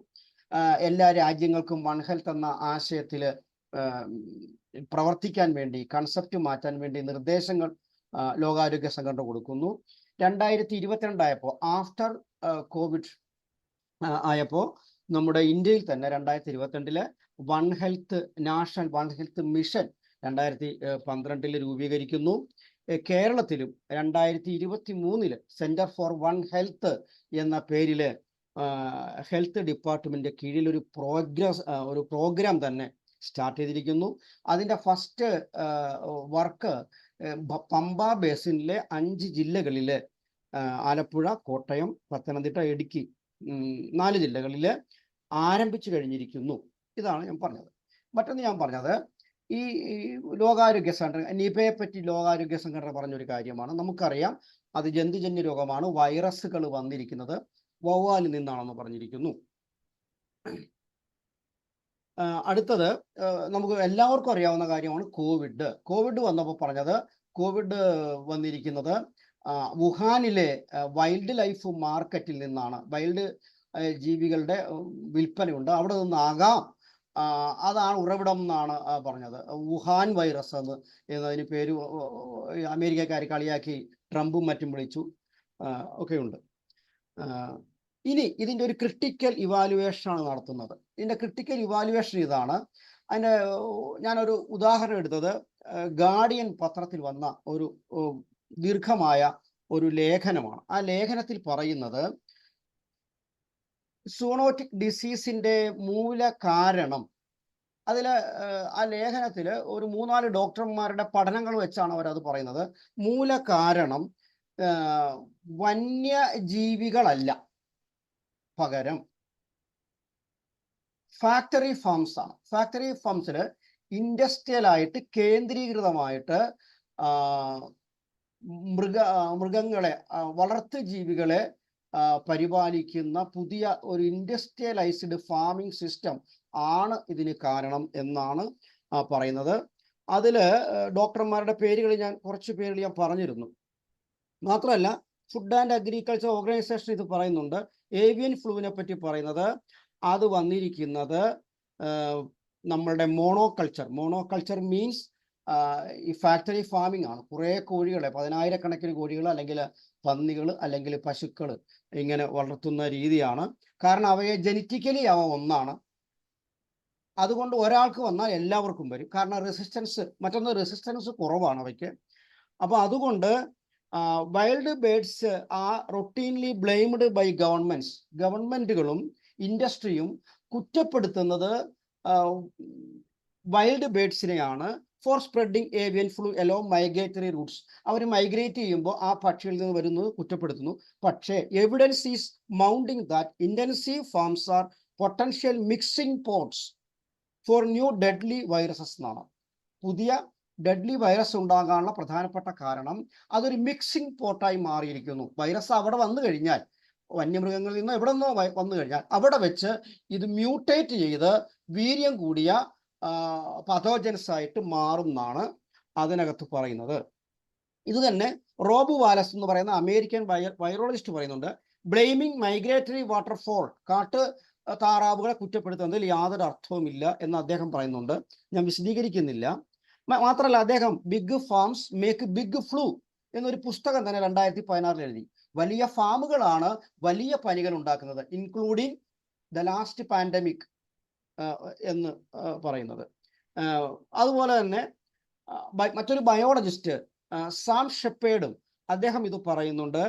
എല്ലാ രാജ്യങ്ങൾക്കും വൺ ഹെൽത്ത് എന്ന ആശയത്തിൽ പ്രവർത്തിക്കാൻ വേണ്ടി, കൺസെപ്റ്റ് മാറ്റാൻ വേണ്ടി നിർദ്ദേശങ്ങൾ ലോകാരോഗ്യ സംഘടന കൊടുക്കുന്നു. 2022 ആയപ്പോൾ, ആഫ്റ്റർ കോവിഡ് ആയപ്പോൾ, നമ്മുടെ ഇന്ത്യയിൽ തന്നെ 2022 one health national one health mission 2012 രൂപീകരിക്കുന്നു. കേരളത്തിലും 2023 സെന്റർ ഫോർ വൺ ഹെൽത്ത് എന്ന പേരിൽ ഹെൽത്ത് ഡിപ്പാർട്ട്മെന്റ് കീഴിൽ ഒരു പ്രോഗ്രാം തന്നെ സ്റ്റാർട്ട് ചെയ്തിരിക്കുന്നു. അതിൻ്റെ ഫസ്റ്റ് വർക്ക് പമ്പ ബേസിനിലെ 5 ജില്ലകളിൽ, ആലപ്പുഴ, കോട്ടയം, പത്തനംതിട്ട, ഇടുക്കി 4 ജില്ലകളിൽ ആരംഭിച്ചു കഴിഞ്ഞിരിക്കുന്നു. ഇതാണ് ഞാൻ പറഞ്ഞത്. മറ്റൊന്ന് ഞാൻ പറഞ്ഞത്, ഈ ലോകാരോഗ്യ സംഘടന നിപയെ പറ്റി ലോകാരോഗ്യ സംഘടന പറഞ്ഞൊരു കാര്യമാണ്. നമുക്കറിയാം അത് ജന്തുജന്യ രോഗമാണ്, വൈറസുകൾ വന്നിരിക്കുന്നത് വവ്വാലിൽ നിന്നാണെന്ന് പറഞ്ഞിരിക്കുന്നു. അടുത്തത് നമുക്ക് എല്ലാവർക്കും അറിയാവുന്ന കാര്യമാണ് കോവിഡ് വന്നപ്പോൾ പറഞ്ഞത്, കോവിഡ് വന്നിരിക്കുന്നത് വുഹാനിലെ വൈൽഡ് ലൈഫ് മാർക്കറ്റിൽ നിന്നാണ്. വൈൽഡ് ജീവികളുടെ വിൽപ്പനയുണ്ട്, അവിടെ നിന്നാകാം, അതാണ് ഉറവിടം എന്നാണ് പറഞ്ഞത്. വുഹാൻ വൈറസ് എന്നതിന് പേര് അമേരിക്കക്കാർ കളിയാക്കി ട്രംപും മറ്റും വിളിച്ചു ഒക്കെയുണ്ട്. ഇനി ഇതിൻ്റെ ഒരു ക്രിട്ടിക്കൽ ഇവാലുവേഷനാണ് നടത്തുന്നത്. ഇതിൻ്റെ ക്രിട്ടിക്കൽ ഇവാലുവേഷൻ ഇതാണ്. അതിൻ്റെ ഞാനൊരു ഉദാഹരണം എടുത്തത് ഗാർഡിയൻ പത്രത്തിൽ വന്ന ഒരു ദീർഘമായ ഒരു ലേഖനമാണ്. ആ ലേഖനത്തിൽ പറയുന്നത് സൂണോട്ടിക് ഡിസീസിൻ്റെ മൂല കാരണം, അതിൽ ആ ലേഖനത്തിൽ ഒരു 3-4 ഡോക്ടർമാരുടെ പഠനങ്ങൾ വെച്ചാണ് അവരത് പറയുന്നത്. മൂല കാരണം വന്യജീവികളല്ല, പകരം ഫാക്ടറി ഫാംസ് ആണ്. ഫാക്ടറി ഫാംസിൽ ഇൻഡസ്ട്രിയലായിട്ട് കേന്ദ്രീകൃതമായിട്ട് മൃഗങ്ങളെ, വളർത്തു ജീവികളെ പരിപാലിക്കുന്ന പുതിയ ഒരു ഇൻഡസ്ട്രിയലൈസ്ഡ് ഫാമിംഗ് സിസ്റ്റം ആണ് ഇതിന് കാരണം എന്നാണ് പറയുന്നത്. അതിൽ ഡോക്ടർമാരുടെ പേരുകൾ കുറച്ച് പേരുകൾ ഞാൻ പറഞ്ഞിരുന്നു. മാത്രമല്ല ഫുഡ് ആൻഡ് അഗ്രികൾച്ചർ ഓർഗനൈസേഷൻ ഇത് പറയുന്നുണ്ട്. ഏവിയൻ ഫ്ലൂവിനെ പറ്റി പറയുന്നത് അത് വന്നിരിക്കുന്നത് നമ്മളുടെ മോണോകൾച്ചർ മീൻസ് ഈ ഫാക്ടറി ഫാമിംഗ് ആണ്. കുറേ കോഴികളെ, 10,000-കണക്കിന് കോഴികൾ അല്ലെങ്കിൽ പന്നികൾ അല്ലെങ്കിൽ പശുക്കൾ ഇങ്ങനെ വളർത്തുന്ന രീതിയാണ്. കാരണം അവയെ ജനറ്റിക്കലി അവ ഒന്നാണ്. അതുകൊണ്ട് ഒരാൾക്ക് വന്നാൽ എല്ലാവർക്കും വരും. കാരണം റെസിസ്റ്റൻസ് കുറവാണ് അവയ്ക്ക്. അപ്പോൾ അതുകൊണ്ട് wild birds are routinely blamed by ഗവൺമെന്റുകളും ഇൻഡസ്ട്രിയും കുറ്റപ്പെടുത്തുന്നത് വൈൽഡ് ബേഡ്സിനെയാണ് for spreading avian flu along migratory routes. അവർ മൈഗ്രേറ്റ് ചെയ്യുമ്പോൾ ആ പക്ഷികളിൽ നിന്ന് വരുന്നത് കുറ്റപ്പെടുത്തുന്നു. പക്ഷേ evidence is mounting that intensive farms are potential mixing pots for new deadly viruses എന്നാണ്. പുതിയ ഡെഡ്ലി വൈറസ് ഉണ്ടാകാനുള്ള പ്രധാനപ്പെട്ട കാരണം അതൊരു മിക്സിംഗ് പോട്ടായി മാറിയിരിക്കുന്നു. വൈറസ് അവിടെ വന്നു കഴിഞ്ഞാൽ, വന്യമൃഗങ്ങളിൽ നിന്ന് എവിടെ നിന്നോ വന്നു കഴിഞ്ഞാൽ അവിടെ വെച്ച് ഇത് മ്യൂട്ടേറ്റ് ചെയ്ത് വീര്യം കൂടിയ പതോജൻസ് ആയിട്ട് മാറും എന്നാണ് അതിനകത്ത് പറയുന്നത്. ഇത് തന്നെ റോബ് വാലസ് എന്ന് പറയുന്ന അമേരിക്കൻ വൈറോളജിസ്റ്റ് പറയുന്നുണ്ട്. ബ്ലെയിമിംഗ് മൈഗ്രേറ്ററി വാട്ടർഫോൾ, കാട്ട് താറാവുകളെ കുറ്റപ്പെടുത്തുന്നതിൽ യാതൊരു അർത്ഥവുമില്ല എന്ന് അദ്ദേഹം പറയുന്നുണ്ട്. ഞാൻ വിശദീകരിക്കുന്നില്ല. മാത്രമല്ല അദ്ദേഹം big farms make big flu എന്നൊരു പുസ്തകം തന്നെ 2016 എഴുതി. വലിയ ഫാമുകളാണ് വലിയ പനികൾ ഉണ്ടാക്കുന്നത്, ഇൻക്ലൂഡിങ് ദ ലാസ്റ്റ് പാൻഡമിക് എന്ന് പറയുന്നത്. അതുപോലെ തന്നെ മറ്റൊരു ബയോളജിസ്റ്റ് സാം ഷെപ്പേർഡും അദ്ദേഹം ഇത് പറയുന്നുണ്ട്.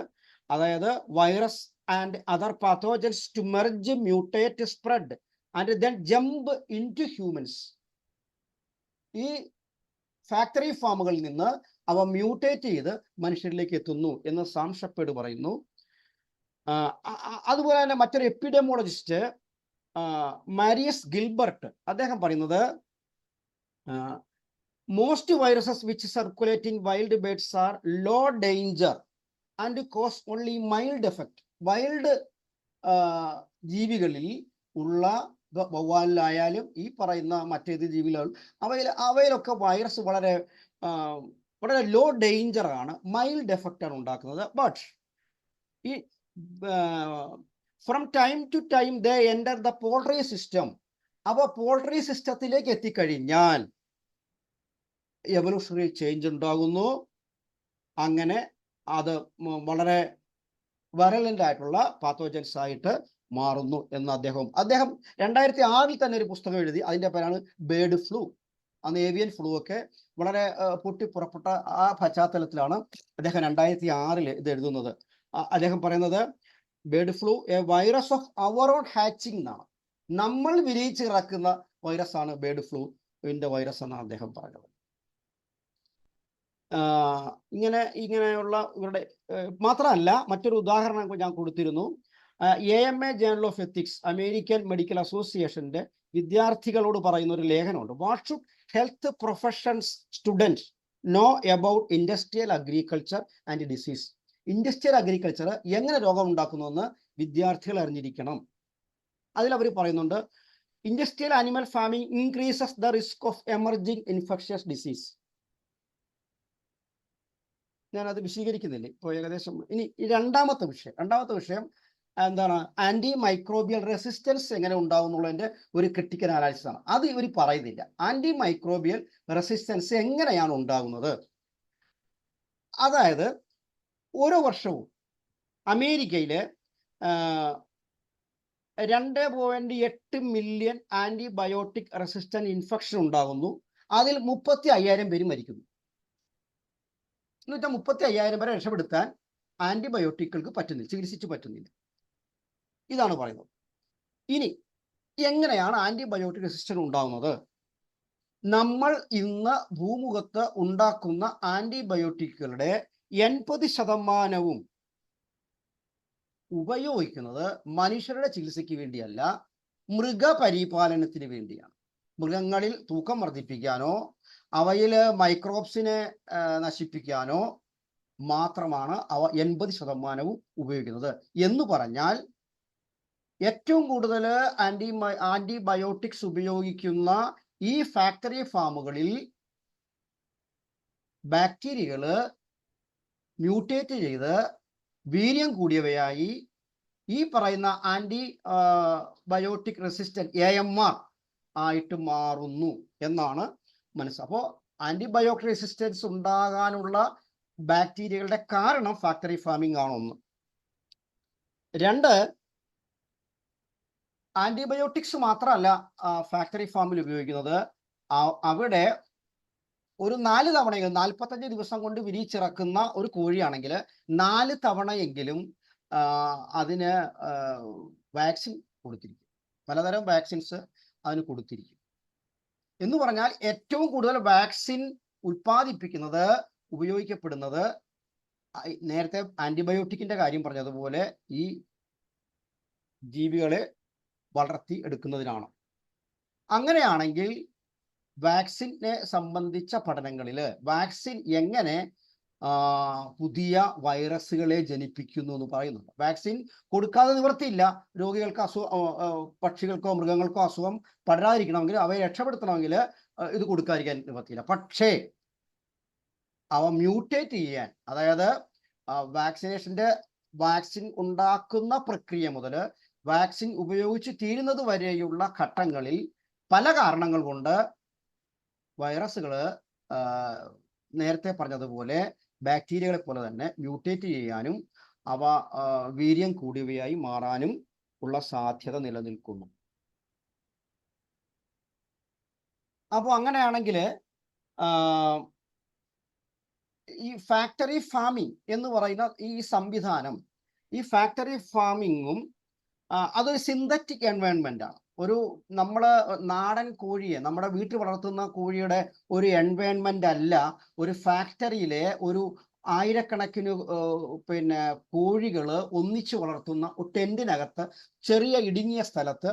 അതായത് virus and other pathogens to merge, mutate, spread and then jump into humans. ഈ ഫാക്ടറി ഫാമുകളിൽ നിന്ന് അവ മ്യൂട്ടേറ്റ് ചെയ്ത് മനുഷ്യരിലേക്ക് എത്തുന്നു എന്ന് സാം ഷെപ്പേർഡ് പറയുന്നു. അതുപോലെ തന്നെ മറ്റൊരു എപ്പിഡെമോളജിസ്റ്റ് മാരിയസ് ഗിൽബർട്ട് അദ്ദേഹം പറയുന്നത് most viruses which circulate in wild birds are low danger and cause only mild effect. Wild ജീവികളിൽ ഉള്ള വവ്വാലിലായാലും ഈ പറയുന്ന മറ്റേത് ജീവികളും അവയിലൊക്കെ വൈറസ് വളരെ ലോ ഡേഞ്ചർ ആണ്, മൈൽഡ് എഫക്റ്റ് ആണ് ഉണ്ടാക്കുന്നത്. ബട്ട് ഈ from time to time they enter the poultry system. അപ്പോൾ പോൾട്രി സിസ്റ്റത്തിലേക്ക് എത്തിക്കഴിഞ്ഞാൽ എവല്യൂഷണറി ചേഞ്ച് ഉണ്ടാകുന്നു. അങ്ങനെ അത് വളരെ വയലന്റ് ആയിട്ടുള്ള പാത്തോജൻസ് ആയിട്ട് മാറുന്നു എന്ന് അദ്ദേഹം 2006 തന്നെ ഒരു പുസ്തകം എഴുതി. അതിൻ്റെ പേരാണ് ബേർഡ് ഫ്ലൂ. അന്ന് ഏവിയൻ ഫ്ലൂ ഒക്കെ വളരെ പൊട്ടിപ്പുറപ്പെട്ട ആ പശ്ചാത്തലത്തിലാണ് അദ്ദേഹം 2006 ഇത് എഴുതുന്നത്. അദ്ദേഹം പറയുന്നത് bird flu a virus of our own hatching എന്നാണ്. നമ്മൾ വിരിയിച്ച് കിടക്കുന്ന വൈറസ് ആണ് ബേർഡ് ഫ്ലൂവിൻ്റെ വൈറസ് എന്നാണ് അദ്ദേഹം പറഞ്ഞത്. ഇങ്ങനെയുള്ള ഇവരുടെ മാത്രമല്ല മറ്റൊരു ഉദാഹരണം ഞാൻ കൊടുത്തിരുന്നു. AMA journal of ethics, American medical അസോസിയേഷന്റെ വിദ്യാർത്ഥികളോട് പറയുന്ന ഒരു ലേഖനമുണ്ട്. What should health professions student know about industrial agriculture and disease. Industrial agriculture എങ്ങനെ രോഗം ഉണ്ടാക്കുന്നുവെന്ന് വിദ്യാർത്ഥികൾ അറിഞ്ഞിരിക്കണം. അതിലവർ പറയുന്നുണ്ട്, industrial animal farming increases the risk of emerging infectious disease. ഞാനത് വിശദീകരിക്കുന്നില്ല ഇപ്പോൾ ഏകദേശം. ഇനി രണ്ടാമത്തെ വിഷയം എന്താണ്, ആന്റി മൈക്രോബിയൽ റെസിസ്റ്റൻസ് എങ്ങനെ ഉണ്ടാവും എന്നുള്ളതിൻ്റെ ഒരു ക്രിട്ടിക്കൽ അനാലിസിസ് ആണ്. അത് ഇവർ പറയുന്നില്ല. ആന്റി മൈക്രോബിയൽ റെസിസ്റ്റൻസ് എങ്ങനെയാണ് ഉണ്ടാകുന്നത്? അതായത് ഓരോ വർഷവും അമേരിക്കയിലെ 2.8 മില്യൺ ആന്റിബയോട്ടിക് റെസിസ്റ്റന്റ് ഇൻഫെക്ഷൻ ഉണ്ടാകുന്നു. അതിൽ 35,000 പേര് മരിക്കുന്നു. എന്നുവെച്ചാൽ 35,000 പേരെ രക്ഷപ്പെടുത്താൻ ആന്റിബയോട്ടിക്കുകൾക്ക് പറ്റുന്നില്ല, ചികിത്സിച്ച് പറ്റുന്നില്ല. ഇതാണ് പറയുന്നത്. ഇനി എങ്ങനെയാണ് ആന്റിബയോട്ടിക് റെസിസ്റ്റൻസ് ഉണ്ടാകുന്നത്? നമ്മൾ ഇന്ന് ഭൂമുഖത്ത് ഉണ്ടാക്കുന്ന ആന്റിബയോട്ടിക്കുകളുടെ 80% ഉപയോഗിക്കുന്നത് മനുഷ്യരുടെ ചികിത്സയ്ക്ക് വേണ്ടിയല്ല, മൃഗപരിപാലനത്തിന് വേണ്ടിയാണ്. മൃഗങ്ങളിൽ തൂക്കം വർദ്ധിപ്പിക്കാനോ അവയിൽ മൈക്രോബ്സിനെ നശിപ്പിക്കാനോ മാത്രമാണ് അവ 80% ഉപയോഗിക്കുന്നത്. എന്ന് പറഞ്ഞാൽ ഏറ്റവും കൂടുതൽ ആന്റിബയോട്ടിക്സ് ഉപയോഗിക്കുന്ന ഈ ഫാക്ടറി ഫാമുകളിൽ ബാക്ടീരിയകൾ മ്യൂട്ടേറ്റ് ചെയ്ത് വീര്യം കൂടിയവയായി ഈ പറയുന്ന ആന്റിബയോട്ടിക് റെസിസ്റ്റന്റ് AMR ആയിട്ട് മാറുന്നു എന്നാണ് മനസ്സിലാക്കുക. അപ്പോൾ ആന്റിബയോട്ടിക് റെസിസ്റ്റൻസ് ഉണ്ടാകാനുള്ള ബാക്ടീരിയകളുടെ കാരണം ഫാക്ടറി ഫാമിംഗ് ആണ് ഒന്ന്. 2, ആന്റിബയോട്ടിക്സ് മാത്രമല്ല ഫാക്ടറി ഫാമിൽ ഉപയോഗിക്കുന്നത്. അവിടെ ഒരു 4 തവണയെങ്കിലും 45 ദിവസം കൊണ്ട് വിരിയിച്ചിറക്കുന്ന ഒരു കോഴിയാണെങ്കിൽ 4 തവണയെങ്കിലും അതിന് വാക്സിൻ കൊടുത്തിരിക്കും. പലതരം വാക്സിൻസ് അതിന് കൊടുത്തിരിക്കും. എന്ന് പറഞ്ഞാൽ ഏറ്റവും കൂടുതൽ വാക്സിൻ ഉപയോഗിക്കപ്പെടുന്നത് നേരത്തെ ആന്റിബയോട്ടിക്കിന്റെ കാര്യം പറഞ്ഞതുപോലെ ഈ ജീവികളെ വളർത്തി എടുക്കുന്നതിനാണ്. അങ്ങനെയാണെങ്കിൽ വാക്സിനെ സംബന്ധിച്ച പഠനങ്ങളിൽ വാക്സിൻ എങ്ങനെ പുതിയ വൈറസുകളെ ജനിപ്പിക്കുന്നു എന്ന് പറയുന്നുണ്ട്. വാക്സിൻ കൊടുക്കാതെ നിവൃത്തിയില്ല. രോഗികൾക്ക് പക്ഷികൾക്കോ മൃഗങ്ങൾക്കോ അസുഖം പടരാതിരിക്കണമെങ്കിൽ അവയെ രക്ഷപ്പെടുത്തണമെങ്കിൽ ഇത് കൊടുക്കാതിരിക്കാൻ നിവൃത്തിയില്ല. പക്ഷേ അവ മ്യൂട്ടേറ്റ് ചെയ്യാൻ, അതായത് വാക്സിൻ ഉണ്ടാക്കുന്ന പ്രക്രിയ മുതൽ വാക്സിൻ ഉപയോഗിച്ച് തീരുന്നത് വരെയുള്ള ഘട്ടങ്ങളിൽ പല കാരണങ്ങൾ കൊണ്ട് വൈറസുകൾ നേരത്തെ പറഞ്ഞതുപോലെ ബാക്ടീരിയകളെ പോലെ തന്നെ മ്യൂട്ടേറ്റ് ചെയ്യാനും അവ വീര്യം കൂടിയവയായി മാറാനും ഉള്ള സാധ്യത നിലനിൽക്കുന്നു. അപ്പോൾ അങ്ങനെയാണെങ്കിൽ ഈ ഫാക്ടറി ഫാമിംഗ് എന്ന് പറയുന്ന ഈ സംവിധാനം, ഈ ഫാക്ടറി ഫാമിങ്ങും അതൊരു സിന്തറ്റിക് എൻവയോൺമെന്റ് ആണ്. ഒരു നമ്മള് നാടൻ കോഴിയെ നമ്മുടെ വീട്ടിൽ വളർത്തുന്ന കോഴിയുടെ ഒരു എൻവയോൺമെന്റ് അല്ല ഒരു ഫാക്ടറിയിലെ ഒരു ആയിരക്കണക്കിന് പിന്നെ കോഴികള് ഒന്നിച്ചു വളർത്തുന്ന ടെന്റിനകത്ത് ചെറിയ ഇടുങ്ങിയ സ്ഥലത്ത്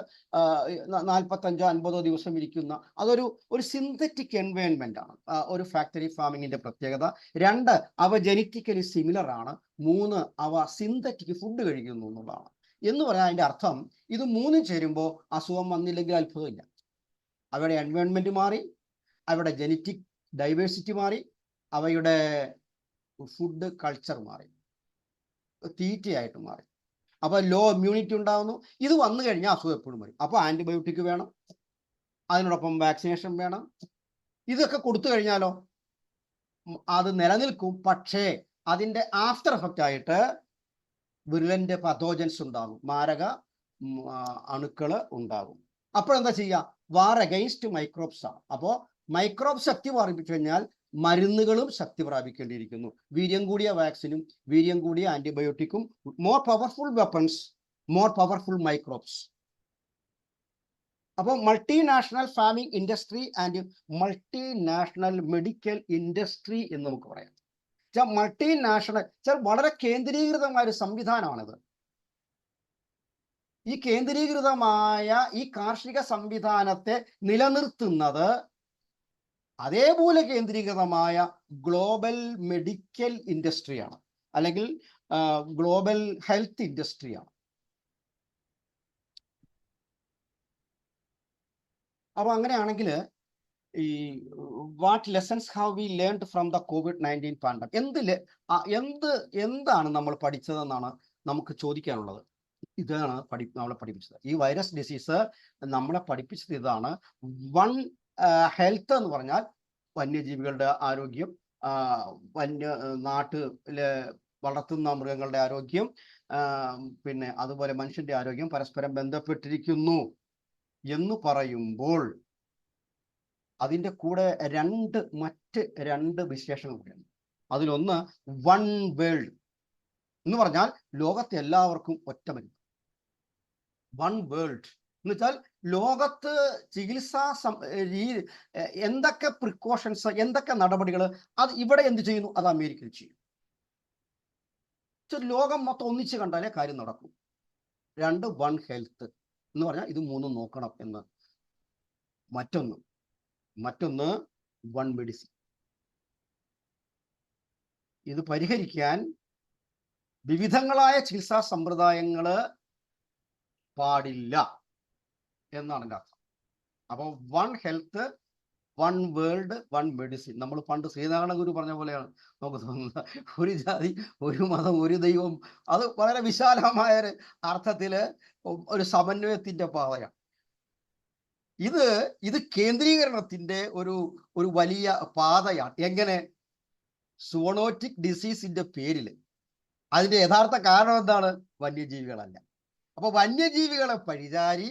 45-50 ദിവസം ഇരിക്കുന്ന ഒരു സിന്തറ്റിക് എൻവയോൺമെന്റ് ആണ് ഒരു ഫാക്ടറി ഫാമിങ്ങിന്റെ പ്രത്യേകത. 2, അവ ജനറ്റിക്കലി സിമിലർ ആണ്. 3, അവ സിന്തറ്റിക് ഫുഡ് കഴിക്കുന്നു എന്നുള്ളതാണ്. എന്ന് പറഞ്ഞാൽ അതിന്റെ അർത്ഥം ഇത് 3 ചേരുമ്പോൾ അസുഖം വന്നില്ലെങ്കിൽ അത്ഭുതമില്ല. അവയുടെ എൻവയോൺമെന്റ് മാറി, അവയുടെ ജനറ്റിക് ഡൈവേഴ്സിറ്റി മാറി, അവയുടെ ഫുഡ് കൾച്ചർ മാറി, തീറ്റയായിട്ട് മാറി. അപ്പൊ ലോ ഇമ്മ്യൂണിറ്റി ഉണ്ടാകുന്നു. ഇത് വന്നു കഴിഞ്ഞാൽ അസുഖം എപ്പോഴും വരും. അപ്പൊ ആന്റിബയോട്ടിക് വേണം, അതിനോടൊപ്പം വാക്സിനേഷൻ വേണം. ഇതൊക്കെ കൊടുത്തു കഴിഞ്ഞാലോ അത് നിലനിൽക്കും. പക്ഷേ അതിന്റെ ആഫ്റ്റർ എഫക്റ്റ് ആയിട്ട് വിർലന്റ് പതോജൻസ് ഉണ്ടാകും, മാരക അണുക്കള് ഉണ്ടാകും. അപ്പോഴെന്താ ചെയ്യുക? വാർ അഗെയിൻസ്റ്റ് മൈക്രോബ്സ് ആണ്. അപ്പോൾ മൈക്രോബ് ശക്തി പ്രാപിച്ചു കഴിഞ്ഞാൽ മരുന്നുകളും ശക്തി പ്രാപിക്കേണ്ടിയിരിക്കുന്നു. വീര്യം കൂടിയ വാക്സിനും വീര്യം കൂടിയ ആന്റിബയോട്ടിക്കും, more powerful weapons, more powerful microbes. അപ്പോൾ multinational farming industry and multinational medical industry എന്ന് നമുക്ക് പറയാം. മൾട്ടിനാഷണൽ വളരെ കേന്ദ്രീകൃതമായ ഒരു സംവിധാനമാണിത്. ഈ കേന്ദ്രീകൃതമായ ഈ കാർഷിക സംവിധാനത്തെ നിലനിർത്തുന്നത് അതേപോലെ കേന്ദ്രീകൃതമായ ഗ്ലോബൽ മെഡിക്കൽ ഇൻഡസ്ട്രിയാണ്, അല്ലെങ്കിൽ ഗ്ലോബൽ ഹെൽത്ത് ഇൻഡസ്ട്രിയാണ്. അപ്പൊ അങ്ങനെയാണെങ്കിൽ ഈ what lessons have we learned from the COVID-19 pandemic? എന്താണ് നമ്മൾ പഠിച്ചതെന്നാണ് നമുക്ക് ചോദിക്കാനുള്ളത്. ഇതാണ് നമ്മളെ പഠിപ്പിച്ചത്. ഈ വൈറസ് ഡിസീസ് നമ്മളെ പഠിപ്പിച്ചത് ഇതാണ്. ഹെൽത്ത് എന്ന് പറഞ്ഞാൽ വന്യജീവികളുടെ ആരോഗ്യം, നാട്ടിലെ വളർത്തുന്ന മൃഗങ്ങളുടെ ആരോഗ്യം, പിന്നെ അതുപോലെ മനുഷ്യന്റെ ആരോഗ്യം പരസ്പരം ബന്ധപ്പെട്ടിരിക്കുന്നു എന്ന് പറയുമ്പോൾ അതിൻ്റെ കൂടെ മറ്റ് രണ്ട് വിശേഷങ്ങൾ കൂടിയാണ്. അതിലൊന്ന് വൺ വേൾഡ് എന്ന് പറഞ്ഞാൽ ലോകത്തെ എല്ലാവർക്കും ഒറ്റ മരുന്ന്. വൺ വേൾഡ് എന്ന് വെച്ചാൽ ലോകത്ത് ചികിത്സാ എന്തൊക്കെ പ്രിക്കോഷൻസ്, എന്തൊക്കെ നടപടികൾ അത് ഇവിടെ എന്ത് ചെയ്യുന്നു അത് അമേരിക്കയിൽ ചെയ്യും. ലോകം മൊത്തം ഒന്നിച്ച് കണ്ടാലേ കാര്യം നടക്കും. 2, വൺ ഹെൽത്ത് എന്ന് പറഞ്ഞാൽ ഇത് 3 നോക്കണം എന്ന്. മറ്റൊന്ന് വൺ മെഡിസിൻ. ഇത് പരിഹരിക്കാൻ വിവിധങ്ങളായ ചികിത്സാ സമ്പ്രദായങ്ങള് പാടില്ല എന്നാണ് എൻ്റെ അർത്ഥം. അപ്പോൾ one health, one world, one medicine. നമ്മൾ പണ്ട് ശ്രീനാരായണ ഗുരു പറഞ്ഞ പോലെയാണ് നമുക്ക് തോന്നുന്നത്. ഒരു ജാതി, ഒരു മതം, ഒരു ദൈവം. അത് വളരെ വിശാലമായ ഒരു അർത്ഥത്തില് ഒരു സമന്വയത്തിന്റെ പാതയാണ്. ഇത് കേന്ദ്രീകരണത്തിന്റെ ഒരു വലിയ പാതയാണ്. എങ്ങനെ? സൂണോറ്റിക് ഡിസീസിന്റെ പേരിൽ. അതിന്റെ യഥാർത്ഥ കാരണം എന്താണ്? വന്യജീവികളല്ല. അപ്പൊ വന്യജീവികളെ പരിചാരി,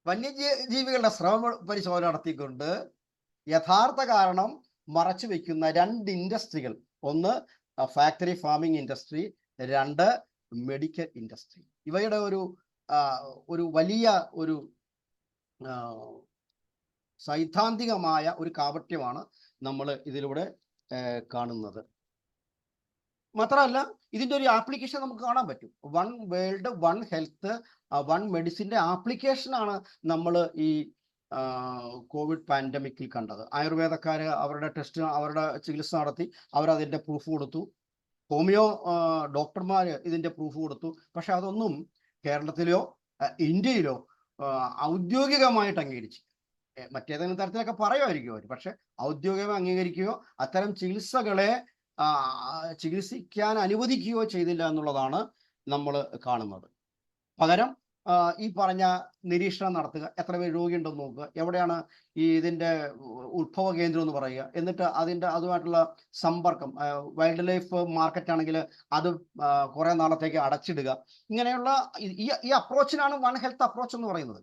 വന്യജീവികളുടെ ശ്രമ പരിശോധന നടത്തിക്കൊണ്ട് യഥാർത്ഥ കാരണം മറച്ചു വെക്കുന്ന 2 ഇൻഡസ്ട്രികൾ, ഒന്ന് factory farming industry, 2 medical industry. ഇവയുടെ ഒരു വലിയ ഒരു സൈദ്ധാന്തികമായ ഒരു കാപട്യമാണ് നമ്മൾ ഇതിലൂടെ കാണുന്നത്. മാത്രമല്ല ഇതിന്റെ ഒരു ആപ്ലിക്കേഷൻ നമുക്ക് കാണാൻ പറ്റും. One world, one health, one മെഡിസിന്റെ ആപ്ലിക്കേഷനാണ് നമ്മൾ ഈ കോവിഡ് പാൻഡമിക്കിൽ കണ്ടത്. ആയുർവേദക്കാര് അവരുടെ ടെസ്റ്റ്, അവരുടെ ചികിത്സ നടത്തി, അവരതിന്റെ പ്രൂഫ് കൊടുത്തു. ഹോമിയോ ഡോക്ടർമാര് ഇതിന്റെ പ്രൂഫ് കൊടുത്തു. പക്ഷെ അതൊന്നും കേരളത്തിലോ ഇന്ത്യയിലോ ഔദ്യോഗികമായിട്ട് അംഗീകരിച്ചു. മറ്റേതെങ്കിലും തരത്തിലൊക്കെ പറയുമായിരിക്കും അവർ, പക്ഷെ ഔദ്യോഗികമായി അംഗീകരിക്കുകയോ അത്തരം ചികിത്സകളെ ചികിത്സിക്കാൻ അനുവദിക്കുകയോ ചെയ്തില്ല എന്നുള്ളതാണ് നമ്മൾ കാണുന്നത്. പകരം ഈ പറഞ്ഞ നിരീക്ഷണം നടത്തുക, എത്ര പേര് രോഗിയുണ്ടെന്ന് നോക്കുക, എവിടെയാണ് ഇതിന്റെ ഉത്ഭവ കേന്ദ്രം എന്ന് പറയുക, എന്നിട്ട് അതുമായിട്ടുള്ള സമ്പർക്കം, വൈൽഡ് ലൈഫ് മാർക്കറ്റ് ആണെങ്കിൽ അത് കുറെ നാളത്തേക്ക് അടച്ചിടുക. ഇങ്ങനെയുള്ള ഈ അപ്രോച്ചിനാണ് വൺ ഹെൽത്ത് അപ്രോച്ച് എന്ന് പറയുന്നത്.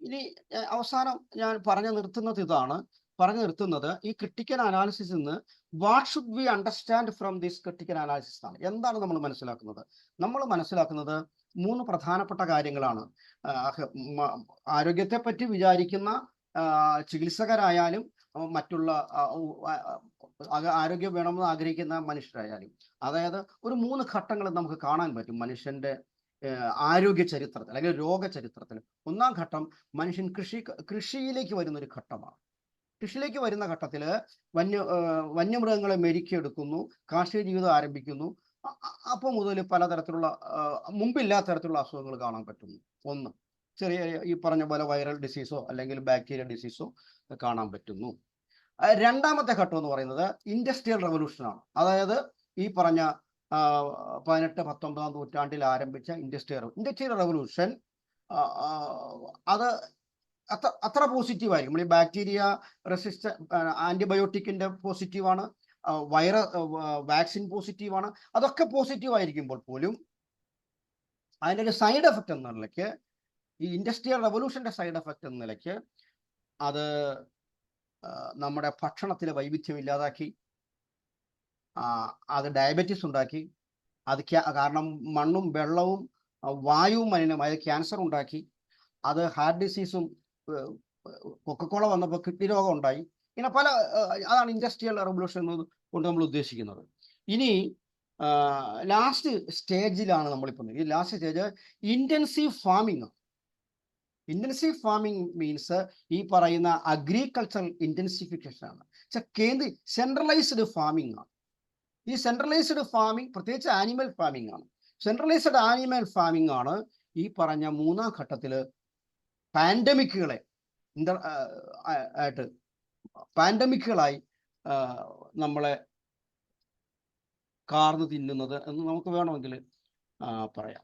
ഇനി അവസാനം ഞാൻ പറഞ്ഞു നിർത്തുന്നത് ഇതാണ്. പറഞ്ഞു നിർത്തുന്നത് ഈ ക്രിട്ടിക്കൽ അനാലിസിസ് നിന്ന് what should we understand from this critical analysis ആണ്. എന്താണ് നമ്മൾ മനസ്സിലാക്കുന്നത്? നമ്മൾ മനസ്സിലാക്കുന്നത് 3 പ്രധാനപ്പെട്ട കാര്യങ്ങളാണ്. ആരോഗ്യത്തെ പറ്റി വിചാരിക്കുന്ന ചികിത്സകരായാലും മറ്റുള്ള ആരോഗ്യം വേണമെന്ന് ആഗ്രഹിക്കുന്ന മനുഷ്യരായാലും, അതായത് ഒരു 3 ഘട്ടങ്ങൾ നമുക്ക് കാണാൻ പറ്റും മനുഷ്യന്റെ ആരോഗ്യ ചരിത്രത്തിൽ അല്ലെങ്കിൽ രോഗ ചരിത്രത്തിൽ. ഒന്നാം ഘട്ടം മനുഷ്യൻ കൃഷിയിലേക്ക് വരുന്ന ഒരു ഘട്ടമാണ്. കൃഷിയിലേക്ക് വരുന്ന ഘട്ടത്തിൽ വന്യമൃഗങ്ങളെ മെരുക്കിയെടുക്കുന്നു, കാർഷിക ജീവിതം ആരംഭിക്കുന്നു. അപ്പോൾ മുതൽ പലതരത്തിലുള്ള മുമ്പില്ലാത്ത തരത്തിലുള്ള അസുഖങ്ങൾ കാണാൻ പറ്റുന്നു. ഒന്ന്, ചെറിയ ഈ പറഞ്ഞ പോലെ വൈറൽ ഡിസീസോ അല്ലെങ്കിൽ ബാക്ടീരിയ ഡിസീസോ കാണാൻ പറ്റുന്നു. രണ്ടാമത്തെ ഘട്ടം എന്ന് പറയുന്നത് ഇൻഡസ്ട്രിയൽ റവല്യൂഷനാണ്. അതായത് ഈ പറഞ്ഞ 18-19 നൂറ്റാണ്ടിൽ ആരംഭിച്ച ഇൻഡസ്ട്രിയൽ റവല്യൂഷൻ അത് അത്ര പോസിറ്റീവ് ആയിരിക്കും. ഈ ബാക്ടീരിയ ആന്റിബയോട്ടിക്കിന്റെ പോസിറ്റീവാണ്, വാക്സിൻ പോസിറ്റീവാണ്, അതൊക്കെ പോസിറ്റീവ് ആയിരിക്കുമ്പോൾ പോലും അതിൻ്റെ ഒരു സൈഡ് എഫക്റ്റ് എന്ന നിലയ്ക്ക്, ഈ ഇൻഡസ്ട്രിയൽ റവല്യൂഷന്റെ സൈഡ് എഫക്റ്റ് എന്ന നിലയ്ക്ക് അത് നമ്മുടെ ഭക്ഷണത്തിലെ വൈവിധ്യം ഇല്ലാതാക്കി, അത് ഡയബറ്റീസ് ഉണ്ടാക്കി, അത് കാരണം മണ്ണും വെള്ളവും വായുവും മലിനമായ ക്യാൻസർ ഉണ്ടാക്കി, അത് ഹാർട്ട് ഡിസീസും കൊക്കക്കോള വന്നപ്പോൾ കിഡ്നി രോഗം ഉണ്ടായി. ഇങ്ങനെ പല അതാണ് ഇൻഡസ്ട്രിയൽ റവല്യൂഷൻ കൊണ്ട് നമ്മൾ ഉദ്ദേശിക്കുന്നത്. ഇനി ലാസ്റ്റ് സ്റ്റേജിലാണ് നമ്മളിപ്പോൾ. ഈ ലാസ്റ്റ് സ്റ്റേജ് ഇൻറ്റൻസീവ് ഫാമിംഗ് ആണ്. ഇന്റൻസീവ് ഫാമിംഗ് മീൻസ് ഈ പറയുന്ന അഗ്രികൾച്ചറൽ ഇന്റൻസിഫിക്കേഷൻ ആണ്. സെൻട്രലൈസ്ഡ് ഫാമിംഗ് ആണ്. ഈ സെൻട്രലൈസ്ഡ് ഫാമിംഗ് പ്രത്യേകിച്ച് ആനിമൽ ഫാമിംഗ് ആണ്. സെൻട്രലൈസ്ഡ് ആനിമൽ ഫാമിംഗ് ആണ് ഈ പറഞ്ഞ 3-ാം ഘട്ടത്തിൽ പാൻഡമിക്കുകളായി നമ്മളെ കാർന്ന് തിന്നുന്നത് എന്ന് നമുക്ക് വേണമെങ്കിൽ പറയാം.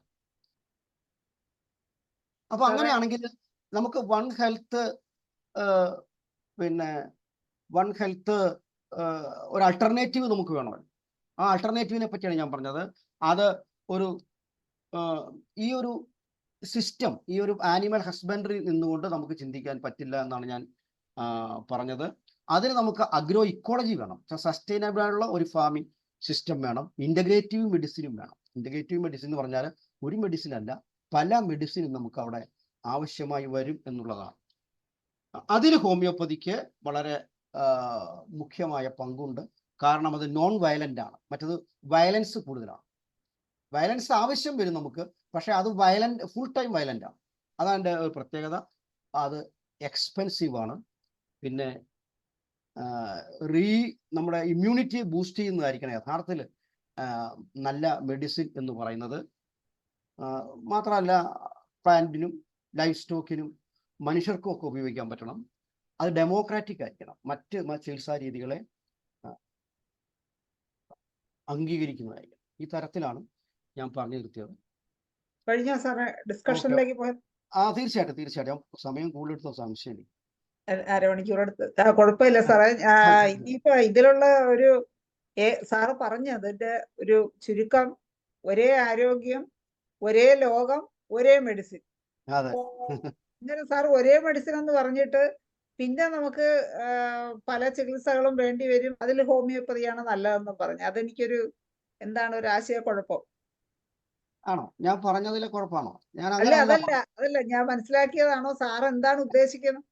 അപ്പൊ അങ്ങനെയാണെങ്കിൽ നമുക്ക് വൺ ഹെൽത്ത് ഒരു അൾട്ടർനേറ്റീവ് നമുക്ക് വേണമല്ലോ. ആ അൾട്ടർനേറ്റീവിനെ പറ്റിയാണ് ഞാൻ പറഞ്ഞത്. അത് ഈ ഒരു സിസ്റ്റം, ഈ ഒരു ആനിമൽ ഹസ്ബൻഡറി നിന്നുകൊണ്ട് നമുക്ക് ചിന്തിക്കാൻ പറ്റില്ല എന്നാണ് ഞാൻ പറഞ്ഞത്. അതിന് നമുക്ക് അഗ്രോ ഇക്കോളജി വേണം, സസ്റ്റൈനബിൾ ആയിട്ടുള്ള ഒരു ഫാമിംഗ് സിസ്റ്റം വേണം, ഇന്റഗ്രേറ്റീവ് മെഡിസിനും വേണം. ഇന്റഗ്രേറ്റീവ് മെഡിസിൻ എന്ന് പറഞ്ഞാൽ ഒരു മെഡിസിൻ അല്ല, പല മെഡിസിനും നമുക്ക് അവിടെ ആവശ്യമായി വരും എന്നുള്ളതാണ്. അതിൽ ഹോമിയോപ്പതിക്ക് വളരെ മുഖ്യമായ പങ്കുണ്ട്. കാരണം അത് നോൺ വയലന്റ് ആണ്. മറ്റത് വയലൻസ് കൂടുതലാണ്. വയലൻസ് ആവശ്യം വരും നമുക്ക്, പക്ഷെ അത് ഫുൾ ടൈം വയലന്റ് ആണ്. അതാണ് എൻ്റെ ഒരു പ്രത്യേകത. അത് എക്സ്പെൻസീവ് ആണ്. പിന്നെ നമ്മുടെ ഇമ്മ്യൂണിറ്റി ബൂസ്റ്റ് ചെയ്യുന്നതായിരിക്കണം യഥാർത്ഥത്തിൽ നല്ല മെഡിസിൻ എന്ന് പറയുന്നത്. മാത്രമല്ല പ്ലാന്റിനും ലൈഫ് സ്റ്റോക്കിനും മനുഷ്യർക്കും ഒക്കെ ഉപയോഗിക്കാൻ പറ്റണം. അത് ഡെമോക്രാറ്റിക് ആയിരിക്കണം. മറ്റ് ചികിത്സാ രീതികളെ അംഗീകരിക്കുന്നതായിരിക്കണം. ഈ തരത്തിലാണ് ഞാൻ പറഞ്ഞു നിർത്തിയത്. കഴിഞ്ഞ സാറേ ഡിസ്കഷനിലേക്ക് പോയത്? തീർച്ചയായിട്ടും സമയം കൂടുതലെടുത്ത സംശയം. അരമണിക്കൂറെടുത്ത് കുഴപ്പമില്ല സാറേ. ഇനിയിപ്പോ ഇതിലുള്ള ഒരു സാറ് പറഞ്ഞതിന്റെ ഒരു ചുരുക്കം, ഒരേ ആരോഗ്യം, ഒരേ ലോകം, ഒരേ മെഡിസിൻ. ഇങ്ങനെ സാർ ഒരേ മെഡിസിൻ എന്ന് പറഞ്ഞിട്ട് പിന്നെ നമുക്ക് പല ചികിത്സകളും വേണ്ടി വരും. അതിൽ ഹോമിയോപ്പതിയാണ് നല്ലതെന്ന് പറഞ്ഞു. അതെനിക്കൊരു എന്താണ് ഒരു ആശയക്കുഴപ്പം. ആണോ? ഞാൻ പറഞ്ഞതിലെ കുഴപ്പമാണോ? അതല്ല ഞാൻ മനസ്സിലാക്കിയതാണോ? സാർ എന്താണ് ഉദ്ദേശിക്കുന്നത്?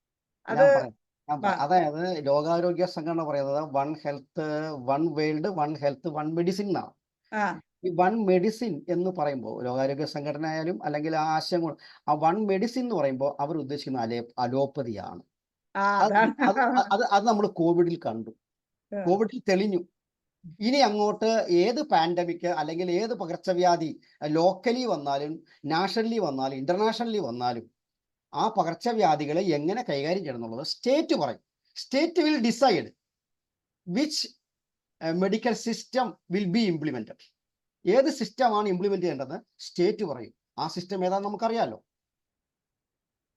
അതായത് ലോകാരോഗ്യ സംഘടന പറയുന്നത് one health one world, one health one medicine എന്നാണ്. ഈ വൺ മെഡിസിൻ എന്ന് പറയുമ്പോൾ ലോകാരോഗ്യ സംഘടന ആയാലും അല്ലെങ്കിൽ ആ ആശയം, ആ വൺ മെഡിസിൻ എന്ന് പറയുമ്പോൾ അവർ ഉദ്ദേശിക്കുന്ന അലോപ്പതിയാണ്. അത് നമ്മൾ കോവിഡിൽ കണ്ടു, കോവിഡിൽ തെളിഞ്ഞു. ഇനി അങ്ങോട്ട് ഏത് പാൻഡമിക് അല്ലെങ്കിൽ ഏത് പകർച്ചവ്യാധി ലോക്കലി വന്നാലും നാഷണലി വന്നാലും ഇന്റർനാഷണലി വന്നാലും ആ പകർച്ചവ്യാധികളെ എങ്ങനെ കൈകാര്യം ചെയ്യണം എന്നുള്ളത് സ്റ്റേറ്റ് പറയും. State will decide which medical system will be implemented. ഏത് സിസ്റ്റമാണ് ഇംപ്ലിമെന്റ് ചെയ്യേണ്ടത് സ്റ്റേറ്റ് പറയും. ആ സിസ്റ്റം ഏതാണെന്ന് നമുക്കറിയാമല്ലോ.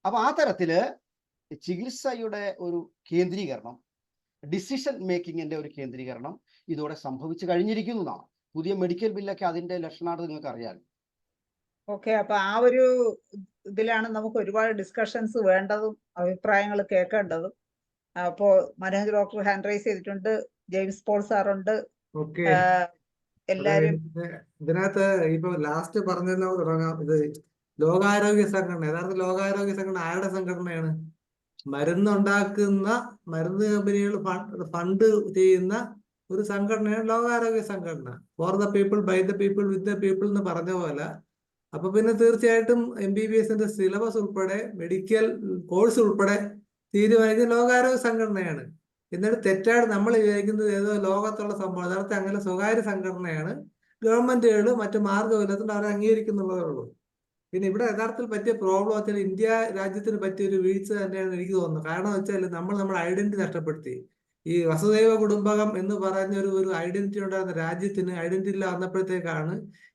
അപ്പൊ ആ തരത്തില് ചികിത്സയുടെ ഒരു കേന്ദ്രീകരണം, ഡിസിഷൻ മേക്കിങ്ങിന്റെ ഒരു കേന്ദ്രീകരണം ഇതോടെ സംഭവിച്ചു കഴിഞ്ഞിരിക്കുന്നതാണ്. പുതിയ മെഡിക്കൽ ബില്ലൊക്കെ അതിന്റെ ലക്ഷണമാണ്, നിങ്ങൾക്ക് അറിയാമല്ലോ. ഓക്കെ, അപ്പൊ ആ ഒരു ഇതിലാണ് നമുക്ക് ഒരുപാട് ഡിസ്കഷൻസ് വേണ്ടതും അഭിപ്രായങ്ങൾ കേൾക്കേണ്ടതും. അപ്പോ മനോജ് ഡോക്ടർ ഹാൻഡ് റൈസ് ചെയ്തിട്ടുണ്ട്, ജെയിംസ് പോൾ സാറുണ്ട്, ഓക്കെ. എല്ലാരും. ഇതിനകത്ത് ഇപ്പൊ ലാസ്റ്റ് പറഞ്ഞല്ലോ തുടങ്ങാം. ഇത് ലോകാരോഗ്യ സംഘടന, യഥാർത്ഥ ലോകാരോഗ്യ സംഘടന ആരുടെ സംഘടനയാണ്? മരുന്ന് കമ്പനികൾ ഫണ്ട് ചെയ്യുന്ന ഒരു സംഘടനയാണ് ലോകാരോഗ്യ സംഘടന. For the people, by the people, with the people എന്ന് പറഞ്ഞ പോലെ. അപ്പൊ പിന്നെ തീർച്ചയായിട്ടും MBBSന്റെ സിലബസ് ഉൾപ്പെടെ മെഡിക്കൽ കോഴ്സ് ഉൾപ്പെടെ തീരുമാനിക്കുന്ന ലോകാരോഗ്യ സംഘടനയാണ്. എന്നിട്ട് തെറ്റായിട്ട് നമ്മൾ വിചാരിക്കുന്നത് ഏതോ ലോകത്തുള്ള സംഭവം. യഥാർത്ഥം അങ്ങനെ സ്വകാര്യ സംഘടനയാണ്. ഗവൺമെന്റുകൾ മറ്റു മാർഗമില്ലാത്തതുകൊണ്ട് അവരെ അംഗീകരിക്കുന്നുള്ളതേ ഉള്ളൂ. പിന്നെ ഇവിടെ യഥാർത്ഥത്തിൽ പറ്റിയ പ്രോബ്ലം വെച്ചാൽ ഇന്ത്യ രാജ്യത്തിന് പറ്റിയ ഒരു വീഴ്ച തന്നെയാണ് എനിക്ക് തോന്നുന്നത്. കാരണം വെച്ചാൽ നമ്മൾ നമ്മുടെ ഐഡന്റിറ്റി നഷ്ടപ്പെടുത്തി. ഈ വസുദൈവ കുടുംബകം എന്ന് പറഞ്ഞ ഒരു ഐഡന്റിറ്റി ഉണ്ടായിരുന്ന രാജ്യത്തിന് ഐഡന്റിറ്റി ഇല്ല വന്നപ്പോഴത്തേക്കാണ്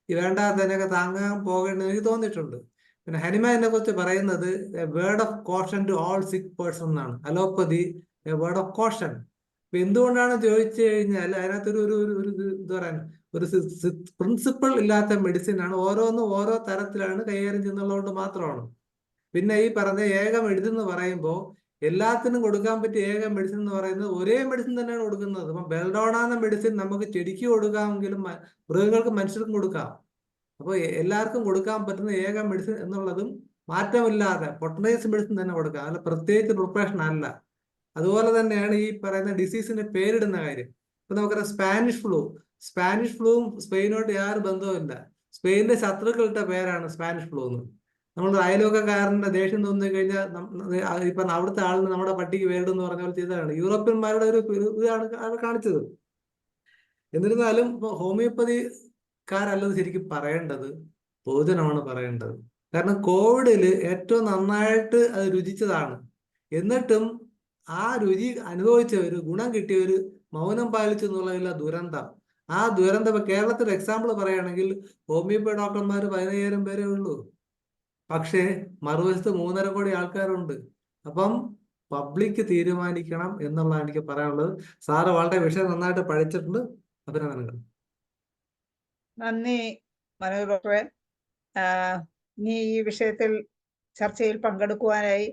ഈ വേണ്ടാത്തതിനൊക്കെ താങ്ങാൻ പോകേണ്ടത് എനിക്ക് തോന്നിയിട്ടുണ്ട്. പിന്നെ ഹനിമ എന്നെ കുറിച്ച് പറയുന്നത് word of caution to all sick person എന്നാണ്. Allopathy word of caution. അപ്പൊ എന്തുകൊണ്ടാണ് ചോദിച്ചു കഴിഞ്ഞാൽ അതിനകത്തൊരു എന്താ പറയാൻ ഒരു പ്രിൻസിപ്പിൾ ഇല്ലാത്ത മെഡിസിൻ ആണ്. ഓരോന്നും ഓരോ തരത്തിലാണ് കൈകാര്യം ചെയ്യുന്നുള്ളതുകൊണ്ട് മാത്രമാണ്. പിന്നെ ഈ പറഞ്ഞ ഏക മെഡിസിൻ എന്ന് പറയുമ്പോൾ എല്ലാത്തിനും കൊടുക്കാൻ പറ്റിയ ഏക മെഡിസിൻ എന്ന് പറയുന്നത് ഒരേ മെഡിസിൻ തന്നെയാണ് കൊടുക്കുന്നത്. ഇപ്പം ബെൽഡോണ എന്ന മെഡിസിൻ നമുക്ക് ചെടിക്ക് കൊടുക്കാമെങ്കിലും മൃഗങ്ങൾക്ക് മനുഷ്യർക്കും കൊടുക്കാം. അപ്പോൾ എല്ലാവർക്കും കൊടുക്കാൻ പറ്റുന്ന ഏക മെഡിസിൻ എന്നുള്ളതും മാറ്റമില്ലാതെ പൊട്ടനൈസ് മെഡിസിൻ തന്നെ കൊടുക്കാം. അല്ല പ്രത്യേകിച്ച് പ്രിപ്പറേഷൻ അല്ല. അതുപോലെ തന്നെയാണ് ഈ പറയുന്ന ഡിസീസിന്റെ പേരിടുന്ന കാര്യം. ഇപ്പൊ നമുക്കറിയാം സ്പാനിഷ് ഫ്ലൂവും സ്പെയിനോട്ട് യാതൊരു ബന്ധവുമില്ല. സ്പെയിനിന്റെ ശത്രുക്കളിട്ട പേരാണ് സ്പാനിഷ് ഫ്ലൂ എന്ന്. നമ്മൾ അയൽവക്കക്കാരന്റെ ദേഷ്യം തോന്നി കഴിഞ്ഞാൽ ഇപ്പൊ അവിടുത്തെ ആളിന് നമ്മുടെ പട്ടിക്ക് പേരിടുന്ന് പറഞ്ഞ പോലെ ചെയ്തതാണ്. യൂറോപ്യന്മാരുടെ ഒരു ഇതാണ് കാണിച്ചത്. എന്നിരുന്നാലും ഹോമിയോപ്പതിക്കാരല്ലത് ശരിക്കും പറയേണ്ടത്, പൊതുജനമാണ് പറയേണ്ടത്. കാരണം കോവിഡില് ഏറ്റവും നന്നായിട്ട് അത് രുചിച്ചതാണ്. എന്നിട്ടും ആ രുചി അനുഭവിച്ചവര്, ഗുണം കിട്ടിയവര് മൗനം പാലിച്ചു എന്നുള്ളതില്ല ദുരന്തം. ആ ദുരന്തം ഇപ്പൊ കേരളത്തിൽ എക്സാമ്പിൾ പറയുകയാണെങ്കിൽ ഹോമിയോപ്പതി ഡോക്ടർമാർ 15,000 പേരേ ഉള്ളൂ. പക്ഷേ മറുവശത്ത് 3.5 കോടി ആൾക്കാരുണ്ട്. അപ്പം പബ്ലിക് തീരുമാനിക്കണം എന്നുള്ളതാണ് എനിക്ക് പറയാനുള്ളത്. സാറ് വളരെ വിഷയം നന്നായിട്ട് പഠിച്ചിട്ടുണ്ട്. അഭിനന്ദനങ്ങൾ. നന്ദി മനോജ് ഡോക്ടറെ. ഇനി ഈ വിഷയത്തിൽ ചർച്ചയിൽ പങ്കെടുക്കുവാനായി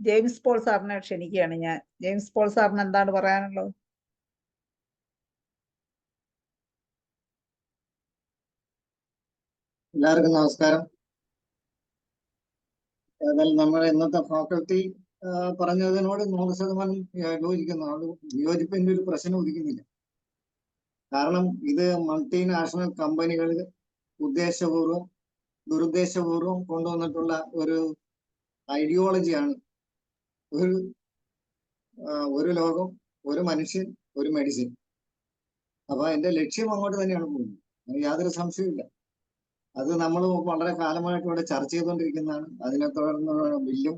ജെയിംസ് പോൾ സാറിനെ ക്ഷണിക്കുകയാണ് ഞാൻ. ജെയിംസ് പോൾ സാറിന് എന്താണ് പറയാനുള്ളത്? എല്ലാവർക്കും നമസ്കാരം. ഏതായാലും നമ്മുടെ ഇന്നത്തെ ഫാക്കൽറ്റി പറഞ്ഞതിനോട് 100% യോജിക്കുന്നു. അത് വിയോജിപ്പിന്റെ ഒരു പ്രശ്നം ഉദിക്കുന്നില്ല. കാരണം ഇത് മൾട്ടിനാഷണൽ കമ്പനികൾ ഉദ്ദേശപൂർവ്വം ദുരുദ്ദേശപൂർവ്വം കൊണ്ടുവന്നിട്ടുള്ള ഒരു ഐഡിയോളജിയാണ്. ഒരു ലോകം, ഒരു മനുഷ്യൻ, ഒരു മെഡിസിൻ. അപ്പൊ അതിന്റെ ലക്ഷ്യം അങ്ങോട്ട് തന്നെയാണ് പോകുന്നത്. യാതൊരു സംശയമില്ല. അത് നമ്മൾ വളരെ കാലമായിട്ട് ഇവിടെ ചർച്ച ചെയ്തുകൊണ്ടിരിക്കുന്നതാണ്. അതിനെ തുടർന്ന് ബില്ലും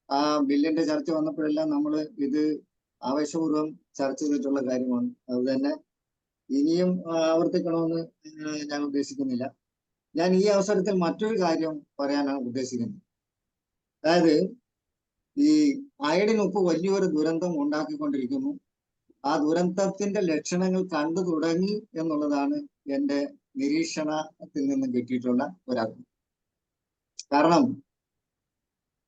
ആ ബില്ലിന്റെ ചർച്ച വന്നപ്പോഴെല്ലാം നമ്മൾ ഇത് ആവേശപൂർവ്വം ചർച്ച ചെയ്തിട്ടുള്ള കാര്യമാണ്. അത് തന്നെ ഇനിയും ആവർത്തിക്കണമെന്ന് ഞാൻ ഉദ്ദേശിക്കുന്നില്ല. ഞാൻ ഈ അവസരത്തിൽ മറ്റൊരു കാര്യം പറയാനാണ് ഉദ്ദേശിക്കുന്നത്. അതായത് ഈ അയഡിൻ ഉപ്പ് വലിയൊരു ദുരന്തം ഉണ്ടാക്കിക്കൊണ്ടിരിക്കുന്നു. ആ ദുരന്തത്തിന്റെ ലക്ഷണങ്ങൾ കണ്ടു തുടങ്ങി എന്നുള്ളതാണ് എൻ്റെ നിരീക്ഷണത്തിൽ നിന്ന് കിട്ടിയിട്ടുള്ള ഒരറിവ്. കാരണം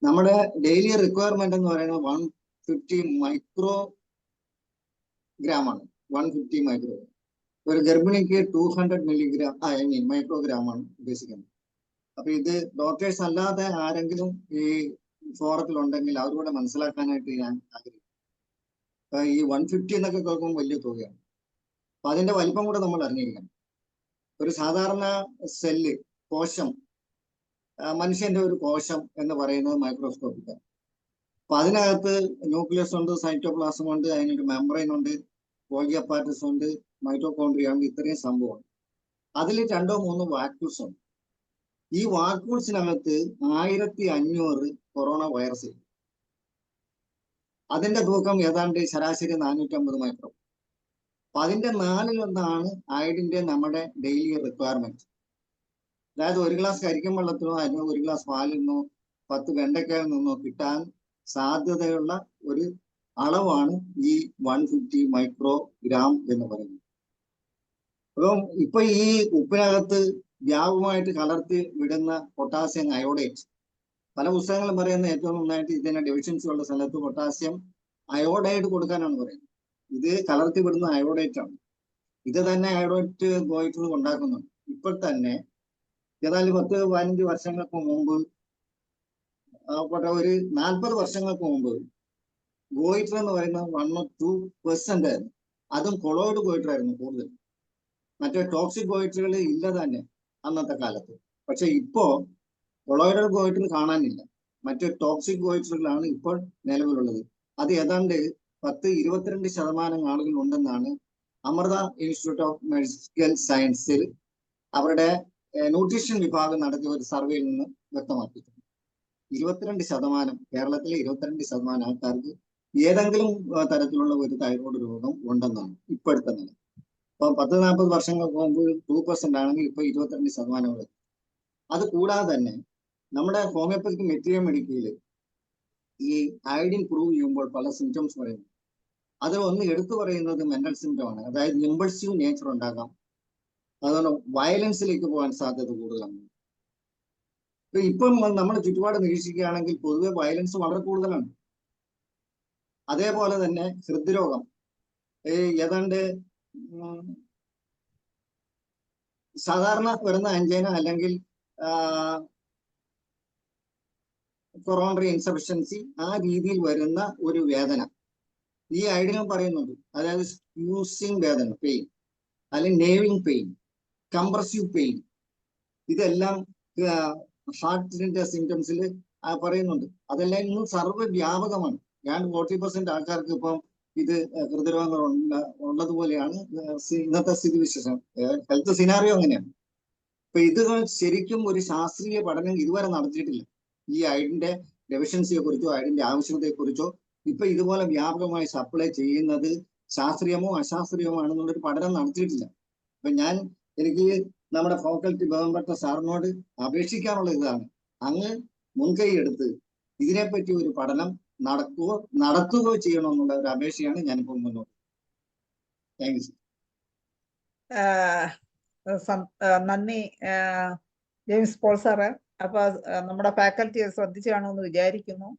നമ്മുടെ ഡെയിലി റിക്വയർമെന്റ് എന്ന് പറയുന്നത് 150 മൈക്രോഗ്രാം ആണ്. 150 മൈക്രോഗ്രാം. ഒരു ഗർഭിണിക്ക് 200 മില്ലിഗ്രാം മൈക്രോഗ്രാം ആണ് ഉദ്ദേശിക്കുന്നത്. അപ്പൊ ഇത് ഡോക്ടേഴ്സ് അല്ലാതെ ആരെങ്കിലും ഈ ഫോറത്തിൽ ഉണ്ടെങ്കിൽ അവരോട് മനസ്സിലാക്കാനായിട്ട് ഞാൻ ആഗ്രഹിക്കുന്നു. ഈ 150 എന്നൊക്കെ കേൾക്കുമ്പോൾ വലിയ തുകയാണ്. അപ്പൊ അതിന്റെ വലിപ്പം കൂടെ നമ്മൾ അറിഞ്ഞിരിക്കണം. ഒരു സാധാരണ സെല്ല്, കോശം, മനുഷ്യന്റെ ഒരു കോശം എന്ന് പറയുന്നത് മൈക്രോസ്കോപ്പിക്കാണ്. അപ്പൊ അതിനകത്ത് ന്യൂക്ലിയസ് ഉണ്ട്, സൈറ്റോപ്ലാസം ഉണ്ട്, അതിനൊരു മെംബ്രെയിൻ ഉണ്ട്, ഗോൾഗി അപ്പാരറ്റസ് ഉണ്ട്, മൈറ്റോകോൺട്രിയ ഉണ്ട്. ഇത്രയും സംഭവമാണ്. അതിൽ 2-3 വാക്യൂൾസ് ഉണ്ട്. ഈ വാക്യൂൾസിനകത്ത് 1500 കൊറോണ വൈറസ്. അതിന്റെ തൂക്കം ഏതാണ്ട് ശരാശരി 450 മൈക്രോ. അപ്പൊ അതിന്റെ 4/1 അയഡിന്റെ നമ്മുടെ ഡെയിലി റിക്വയർമെന്റ്. അതായത് 1 ഗ്ലാസ് കരിക്കും വെള്ളത്തിനോ അല്ലെങ്കിൽ 1 ഗ്ലാസ് പാലിൽ നിന്നോ 10 വെണ്ടയ്ക്കയിൽ നിന്നോ കിട്ടാൻ സാധ്യതയുള്ള ഒരു അളവാണ് ഈ 150 മൈക്രോഗ്രാം എന്ന് പറയുന്നത്. അപ്പം ഇപ്പൊ ഈ ഉപ്പിനകത്ത് വ്യാപകമായിട്ട് കലർത്തി വിടുന്ന പൊട്ടാസ്യം അയോഡേറ്റ്, പല പുസ്തകങ്ങളും പറയുന്ന ഏറ്റവും നന്നായിട്ട് ഇതിന്റെ ഡെഫിഷ്യൻസി ഉള്ള സ്ഥലത്ത് പൊട്ടാസ്യം അയോഡൈഡ് കൊടുക്കാനാണ് പറയുന്നത്. ഇത് കലർത്തി വിടുന്ന അയോഡൈറ്റ് ആണ്. ഇത് തന്നെ അയോഡൈറ്റ് ഗോയിറ്റർ ഉണ്ടാക്കുന്നുണ്ട്. ഇപ്പോൾ തന്നെ ഏതായാലും 10-15 വർഷങ്ങൾക്ക് മുമ്പ്, ഒരു 40 വർഷങ്ങൾക്ക് മുമ്പ് ഗോയിറ്റർ എന്ന് പറയുന്നത് 1 or 2% ആയിരുന്നു. അതും കൊളോയിഡ് ഗോയിറ്റർ ആയിരുന്നു കൂടുതൽ. മറ്റേ ടോക്സിക് ഗോയിറ്ററുകൾ ഇല്ല തന്നെ അന്നത്തെ കാലത്ത്. പക്ഷെ ഇപ്പോ കൊളോയിഡൽ ഗോയിറ്റർ കാണാനില്ല. മറ്റു ടോക്സിക് ഗോയിറ്ററുകളാണ് ഇപ്പോൾ നിലവിലുള്ളത്. അത് ഏതാണ്ട് 10-22% ആളുകൾ ഉണ്ടെന്നാണ് അമൃത ഇൻസ്റ്റിറ്റ്യൂട്ട് ഓഫ് മെഡിക്കൽ സയൻസിൽ അവരുടെ ന്യൂട്രീഷൻ വിഭാഗം നടത്തിയ ഒരു സർവേയിൽ നിന്ന് വ്യക്തമാക്കിയിട്ടുണ്ട്. 22%, കേരളത്തിലെ 22% ആൾക്കാർക്ക് ഏതെങ്കിലും തരത്തിലുള്ള ഒരു തൈറോയ്ഡ് രോഗം ഉണ്ടെന്നാണ് ഇപ്പോഴത്തെ നില. ഇപ്പൊ 10-40 വർഷങ്ങൾക്ക് മുമ്പ് 2% ആണെങ്കിൽ ഇപ്പൊ 22%. അത് കൂടാതെ തന്നെ നമ്മുടെ ഹോമിയോപ്പതിക് മെറ്റീരിയൽ മെഡിക്കയിൽ ഈ അയഡിൻ പ്രൂവ് ചെയ്യുമ്പോൾ പല സിംറ്റംസ് പറയുന്നു. അതിൽ ഒന്ന് എടുത്തു പറയുന്നത് മെന്റൽ സിംറ്റം ആണ്. അതായത് ഇമ്പൾസീവ് നേച്ചർ ഉണ്ടാകാം, അതുകൊണ്ട് വയലൻസിലേക്ക് പോകാൻ സാധ്യത കൂടുതലാണ്. ഇപ്പം നമ്മൾ ചുറ്റുപാട് നിരീക്ഷിക്കുകയാണെങ്കിൽ പൊതുവെ വയലൻസ് വളരെ കൂടുതലാണ്. അതേപോലെ തന്നെ ഹൃദ്രോഗം, ഏതാണ്ട് സാധാരണ വരുന്ന അഞ്ചൈന അല്ലെങ്കിൽ കൊറോണറി ഇൻസഫിഷ്യൻസി, ആ രീതിയിൽ വരുന്ന ഒരു വേദന ഈ ഐഡിനും പറയുന്നുണ്ട്. അതായത് ഫ്യൂസിങ് വേദന, പെയിൻ, അല്ലെങ്കിൽ നേവിങ് പെയിൻ, കംപ്രസീവ് പെയിൻ, ഇതെല്ലാം ഹാർട്ടിന്റെ സിംറ്റംസിൽ പറയുന്നുണ്ട്. അതെല്ലാം ഇന്നും സർവ്വവ്യാപകമാണ്. 40% ആൾക്കാർക്ക് ഇപ്പം ഇത് ഹൃദ്രോഗങ്ങൾ ഉള്ളതുപോലെയാണ് ഇന്നത്തെ സ്ഥിതിവിശേഷം. ഹെൽത്ത് സിനാറിയോ അങ്ങനെയാണ്. ഇപ്പൊ ഇത് ശരിക്കും ഒരു ശാസ്ത്രീയ പഠനം ഇതുവരെ നടത്തിയിട്ടില്ല. ഈ അയഡിന്റെ ഡെഫിഷ്യൻസിയെ കുറിച്ചോ അയഡിന്റെ ആവശ്യകതയെ കുറിച്ചോ ഇപ്പൊ ഇതുപോലെ വ്യാപകമായി സപ്ലൈ ചെയ്യുന്നത് ശാസ്ത്രീയമോ അശാസ്ത്രീയമോ ആണെന്നുള്ളൊരു പഠനം നടത്തിയിട്ടില്ല. അപ്പൊ എനിക്ക് നമ്മുടെ ഫാക്കൽറ്റി ബഹുമാനപ്പെട്ട സാറിനോട് അപേക്ഷിക്കാനുള്ള ഇതാണ്, അങ്ങ് മുൻകൈ എടുത്ത് ഇതിനെപ്പറ്റി ഒരു പഠനം നടത്തുകയോ ചെയ്യണമെന്നുള്ള ഒരു അപേക്ഷയാണ് ഞാനിപ്പോൾ മുന്നോട്ട്. Thank you. നന്ദി ജെയിംസ് പോൾ സാറ്. അപ്പൊ നമ്മുടെ ഫാക്കൽറ്റി ശ്രദ്ധിച്ചു കാണുമെന്ന് വിചാരിക്കുന്നു.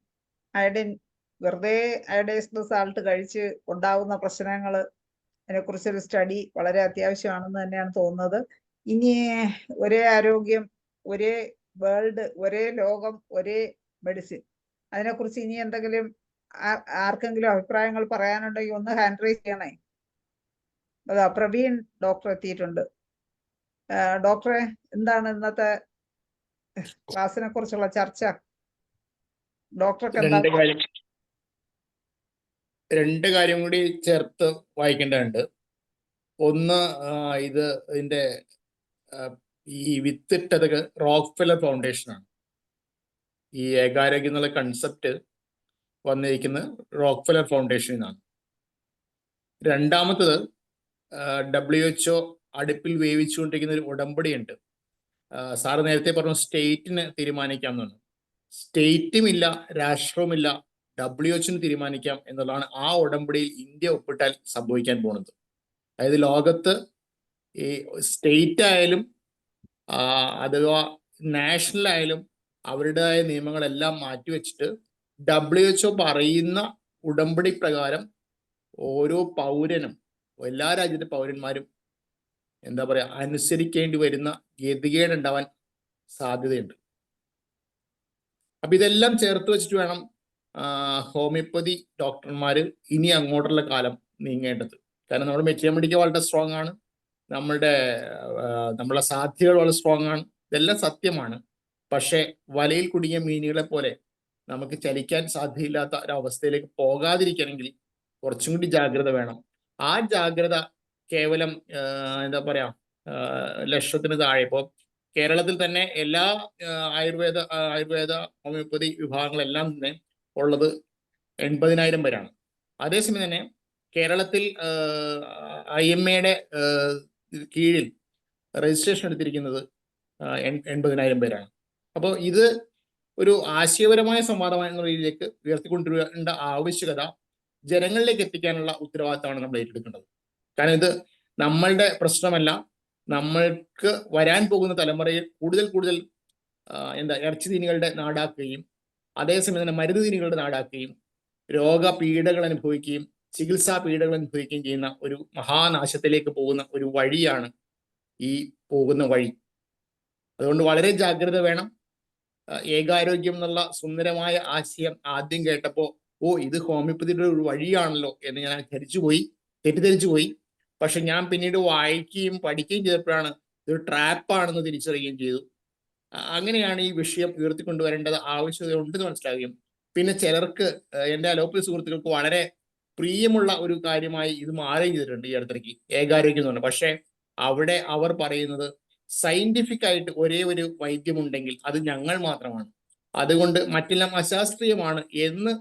അയഡിൻ, വെറുതെ അയഡൈസ്ഡ് സാൾട്ട് കഴിച്ച് ഉണ്ടാവുന്ന പ്രശ്നങ്ങൾ, അതിനെക്കുറിച്ചൊരു സ്റ്റഡി വളരെ അത്യാവശ്യമാണെന്ന് തന്നെയാണ് തോന്നുന്നത്. ഇനി ഒരേ ആരോഗ്യം, ഒരേ വേൾഡ്, ഒരേ ലോകം, ഒരേ മെഡിസിൻ, അതിനെക്കുറിച്ച് ഇനി എന്തെങ്കിലും ആർക്കെങ്കിലും അഭിപ്രായങ്ങൾ പറയാനുണ്ടെങ്കിൽ ഒന്ന് ഹാൻഡ് റൈസ് ചെയ്യണേ. അതാ പ്രവീൺ ഡോക്ടർ എത്തിയിട്ടുണ്ട്. ഡോക്ടറെ, എന്താണ് ഇന്നത്തെ ക്ലാസ്സിനെ കുറിച്ചുള്ള ചർച്ച? ഡോക്ടർക്ക് എന്താ? രണ്ട് കാര്യം കൂടി ചേർത്ത് വായിക്കേണ്ടതുണ്ട്. ഒന്ന്, ഇതിന്റെ ഈ വിത്തിട്ടത് റോക്ക്ഫെല്ലർ ഫൗണ്ടേഷനാണ്. ഈ ഏകാരോഗ്യം എന്നുള്ള കൺസെപ്റ്റ് വന്നിരിക്കുന്നത് റോക്ക്ഫെല്ലർ ഫൗണ്ടേഷനിൽ നിന്നാണ്. രണ്ടാമത്തത്, WHO അടുപ്പിൽ വേവിച്ചുകൊണ്ടിരിക്കുന്ന ഒരു ഉടമ്പടിയുണ്ട്. സാറ് നേരത്തെ പറഞ്ഞു സ്റ്റേറ്റിന് തീരുമാനിക്കാമെന്നാണ്. സ്റ്റേറ്റുമില്ല, രാഷ്ട്രവുമില്ല, WHO തീരുമാനിക്കാം എന്നുള്ളതാണ് ആ ഉടമ്പടിയിൽ ഇന്ത്യ ഒപ്പിട്ടാൽ സംഭവിക്കാൻ പോകുന്നത്. അതായത് ലോകത്ത് ഈ സ്റ്റേറ്റ് ആയാലും അഥവാ നാഷണൽ ആയാലും അവരുടേതായ നിയമങ്ങളെല്ലാം മാറ്റിവെച്ചിട്ട് WHO പറയുന്ന ഉടമ്പടി പ്രകാരം ഓരോ പൗരനും, എല്ലാ രാജ്യത്തെ പൗരന്മാരും എന്താ പറയാ, അനുസരിക്കേണ്ടി വരുന്ന ഗതികേടുണ്ടാവാൻ സാധ്യതയുണ്ട്. അപ്പൊ ഇതെല്ലാം ചേർത്ത് വെച്ചിട്ട് വേണം ഹോമിയോപ്പതി ഡോക്ടർമാർ ഇനി അങ്ങോട്ടുള്ള കാലം നീങ്ങേണ്ടത്. കാരണം നമ്മുടെ മെറ്റീരിയൽ വളരെ സ്ട്രോങ് ആണ്, നമ്മളെ സാധ്യതകൾ വളരെ സ്ട്രോങ് ആണ്, ഇതെല്ലാം സത്യമാണ്. പക്ഷെ വലയിൽ കുടുങ്ങിയ മീനുകളെ പോലെ നമുക്ക് ചലിക്കാൻ സാധ്യതയില്ലാത്ത ഒരവസ്ഥയിലേക്ക് പോകാതിരിക്കണമെങ്കിൽ കുറച്ചും കൂടി ജാഗ്രത വേണം. ആ ജാഗ്രത കേവലം എന്താ പറയാ, ലക്ഷത്തിന് താഴെ. ഇപ്പോൾ കേരളത്തിൽ തന്നെ എല്ലാ ആയുർവേദ ഹോമിയോപ്പതി വിഭാഗങ്ങളെല്ലാം തന്നെ ഉള്ളത് 80,000 പേരാണ്. അതേസമയം തന്നെ കേരളത്തിൽ IMA കീഴിൽ രജിസ്ട്രേഷൻ എടുത്തിരിക്കുന്നത് 80,000 പേരാണ്. അപ്പോൾ ഇത് ഒരു ആശയപരമായ സംവാദമായ രീതിയിലേക്ക് ഉയർത്തിക്കൊണ്ടുവരേണ്ട ആവശ്യകത ജനങ്ങളിലേക്ക് എത്തിക്കാനുള്ള ഉത്തരവാദിത്തമാണ് നമ്മൾ ഏറ്റെടുക്കേണ്ടത്. കാരണം ഇത് നമ്മളുടെ പ്രശ്നമല്ല, നമ്മൾക്ക് വരാൻ പോകുന്ന തലമുറയിൽ കൂടുതൽ ഇറച്ചി തീനികളുടെ നാടാക്കുകയും അതേസമയം തന്നെ മരുന്ന് തീനികളുടെ നാടാക്കുകയും രോഗപീഠകൾ അനുഭവിക്കുകയും ചികിത്സാ പീഡകൾ അനുഭവിക്കുകയും ചെയ്യുന്ന ഒരു മഹാനാശത്തിലേക്ക് പോകുന്ന ഒരു വഴിയാണ് ഈ പോകുന്ന വഴി. അതുകൊണ്ട് വളരെ ജാഗ്രത വേണം. ഏകാരോഗ്യം എന്നുള്ള സുന്ദരമായ ആശയം ആദ്യം കേട്ടപ്പോൾ ഇത് ഹോമിയോപ്പതിയുടെ ഒരു വഴിയാണല്ലോ എന്ന് ഞാൻ തെറ്റിദ്ധരിച്ചു പോയി. പക്ഷെ ഞാൻ പിന്നീട് വായിക്കുകയും പഠിക്കുകയും ചെയ്തപ്പോഴാണ് ഇതൊരു ട്രാപ്പാണെന്ന് തിരിച്ചറിയുകയും ചെയ്തു. അങ്ങനെയാണ് ഈ വിഷയം ഉയർത്തിക്കൊണ്ടുവരേണ്ടത് ആവശ്യകത ഉണ്ടെന്ന് മനസ്സിലാവുകയും പിന്നെ ചിലർക്ക് എൻ്റെ അലോപ്പതി സുഹൃത്തുക്കൾക്ക് വളരെ പ്രിയമുള്ള ഒരു കാര്യമായി ഇത് മാറുകയും ചെയ്തിട്ടുണ്ട് ഈ അടുത്തിടയ്ക്ക് ഏകാരോഗ്യം എന്ന് പറഞ്ഞാൽ. പക്ഷെ അവിടെ അവർ പറയുന്നത് സയന്റിഫിക് ആയിട്ട് ഒരേ ഒരു വൈദ്യമുണ്ടെങ്കിൽ അത് ഞങ്ങൾ മാത്രമാണ്, അതുകൊണ്ട് മറ്റെല്ലാം അശാസ്ത്രീയമാണ് എന്ന്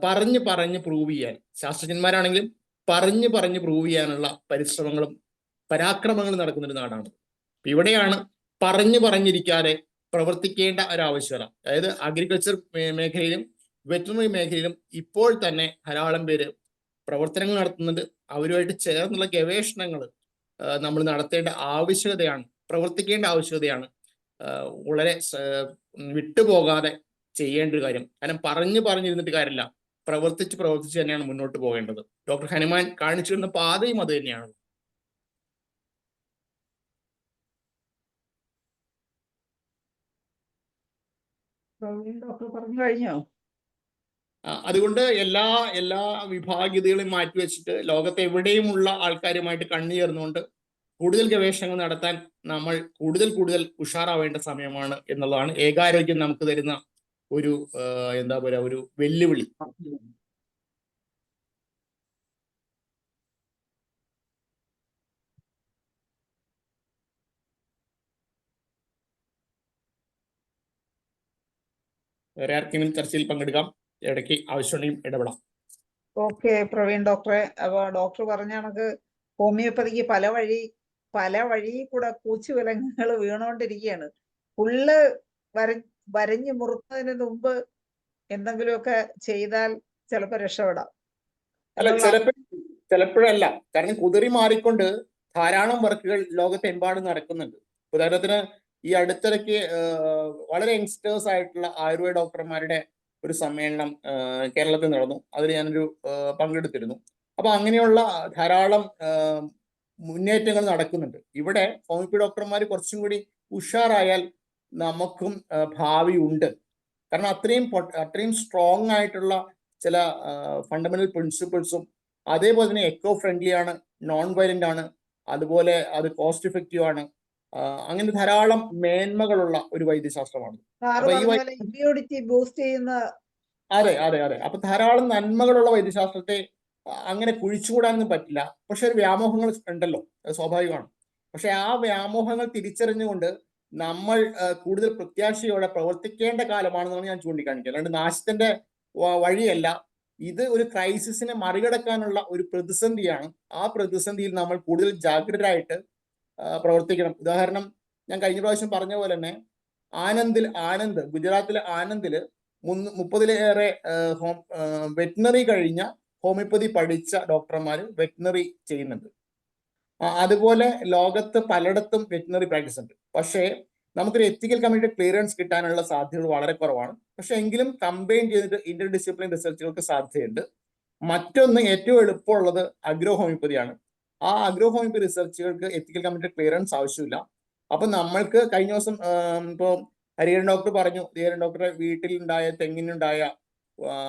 പറഞ്ഞ് പ്രൂവ് ചെയ്യാൻ ശാസ്ത്രജ്ഞന്മാരാണെങ്കിലും പറഞ്ഞ് പ്രൂവ് ചെയ്യാനുള്ള പരിശ്രമങ്ങളും പരാക്രമങ്ങളും നടക്കുന്ന ഒരു നാടാണ്. ഇവിടെയാണ് പറഞ്ഞിരിക്കാതെ പ്രവർത്തിക്കേണ്ട ഒരാവശ്യകത. അതായത് അഗ്രികൾച്ചർ മേഖലയിലും വെറ്ററിനറി മേഖലയിലും ഇപ്പോൾ തന്നെ ധാരാളം പേര് പ്രവർത്തനങ്ങൾ നടത്തുന്നുണ്ട്. അവരുമായിട്ട് ചേർന്നുള്ള ഗവേഷണങ്ങൾ നമ്മൾ നടത്തേണ്ട ആവശ്യകതയാണ്, പ്രവർത്തിക്കേണ്ട ആവശ്യകതയാണ് വളരെ വിട്ടുപോകാതെ ചെയ്യേണ്ട ഒരു കാര്യം. കാരണം പറഞ്ഞിരുന്നിട്ട് കാര്യമില്ല, പ്രവർത്തിച്ച് തന്നെയാണ് മുന്നോട്ട് പോകേണ്ടത്. ഡോക്ടർ ഹനുമാൻ കാണിച്ചിരുന്ന പാതയും അത് തന്നെയാണ്. ഡോക്ടർ പറഞ്ഞു കഴിഞ്ഞോ? അതുകൊണ്ട് എല്ലാ വിഭാഗീയതകളെയും മാറ്റിവെച്ചിട്ട് ലോകത്തെ എവിടെയുമുള്ള ആൾക്കാരുമായിട്ട് കണ്ണുചേർന്നുകൊണ്ട് കൂടുതൽ ഗവേഷണങ്ങൾ നടത്താൻ നമ്മൾ കൂടുതൽ ഉഷാറാവേണ്ട സമയമാണ് എന്നുള്ളതാണ് ഏകാരോഗ്യം നമുക്ക് തരുന്ന ഒരു എന്താ പറയുക ഒരു വെല്ലുവിളി. വേറെ ആർക്കെങ്കിലും ചർച്ചയിൽ പങ്കെടുക്കാം, ഇടയ്ക്ക് ആവശ്യമുണ്ടെങ്കിൽ ഇടപെടാം. ഓക്കെ പ്രവീൺ ഡോക്ടറെ, അപ്പൊ ഡോക്ടർ പറഞ്ഞ കണക്ക് ഹോമിയോപ്പതിക്ക് പല വഴി കൂടെ കൂച്ചുവിലങ്ങുകൾ വീണോണ്ടിരിക്കുകയാണ്. ഫുള്ള് വരഞ്ഞു മുറുക്കുന്നതിന് മുമ്പ് എന്തെങ്കിലുമൊക്കെ ചെയ്താൽ ചിലപ്പോൾ രക്ഷപ്പെടാം. അല്ല, ചിലപ്പോഴല്ല, കാരണം കുതിറി മാറിക്കൊണ്ട് ധാരാളം വർക്കുകൾ ലോകത്തെമ്പാടും നടക്കുന്നുണ്ട്. ഉദാഹരണത്തിന് ഈ അടുത്തിടയ്ക്ക് വളരെ യങ്സ്റ്റേഴ്സ് ആയിട്ടുള്ള ആയുർവേദ ഡോക്ടർമാരുടെ ഒരു സമ്മേളനം കേരളത്തിൽ നടന്നു. അതിൽ ഞാനൊരു പങ്കെടുത്തിരുന്നു. അപ്പൊ അങ്ങനെയുള്ള ധാരാളം മുന്നേറ്റങ്ങൾ നടക്കുന്നുണ്ട്. ഇവിടെ ഹോമിയോപ്പതി ഡോക്ടർമാർ കുറച്ചും കൂടി ഉഷാറായാൽ നമുക്കും ഭാവി ഉണ്ട്. കാരണം അത്രയും സ്ട്രോങ് ആയിട്ടുള്ള ചില ഫണ്ടമെന്റൽ പ്രിൻസിപ്പിൾസും അതേപോലെ തന്നെ എക്കോ ഫ്രണ്ട്ലി ആണ്, നോൺ വയലന്റ് ആണ്, അതുപോലെ അത് കോസ്റ്റ് ഇഫക്റ്റീവ് ആണ്. അങ്ങനെ ധാരാളം മേന്മകളുള്ള ഒരു വൈദ്യശാസ്ത്രമാണ്. അതെ. അപ്പൊ ധാരാളം നന്മകളുള്ള വൈദ്യശാസ്ത്രത്തെ അങ്ങനെ കുഴിച്ചുകൂടാനൊന്നും പറ്റില്ല. പക്ഷെ ഒരു വ്യാമോഹങ്ങൾ ഉണ്ടല്ലോ, അത് സ്വാഭാവികമാണ്. പക്ഷെ ആ വ്യാമോഹങ്ങൾ തിരിച്ചറിഞ്ഞുകൊണ്ട് നമ്മൾ കൂടുതൽ പ്രത്യാശയോടെ പ്രവർത്തിക്കേണ്ട കാലമാണെന്നാണ് ഞാൻ ചൂണ്ടിക്കാണിക്കുക. അല്ലാണ്ട് നാശത്തിന്റെ വഴിയല്ല. ഇത് ഒരു ക്രൈസിസിനെ മറികടക്കാനുള്ള ഒരു പ്രതിസന്ധിയാണ്. ആ പ്രതിസന്ധിയിൽ നമ്മൾ കൂടുതൽ ജാഗ്രതരായിട്ട് പ്രവർത്തിക്കണം. ഉദാഹരണം, ഞാൻ കഴിഞ്ഞ പ്രാവശ്യം പറഞ്ഞ പോലെ തന്നെ ആനന്ദ് ഗുജറാത്തിലെ ആനന്ദില് 30-ലേറെ വെറ്റിനറി കഴിഞ്ഞ ഹോമിയോപ്പതി പഠിച്ച ഡോക്ടർമാർ വെറ്റിനറി ചെയ്യുന്നുണ്ട്. അതുപോലെ ലോകത്ത് പലയിടത്തും വെറ്റിനറി പ്രാക്ടീസ് ഉണ്ട്. പക്ഷേ നമുക്കൊരു എത്തിക്കൽ കമ്മിറ്റി ക്ലിയറൻസ് കിട്ടാനുള്ള സാധ്യതകൾ വളരെ കുറവാണ്. പക്ഷെ എങ്കിലും കമ്പൈൻ ചെയ്തിട്ട് ഇന്റർ ഡിസിപ്ലിൻ റിസർച്ചുകൾക്ക് സാധ്യതയുണ്ട്. മറ്റൊന്ന് ഏറ്റവും എളുപ്പമുള്ളത് അഗ്രോ ഹോമിയോപ്പതിയാണ്. ആ അഗ്രോ ഹോമിയോപ്പതി റിസർച്ചുകൾക്ക് എത്തിക്കൽ കമ്മിറ്റി ക്ലിയറൻസ് ആവശ്യമില്ല. അപ്പൊ നമ്മൾക്ക് കഴിഞ്ഞ ദിവസം ഇപ്പോൾ ഹരിഹരൻ ഡോക്ടർ പറഞ്ഞു, ഹരിഹരൻ ഡോക്ടറുടെ വീട്ടിലുണ്ടായ തെങ്ങിനുണ്ടായ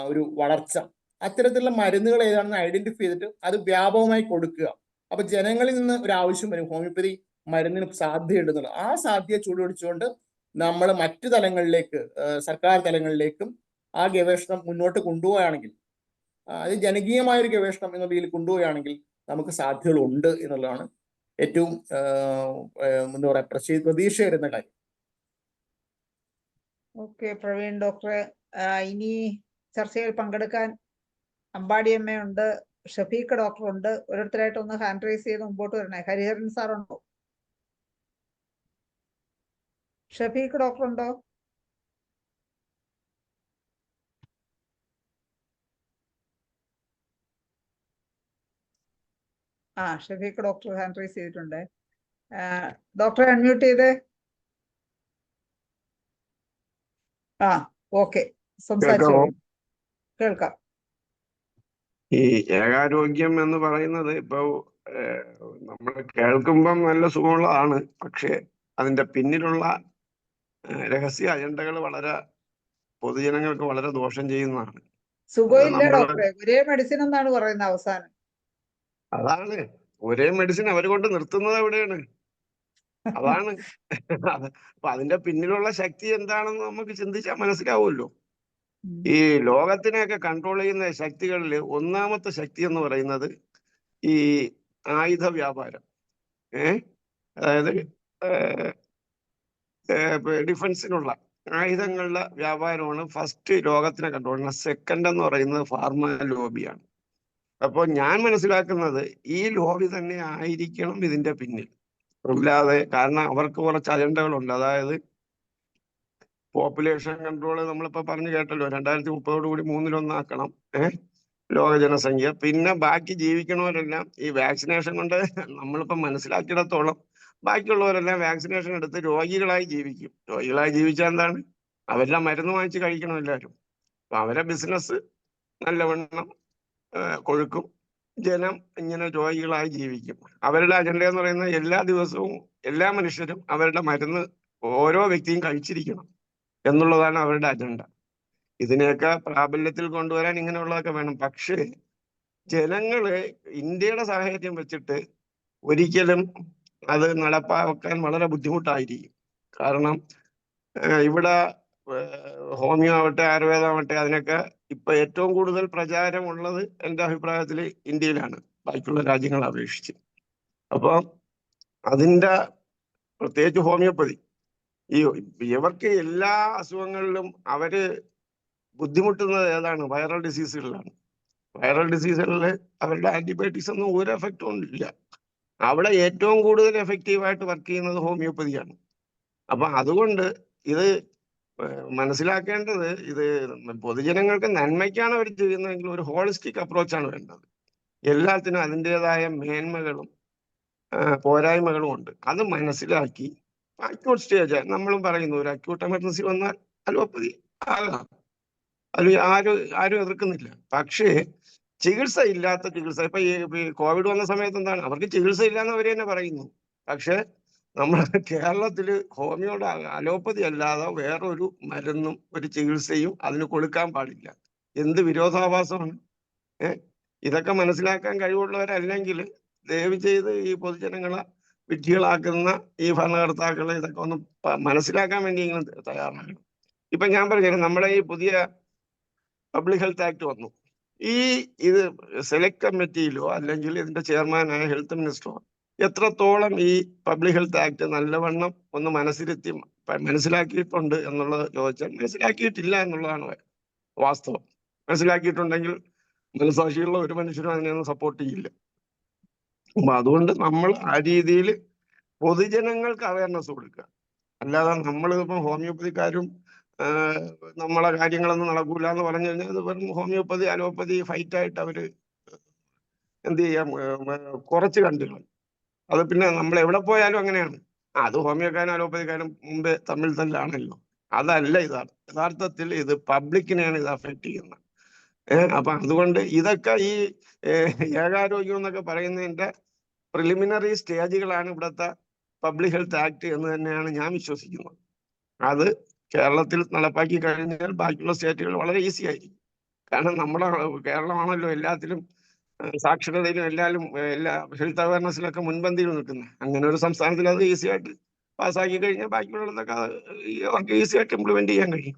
ഒരു വളർച്ച, അത്തരത്തിലുള്ള മരുന്നുകൾ ഏതാണെന്ന് ഐഡന്റിഫൈ ചെയ്തിട്ട് അത് വ്യാപകമായി കൊടുക്കുക. അപ്പൊ ജനങ്ങളിൽ നിന്ന് ഒരു ആവശ്യം വരും, ഹോമിയോപ്പതി മരുന്നിന് സാധ്യതയുണ്ടെന്നുള്ളത്. ആ സാധ്യത ചൂടുപിടിച്ചുകൊണ്ട് നമ്മൾ മറ്റു തലങ്ങളിലേക്ക്, സർക്കാർ തലങ്ങളിലേക്കും ആ ഗവേഷണം മുന്നോട്ട് കൊണ്ടുപോവുകയാണെങ്കിൽ, അത് ജനകീയമായ ഒരു ഗവേഷണം എന്ന രീതിയിൽ കൊണ്ടുപോവുകയാണെങ്കിൽ നമുക്ക് സാധ്യതകളുണ്ട് എന്നുള്ളതാണ് ഏറ്റവും എന്താ പറയാ പ്രതീക്ഷ വരുന്ന കാര്യം. ഓക്കെ പ്രവീൺ ഡോക്ടറെ, ഇനി ചർച്ചയിൽ പങ്കെടുക്കാൻ അമ്പാടിയമ്മയുണ്ട്, ഷഫീഖ് ഡോക്ടർ ഉണ്ട്. ഓരോരുത്തരായിട്ട് ഒന്ന് ഹാൻഡ് റൈസ് ചെയ്ത് മുമ്പോട്ട് വരണേ. ഹരിഹരൻ സാർ ഉണ്ടോ? ഷഫീഖ് ഡോക്ടർ ഉണ്ടോ? ഷഫീഖ് ഡോക്ടർ ഹാൻഡ് റൈസ് ചെയ്തിട്ടുണ്ട്. ഡോക്ടറെ അൺമ്യൂട്ട് ചെയ്തേ. ഓക്കെ, സംസാരിച്ചോളൂ. കേൾക്കാം. ഈ ഏകാരോഗ്യം എന്ന് പറയുന്നത് ഇപ്പൊ നമ്മൾ കേൾക്കുമ്പം നല്ല സുഖമുള്ളതാണ്. പക്ഷേ അതിന്റെ പിന്നിലുള്ള രഹസ്യ അജണ്ടകൾ വളരെ പൊതുജനങ്ങൾക്ക് വളരെ ദോഷം ചെയ്യുന്നതാണ്. സുഖമില്ല നമ്മള് ഡോക്ടറെ, ഒരേ മെഡിസിൻ എന്നാണ് പറയുന്നത് അവസാനം. അതാണ് ഒരേ മെഡിസിൻ അവർ കൊണ്ട് നിർത്തുന്നത് എവിടെയാണ്? അതാണ് അപ്പൊ അതിന്റെ പിന്നിലുള്ള ശക്തി എന്താണെന്ന് നമുക്ക് ചിന്തിച്ചാൽ മനസ്സിലാവുമല്ലോ. ഈ ലോകത്തിനെയൊക്കെ കൺട്രോൾ ചെയ്യുന്ന ശക്തികളിൽ ഒന്നാമത്തെ ശക്തി എന്ന് പറയുന്നത് ഈ ആയുധ വ്യാപാരം. അതായത് ഡിഫൻസിനുള്ള ആയുധങ്ങളുടെ വ്യാപാരമാണ് ഫസ്റ്റ് ലോകത്തിനെ കൺട്രോൾ ചെയ്യുന്നത്. സെക്കൻഡ് എന്ന് പറയുന്നത് ഫാർമ ലോബിയാണ്. അപ്പോൾ ഞാൻ മനസ്സിലാക്കുന്നത് ഈ ലോബി തന്നെ ആയിരിക്കണം ഇതിന്റെ പിന്നിൽ. അല്ലാതെ കാരണം അവർക്ക് കുറച്ച് അജണ്ടകളുണ്ട്. അതായത് പോപ്പുലേഷൻ കൺട്രോൾ നമ്മളിപ്പോ പറഞ്ഞു കേട്ടല്ലോ, 2030 കൂടി 1/3 ലോക ജനസംഖ്യ. പിന്നെ ബാക്കി ജീവിക്കണവരെല്ലാം ഈ വാക്സിനേഷൻ കൊണ്ട് നമ്മളിപ്പോ മനസ്സിലാക്കിയിടത്തോളം ബാക്കിയുള്ളവരെല്ലാം വാക്സിനേഷൻ എടുത്ത് രോഗികളായി ജീവിക്കും. രോഗികളായി ജീവിച്ചാൽ എന്താണ്? അവരെല്ലാം മരുന്ന് വാങ്ങിച്ച് കഴിക്കണം എല്ലാവരും. അപ്പൊ അവരെ ബിസിനസ് നല്ലവണ്ണം കൊഴുക്കും. ജനം ഇങ്ങനെ രോഗികളായി ജീവിക്കും. അവരുടെ അജണ്ട എന്ന് പറയുന്നത് എല്ലാ ദിവസവും എല്ലാ മനുഷ്യരും അവരുടെ മരുന്ന് ഓരോ വ്യക്തിയും കഴിച്ചിരിക്കണം എന്നുള്ളതാണ് അവരുടെ അജണ്ട. ഇതിനെയൊക്കെ പ്രാബല്യത്തിൽ കൊണ്ടുവരാൻ ഇങ്ങനെയുള്ളതൊക്കെ വേണം. പക്ഷേ ജനങ്ങള് ഇന്ത്യയുടെ സാഹചര്യം വെച്ചിട്ട് ഒരിക്കലും അത് നടപ്പാക്കാൻ വളരെ ബുദ്ധിമുട്ടായിരിക്കും. കാരണം ഇവിടെ ഹോമിയോ ആവട്ടെ ആയുർവേദമാവട്ടെ അതിനൊക്കെ ഇപ്പൊ ഏറ്റവും കൂടുതൽ പ്രചാരമുള്ളത് എൻ്റെ അഭിപ്രായത്തിൽ ഇന്ത്യയിലാണ്, ബാക്കിയുള്ള രാജ്യങ്ങളെ അപേക്ഷിച്ച്. അപ്പൊ അതിൻ്റെ പ്രത്യേകിച്ച് ഹോമിയോപ്പതി ഇവർക്ക് എല്ലാ അസുഖങ്ങളിലും അവര് ബുദ്ധിമുട്ടുന്നത് ഏതാണ്? വൈറൽ ഡിസീസുകളിലാണ്. വൈറൽ ഡിസീസുകളിൽ അവരുടെ ആന്റിബയോട്ടിക്സ് ഒന്നും ഒരു എഫക്റ്റും ഇല്ല. അവിടെ ഏറ്റവും കൂടുതൽ എഫക്റ്റീവായിട്ട് വർക്ക് ചെയ്യുന്നത് ഹോമിയോപ്പതിയാണ്. അപ്പൊ അതുകൊണ്ട് ഇത് മനസ്സിലാക്കേണ്ടത്, ഇത് പൊതുജനങ്ങൾക്ക് നന്മയ്ക്കാണ് അവർ ചെയ്യുന്നതെങ്കിൽ ഒരു ഹോളിസ്റ്റിക് അപ്രോച്ചാണ് വേണ്ടത്. എല്ലാത്തിനും അതിൻ്റെതായ മേന്മകളും പോരായ്മകളും ഉണ്ട്. അത് മനസ്സിലാക്കി അക്യൂട്ട് സ്റ്റേജ് നമ്മളും പറയുന്നു, ഒരു അക്യൂട്ട് എമർജൻസി വന്നാൽ അലോപ്പതി ആകാം, അത് ആരും എതിർക്കുന്നില്ല. പക്ഷേ ചികിത്സ ഇല്ലാത്ത ചികിത്സ ഇപ്പൊ ഈ കോവിഡ് വന്ന സമയത്ത് എന്താണ്? അവർക്ക് ചികിത്സ ഇല്ലാന്ന് അവർ തന്നെ പറയുന്നു. പക്ഷെ നമ്മുടെ കേരളത്തിൽ ഹോമിയോയുടെ അലോപ്പതി അല്ലാതെ വേറൊരു മരുന്നും ഒരു ചികിത്സയും അതിന് കൊടുക്കാൻ പാടില്ല. എന്ത് വിരോധാഭാസമാണ്! ഇതൊക്കെ മനസ്സിലാക്കാൻ കഴിവുള്ളവരല്ലെങ്കിൽ ദയവ് ചെയ്ത് ഈ പൊതുജനങ്ങളെ വിഡ്ഢികളാക്കുന്ന ഈ ഭരണകർത്താക്കളെ ഇതൊക്കെ ഒന്ന് മനസ്സിലാക്കാൻ വേണ്ടി ഇങ്ങനെ തയ്യാറാണ്. ഇപ്പൊ ഞാൻ പറഞ്ഞു, നമ്മുടെ ഈ പുതിയ പബ്ലിക് ഹെൽത്ത് ആക്ട് വന്നു. ഇത് സെലക്ട് കമ്മിറ്റിയിലോ അല്ലെങ്കിൽ ഇതിന്റെ ചെയർമാനായ ഹെൽത്ത് മിനിസ്റ്ററോ എത്രത്തോളം ഈ പബ്ലിക് ഹെൽത്ത് ആക്ട് നല്ലവണ്ണം ഒന്ന് മനസ്സിലാക്കിയിട്ടുണ്ട് എന്നുള്ളത് ചോദിച്ചാൽ മനസ്സിലാക്കിയിട്ടില്ല എന്നുള്ളതാണ് വാസ്തവം. മനസ്സിലാക്കിയിട്ടുണ്ടെങ്കിൽ മനസാക്ഷിയുള്ള ഒരു മനുഷ്യരും അതിനെയൊന്നും സപ്പോർട്ട് ചെയ്യില്ല. അപ്പൊ അതുകൊണ്ട് നമ്മൾ ആ രീതിയിൽ പൊതുജനങ്ങൾക്ക് അവയർനെസ് കൊടുക്കുക. അല്ലാതെ നമ്മളിപ്പം ഹോമിയോപ്പതിക്കാരും നമ്മളെ കാര്യങ്ങളൊന്നും നടക്കൂല എന്ന് പറഞ്ഞു കഴിഞ്ഞാൽ അത് വെറും ഹോമിയോപ്പതി അലോപ്പതി ഫൈറ്റായിട്ട് അവര് എന്ത് ചെയ്യാം, കുറച്ച് കണ്ടുകൾ. അത് പിന്നെ നമ്മൾ എവിടെ പോയാലും അങ്ങനെയാണ്. അത് ഹോമിയോക്കാരും അലോപ്പതിക്കാരും മുമ്പേ തമ്മിൽ തല്ലാണല്ലോ. അതല്ല ഇതാണ് യഥാർത്ഥത്തിൽ. ഇത് പബ്ലിക്കിനെയാണ് ഇത് അഫക്റ്റ് ചെയ്യുന്നത്. അപ്പൊ അതുകൊണ്ട് ഇതൊക്കെ ഈ ഏകാരോഗ്യം എന്നൊക്കെ പറയുന്നതിന്റെ പ്രിലിമിനറി സ്റ്റേജുകളാണ് ഇവിടുത്തെ പബ്ലിക് ഹെൽത്ത് ആക്ട് എന്ന് തന്നെയാണ് ഞാൻ വിശ്വസിക്കുന്നത്. അത് കേരളത്തിൽ നടപ്പാക്കി കഴിഞ്ഞാൽ ബാക്കിയുള്ള സ്റ്റേറ്റുകൾ വളരെ ഈസി ആയിരിക്കും. കാരണം നമ്മുടെ കേരളമാണല്ലോ എല്ലാത്തിലും സാക്ഷരതയിലും എല്ലാ ഹെൽത്ത് അവയർനെസ്സിലൊക്കെ മുൻപന്തിയിൽ നിൽക്കുന്നത്. അങ്ങനെ ഒരു സംസ്ഥാനത്തിൽ അത് ഈസി ആയിട്ട് പാസ്സാക്കി കഴിഞ്ഞാൽ ബാക്കിയുള്ളതൊക്കെ അവർക്ക് ഈസി ആയിട്ട് ഇംപ്ലിമെന്റ് ചെയ്യാൻ കഴിയും.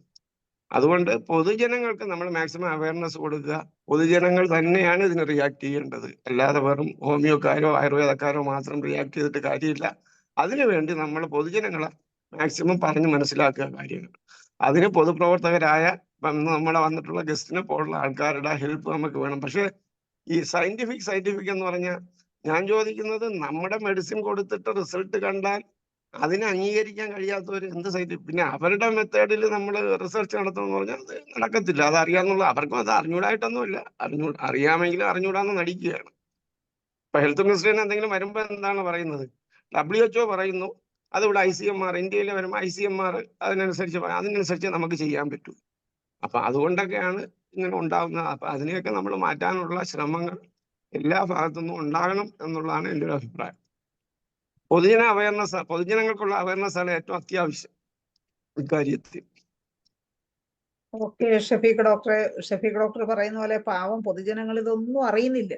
അതുകൊണ്ട് പൊതുജനങ്ങൾക്ക് നമ്മൾ മാക്സിമം അവയർനെസ് കൊടുക്കുക. പൊതുജനങ്ങൾ തന്നെയാണ് ഇതിന് റിയാക്ട് ചെയ്യേണ്ടത്. അല്ലാതെ വെറും ഹോമിയോക്കാരോ ആയുർവേദക്കാരോ മാത്രം റിയാക്ട് ചെയ്തിട്ട് കാര്യമില്ല. അതിനുവേണ്ടി നമ്മൾ പൊതുജനങ്ങളെ മാക്സിമം പറഞ്ഞ് മനസ്സിലാക്കുക കാര്യങ്ങൾ. അതിന് പൊതുപ്രവർത്തകരായ നമ്മളെ വന്നിട്ടുള്ള ഗസ്റ്റിനെ പോലുള്ള ആൾക്കാരുടെ ഹെൽപ്പ് നമുക്ക് വേണം. പക്ഷെ ഈ സയന്റിഫിക് എന്ന് പറഞ്ഞാൽ ഞാൻ ചോദിക്കുന്നത്, നമ്മുടെ മെഡിസിൻ കൊടുത്തിട്ട് റിസൾട്ട് കണ്ടാൽ അതിനെ അംഗീകരിക്കാൻ കഴിയാത്തവർ എന്ത് സയന്റിഫിക്? പിന്നെ അവരുടെ മെത്തേഡിൽ നമ്മൾ റിസർച്ച് നടത്തണമെന്ന് പറഞ്ഞാൽ അത് നടക്കത്തില്ല. അത് അറിയാന്നുള്ള അവർക്കും അത് അറിഞ്ഞൂടായിട്ടൊന്നുമില്ല. അറിയാമെങ്കിലും അറിഞ്ഞൂടാന്ന് നടിക്കുകയാണ്. ഇപ്പൊ ഹെൽത്ത് മിനിസ്റ്ററിന് എന്തെങ്കിലും വരുമ്പോൾ എന്താണ് പറയുന്നത്? WHO പറയുന്നു, അതിവിടെ ICMR ഇന്ത്യയിൽ വരുമ്പോൾ ICMR അതിനനുസരിച്ച് നമുക്ക് ചെയ്യാൻ പറ്റൂ. അപ്പൊ അതുകൊണ്ടൊക്കെയാണ് ഇങ്ങനെ ഉണ്ടാകുന്ന. അപ്പൊ അതിനെയൊക്കെ നമ്മൾ മാറ്റാനുള്ള ശ്രമങ്ങൾ എല്ലാ ഭാഗത്തുനിന്നും ഉണ്ടാകണം എന്നുള്ളതാണ് എൻ്റെ ഒരു അഭിപ്രായം. പൊതുജനങ്ങൾക്കുള്ള അവയർനെസ് ആണ് ഏറ്റവും അത്യാവശ്യം ഇക്കാര്യത്തിൽ. ഓക്കെ, ഷഫീഖ് ഡോക്ടർ പറയുന്ന പോലെ പാവം പൊതുജനങ്ങൾ ഇതൊന്നും അറിയുന്നില്ല.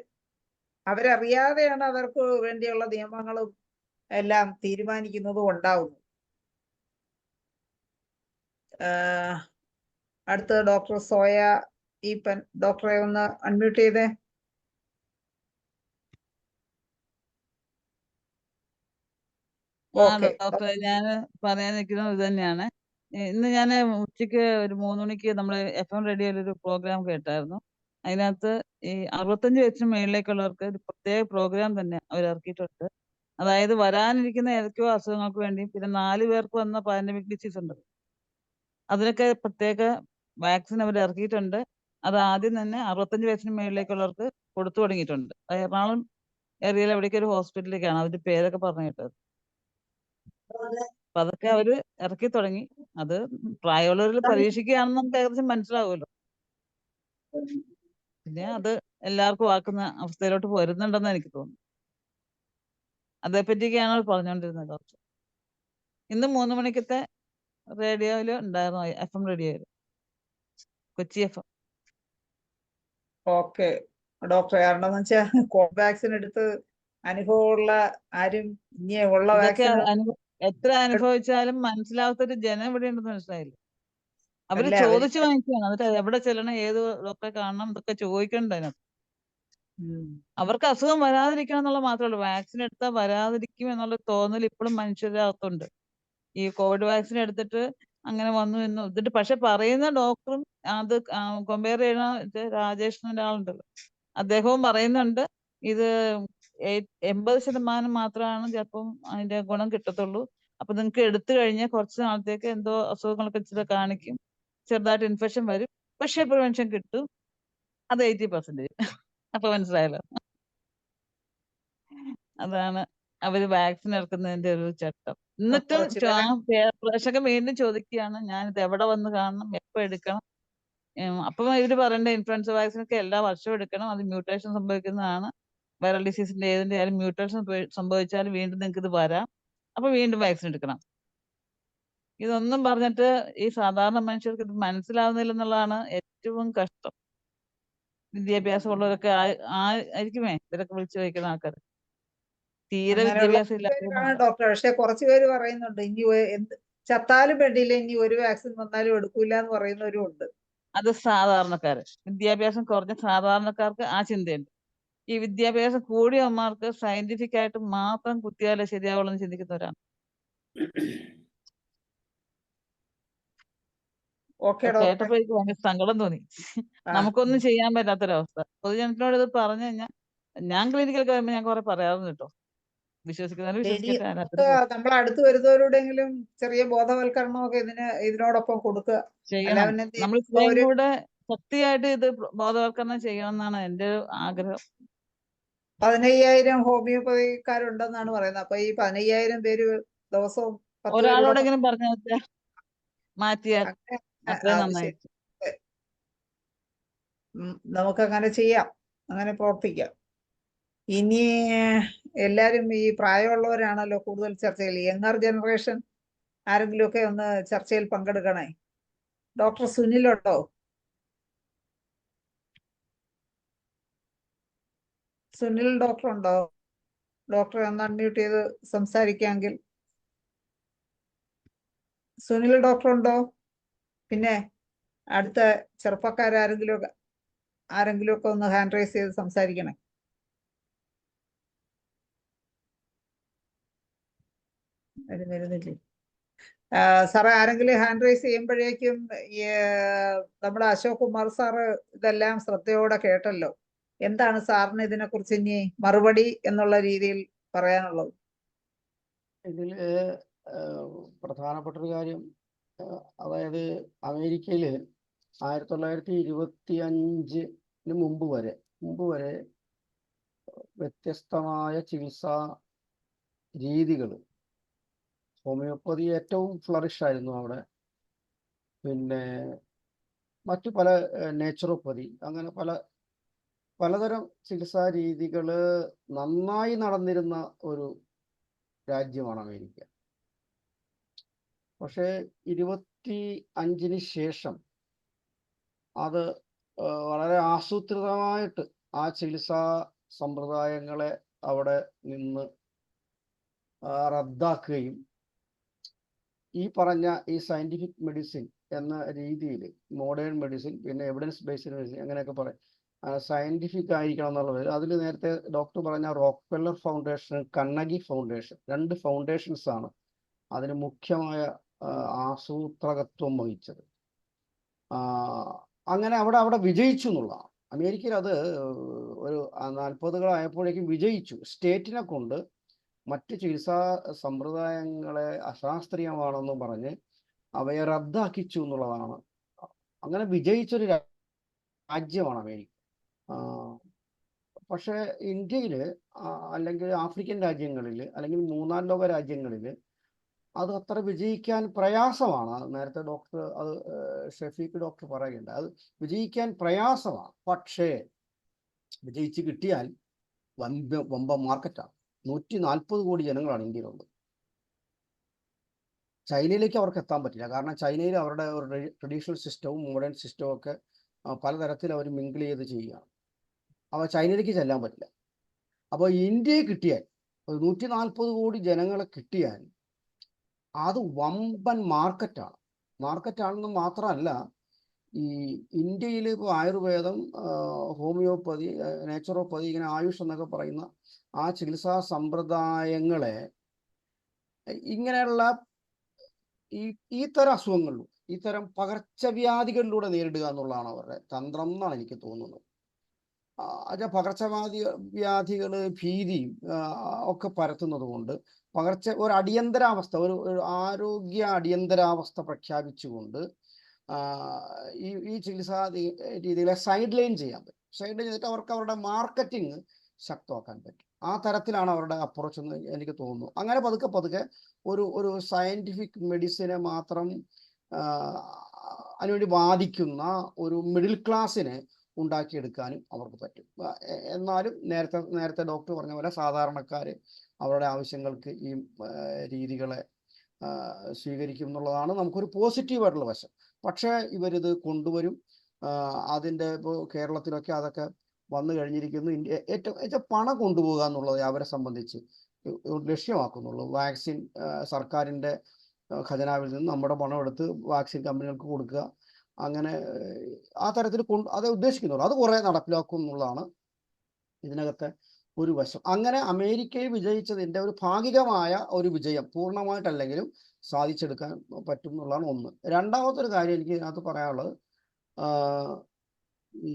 അവരറിയാതെയാണ് അവർക്ക് വേണ്ടിയുള്ള നിയമങ്ങളും എല്ലാം തീരുമാനിക്കുന്നതും ഉണ്ടാവുന്നത്. അടുത്ത ഡോക്ടർ സോയ ഈപ്പൻ. ഡോക്ടറെ ഒന്ന് അൺമ്യൂട്ട് ചെയ്തേ. ഓക്കെ, ഡോക്ടറെ ഞാൻ പറയാൻ നിൽക്കുന്നത് ഇത് തന്നെയാണ്. ഇന്ന് ഞാൻ ഉച്ചയ്ക്ക് ഒരു 3 മണിക്ക് നമ്മുടെ FM റേഡിയോയിൽ ഒരു പ്രോഗ്രാം കേട്ടായിരുന്നു. അതിനകത്ത് ഈ 65 വയസ്സിന് മേളിലേക്കുള്ളവർക്ക് ഒരു പ്രത്യേക പ്രോഗ്രാം തന്നെ അവർ ഇറക്കിയിട്ടുണ്ട്. അതായത് വരാനിരിക്കുന്ന ഏതൊക്കെയോ അസുഖങ്ങൾക്ക് വേണ്ടി പിന്നെ 4 പേർക്ക് വന്ന പാൻഡമിക് ഡിസീസ് ഉണ്ട്, അതിനൊക്കെ പ്രത്യേക വാക്സിൻ അവർ ഇറക്കിയിട്ടുണ്ട്. അത് ആദ്യം തന്നെ 65 വയസ്സിന് മേളിലേക്കുള്ളവർക്ക് കൊടുത്തു തുടങ്ങിയിട്ടുണ്ട്. അത് എറണാകുളം ഏരിയയിൽ എവിടേക്ക് ഒരു ഹോസ്പിറ്റലിലേക്കാണ് അതിന്റെ പേരൊക്കെ പറഞ്ഞു കേട്ടത്. അപ്പൊ അതൊക്കെ അവര് ഇറക്കി തുടങ്ങി. അത് പ്രായമുള്ളവരിൽ പരീക്ഷിക്കുകയാണെന്ന് നമുക്ക് ഏകദേശം മനസ്സിലാവുമല്ലോ. പിന്നെ അത് എല്ലാവർക്കും ആക്കുന്ന അവസ്ഥയിലോട്ട് വരുന്നുണ്ടെന്ന് എനിക്ക് തോന്നുന്നു. അതേപ്പറ്റിയൊക്കെയാണ് അവർ പറഞ്ഞുകൊണ്ടിരുന്നത് ഡോക്ടർ. ഇന്ന് 3 മണിക്കത്തെ റേഡിയോയിൽ ഉണ്ടായിരുന്നു, FM റേഡിയോയിൽ, കൊച്ചി FM. ഓക്കെ ഡോക്ടർ, കാരണം എന്ന് വെച്ചാൽ കോവാക്സിൻ എടുത്ത് അനുഭവമുള്ള ആരും ഇനി ഉള്ള ഇതൊക്കെ വാക്സിൻ എത്ര അനുഭവിച്ചാലും മനസ്സിലാവാത്തൊരു ജനം ഇവിടെ ഉണ്ടെന്ന് മനസ്സിലായില്ല. അവര് അല്ല ചോദിച്ചു വാങ്ങിക്കുകയാണ്. എന്നിട്ട് എവിടെ ചെല്ലണം, ഏത് ഡോക്ടറെ കാണണം, ഇതൊക്കെ ചോദിക്കണ്ട അതിനകത്ത്. അവർക്ക് അസുഖം വരാതിരിക്കണം എന്നുള്ള മാത്രമേ ഉള്ളൂ. വാക്സിൻ എടുത്താൽ വരാതിരിക്കും എന്നുള്ള തോന്നൽ ഇപ്പോഴും മനുഷ്യരുടെ അകത്തുണ്ട്. ഈ കോവിഡ് വാക്സിൻ എടുത്തിട്ട് അങ്ങനെ വന്നു എന്ന് എന്നിട്ട് പക്ഷെ പറയുന്ന ഡോക്ടറും അത് കമ്പയർ ചെയ്യണ രാജേഷ് എന്ന ഒരാളുണ്ടല്ലോ, അദ്ദേഹവും പറയുന്നുണ്ട് ഇത് 80% മാത്രമാണ് ചിലപ്പം അതിന്റെ ഗുണം കിട്ടത്തുള്ളൂ. അപ്പൊ നിങ്ങൾക്ക് എടുത്തു കഴിഞ്ഞാൽ കുറച്ച് നാളത്തേക്ക് എന്തോ അസുഖങ്ങളൊക്കെ ഇച്ചിരി കാണിക്കും, ചെറുതായിട്ട് ഇൻഫെക്ഷൻ വരും, പക്ഷെ പ്രിവെൻഷൻ കിട്ടും. അത് 80%. അപ്പൊ മനസ്സിലായല്ലോ, അതാണ് അവര് വാക്സിൻ ഇറക്കുന്നതിന്റെ ഒരു ചട്ടം. എന്നിട്ടും പ്രേക്ഷകൻ വീണ്ടും ചോദിക്കുകയാണ് ഞാൻ ഇത് എവിടെ വന്ന് കാണണം, എപ്പോ എടുക്കണം. അപ്പം ഇവര് പറയേണ്ട ഇൻഫ്ലുവൻസ വാക്സിൻ ഒക്കെ എല്ലാ വർഷവും എടുക്കണം, അത് മ്യൂട്ടേഷൻ സംഭവിക്കുന്നതാണ്. വൈറൽ ഡിസീസിന്റെ ഏതിന്റെ ആയാലും മ്യൂട്ടേഷൻ സംഭവിച്ചാൽ വീണ്ടും നിങ്ങൾക്ക് ഇത് വരാം, അപ്പൊ വീണ്ടും വാക്സിൻ എടുക്കണം. ഇതൊന്നും പറഞ്ഞിട്ട് ഈ സാധാരണ മനുഷ്യർക്ക് ഇത് മനസ്സിലാവുന്നില്ല ഏറ്റവും കഷ്ടം. വിദ്യാഭ്യാസമുള്ളവരൊക്കെ ആയിരിക്കുമേ ഇവരൊക്കെ വിളിച്ചു ചോദിക്കുന്ന ആൾക്കാർ. തീരെ വിദ്യാഭ്യാസം ഇല്ലാത്ത ഡോക്ടർ. പക്ഷെ കുറച്ചു പേര് പറയുന്നുണ്ട് ഇനി എന്ത് ചത്താലും വേണ്ടിയില്ല, ഇനി ഒരു വാക്സിൻ വന്നാലും എടുക്കൂല എന്ന് പറയുന്നവരും ഉണ്ട്. അത് സാധാരണക്കാര്, വിദ്യാഭ്യാസം കുറഞ്ഞ സാധാരണക്കാർക്ക് ആ ചിന്തയുണ്ട്. ഈ വിദ്യാഭ്യാസം കൂടിയവന്മാർക്ക് സയന്റിഫിക് ആയിട്ട് മാത്രം കുത്തിയാലേ ശരിയാവുള്ളൂ എന്ന് ചിന്തിക്കുന്നവരാണ്. കേട്ടപ്പോ എനിക്ക് ഭയങ്കര സങ്കടം തോന്നി. നമുക്കൊന്നും ചെയ്യാൻ പറ്റാത്തൊരവസ്ഥ. പൊതുജനത്തിനോട് ഇത് പറഞ്ഞു കഴിഞ്ഞാൽ, ഞാൻ ക്ലിനിക്കൽ കഴിയുമ്പോൾ ഞാൻ കുറെ പറയാറുണ്ട് കേട്ടോ, വിശ്വസിക്കുന്നവര് വിശ്വസിക്കട്ടെ. നമ്മൾ അടുത്ത് വരുന്നവരോടെങ്കിലും ചെറിയ ബോധവൽക്കരണമൊക്കെ ഇതിനോടൊപ്പം കൊടുക്കുക. ചെയ്യണം. നമ്മൾ ഇത്രയും കൂടെ ശക്തിയായിട്ട് ഇത് ബോധവൽക്കരണം ചെയ്യണം എന്നാണ് എൻ്റെ ഒരു ആഗ്രഹം. 15,000 ഹോമിയോപ്പതിക്കാരുണ്ടെന്നാണ് പറയുന്നത്. അപ്പൊ ഈ 15,000 പേര് ദിവസവും ഒരാളോടെങ്കിലും പറഞ്ഞു മാറ്റിയാൽ അത്രയും നന്നായിട്ട്. നമുക്കങ്ങനെ ചെയ്യാം, അങ്ങനെ പ്രവർത്തിക്കാം. ഇനി എല്ലാരും ഈ പ്രായമുള്ളവരാണല്ലോ കൂടുതൽ ചർച്ചയിൽ. യങ്ങർ ജനറേഷൻ ആരെങ്കിലും ഒക്കെ ഒന്ന് ചർച്ചയിൽ പങ്കെടുക്കണേ. ഡോക്ടർ സുനിലുണ്ടോ? സുനിൽ ഡോക്ടർ ഉണ്ടോ? ഡോക്ടറെ ഒന്ന് അൺമ്യൂട്ട് ചെയ്ത് സംസാരിക്കാമെങ്കിൽ. സുനിൽ ഡോക്ടർ ഉണ്ടോ? പിന്നെ അടുത്ത ചെറുപ്പക്കാരെങ്കിലും ഒക്കെ ഒന്ന് ഹാൻഡ് റൈസ് ചെയ്ത് സംസാരിക്കണേ. വരുന്നില്ലേ സാറേ? ആരെങ്കിലും ഹാൻഡ് റൈസ് ചെയ്യുമ്പോഴേക്കും നമ്മുടെ അശോക് കുമാർ സാറ് ഇതെല്ലാം ശ്രദ്ധയോടെ കേട്ടല്ലോ. എന്താണ് സാറിന് ഇതിനെക്കുറിച്ച് ഇനി മറുപടി എന്നുള്ള രീതിയിൽ പറയാനുള്ളത്? ഇതിൽ പ്രധാനപ്പെട്ട ഒരു കാര്യം, അതായത് അമേരിക്കയില് 1925 മുമ്പ് വരെ വ്യത്യസ്തമായ ചികിത്സാ രീതികൾ, ഹോമിയോപ്പതി ഏറ്റവും ഫ്ലറിഷ് ആയിരുന്നു അവിടെ. പിന്നെ മറ്റു പല നേച്ചുറോപ്പതി, അങ്ങനെ പലതരം ചികിത്സാ രീതികൾ നന്നായി നടന്നിരുന്ന ഒരു രാജ്യമാണ് അമേരിക്ക. പക്ഷേ 25-ന് ശേഷം അത് വളരെ ആസൂത്രിതമായിട്ട് ആ ചികിത്സാ സമ്പ്രദായങ്ങളെ അവിടെ നിന്ന് റദ്ദാക്കുകയും ഈ പറഞ്ഞ ഈ സയന്റിഫിക് മെഡിസിൻ എന്ന രീതിയിൽ മോഡേൺ മെഡിസിൻ, പിന്നെ എവിഡൻസ് ബേസ്ഡ് മെഡിസിൻ, അങ്ങനെയൊക്കെ പറയും, സയന്റിഫിക് ആയിരിക്കണം എന്നുള്ളത്. അതിൽ നേരത്തെ ഡോക്ടർ പറഞ്ഞ റോക്ക്ഫെല്ലർ ഫൗണ്ടേഷൻ, കണ്ണഗി ഫൗണ്ടേഷൻ, 2 ഫൗണ്ടേഷൻസ് ആണ് അതിന് മുഖ്യമായ ആസൂത്രകത്വം വഹിച്ചത്. അങ്ങനെ അവിടെ വിജയിച്ചു എന്നുള്ളതാണ്. അമേരിക്കയിൽ അത് ഒരു 40കളായപ്പോഴേക്കും വിജയിച്ചു. സ്റ്റേറ്റിനെ കൊണ്ട് മറ്റ് ചികിത്സാ സമ്പ്രദായങ്ങളെ അശാസ്ത്രീയമാണെന്ന് പറഞ്ഞ് അവയെ റദ്ദാക്കിച്ചു എന്നുള്ളതാണ്. അങ്ങനെ വിജയിച്ചൊരു രാജ്യമാണ് അമേരിക്ക. പക്ഷേ ഇന്ത്യയിൽ അല്ലെങ്കിൽ ആഫ്രിക്കൻ രാജ്യങ്ങളിൽ അല്ലെങ്കിൽ മൂന്നാം ലോക രാജ്യങ്ങളിൽ അത് അത്ര വിജയിക്കാൻ പ്രയാസമാണ്. നേരത്തെ ഡോക്ടർ അത് ഷഫീഖ് ഡോക്ടർ പറയുന്നുണ്ട്, അത് വിജയിക്കാൻ പ്രയാസമാണ്. പക്ഷേ വിജയിച്ച് കിട്ടിയാൽ വമ്പ മാർക്കറ്റാണ്. 140 കോടി ജനങ്ങളാണ് ഇന്ത്യയിലുള്ളത്. ചൈനയിലേക്ക് അവർക്ക് എത്താൻ പറ്റില്ല, കാരണം ചൈനയിൽ അവരുടെ ഒരു ട്രഡീഷണൽ സിസ്റ്റവും മോഡേൺ സിസ്റ്റവും ഒക്കെ പലതരത്തിൽ അവർ മിങ്കിൾ ചെയ്ത് ചെയ്യുകയാണ്. അപ്പോൾ ചൈനയിലേക്ക് ചെല്ലാൻ പറ്റില്ല. അപ്പോൾ ഇന്ത്യയെ കിട്ടിയാൽ, ഒരു 140 കോടി ജനങ്ങളെ കിട്ടിയാൽ അത് വമ്പൻ മാർക്കറ്റാണെന്ന് മാത്രമല്ല, ഈ ഇന്ത്യയിൽ ഇപ്പോൾ ആയുർവേദം, ഹോമിയോപ്പതി, നേച്ചുറോപ്പതി, ഇങ്ങനെ ആയുഷ് എന്നൊക്കെ പറയുന്ന ആ ചികിത്സാ സമ്പ്രദായങ്ങളെ ഇങ്ങനെയുള്ള ഈ തരം അസുഖങ്ങളിലും ഈ തരം പകർച്ചവ്യാധികളിലൂടെ നേരിടുക എന്നുള്ളതാണ് അവരുടെ തന്ത്രം എന്നാണ് എനിക്ക് തോന്നുന്നത്. അത് പകർച്ചവ്യാധികൾ ഭീതിയും ഒക്കെ പരത്തുന്നത് കൊണ്ട് ഒരു അടിയന്തരാവസ്ഥ, ഒരു ആരോഗ്യ അടിയന്തരാവസ്ഥ പ്രഖ്യാപിച്ചുകൊണ്ട് ഈ ചികിത്സാ രീതികളെ സൈഡ് ലൈൻ ചെയ്യാൻ പറ്റും. സൈഡ് ലൈൻ ചെയ്തിട്ട് അവർക്ക് അവരുടെ മാർക്കറ്റിംഗ് ശക്തമാക്കാൻ പറ്റും. ആ തരത്തിലാണ് അവരുടെ അപ്രോച്ച് എന്ന് എനിക്ക് തോന്നുന്നു. അങ്ങനെ പതുക്കെ ഒരു സയന്റിഫിക് മെഡിസിനെ മാത്രം അതിനുവേണ്ടി വാദിക്കുന്ന ഒരു മിഡിൽ ക്ലാസ്സിനെ ഉണ്ടാക്കിയെടുക്കാനും അവർക്ക് പറ്റും. എന്നാലും നേരത്തെ ഡോക്ടർ പറഞ്ഞ പോലെ സാധാരണക്കാർ അവരുടെ ആവശ്യങ്ങൾക്ക് ഈ രീതികളെ സ്വീകരിക്കും എന്നുള്ളതാണ് നമുക്കൊരു പോസിറ്റീവായിട്ടുള്ള വശം. പക്ഷേ ഇവരിത് കൊണ്ടുവരും. അതിൻ്റെ ഇപ്പോൾ കേരളത്തിലൊക്കെ അതൊക്കെ വന്നു കഴിഞ്ഞിരിക്കുന്നു. ഏറ്റവും പണം കൊണ്ടുപോകുക എന്നുള്ളത് അവരെ സംബന്ധിച്ച് ലക്ഷ്യമാക്കുന്നുള്ളൂ. വാക്സിൻ സർക്കാരിൻ്റെ ഖജനാവിൽ നിന്ന് നമ്മുടെ പണം എടുത്ത് വാക്സിൻ കമ്പനികൾക്ക് കൊടുക്കുക, അങ്ങനെ ആ തരത്തിൽ അതേ ഉദ്ദേശിക്കുന്നുള്ളൂ. അത് കുറേ നടപ്പിലാക്കും എന്നുള്ളതാണ് ഇതിനകത്തെ ഒരു വശം. അങ്ങനെ അമേരിക്കയിൽ വിജയിച്ചതിൻ്റെ ഒരു ഭാഗികമായ ഒരു വിജയം, പൂർണ്ണമായിട്ടല്ലെങ്കിലും സാധിച്ചെടുക്കാൻ പറ്റും എന്നുള്ളതാണ് ഒന്ന്. രണ്ടാമത്തെ കാര്യം എനിക്ക് ഇതിനകത്ത് പറയാനുള്ളത്, ഈ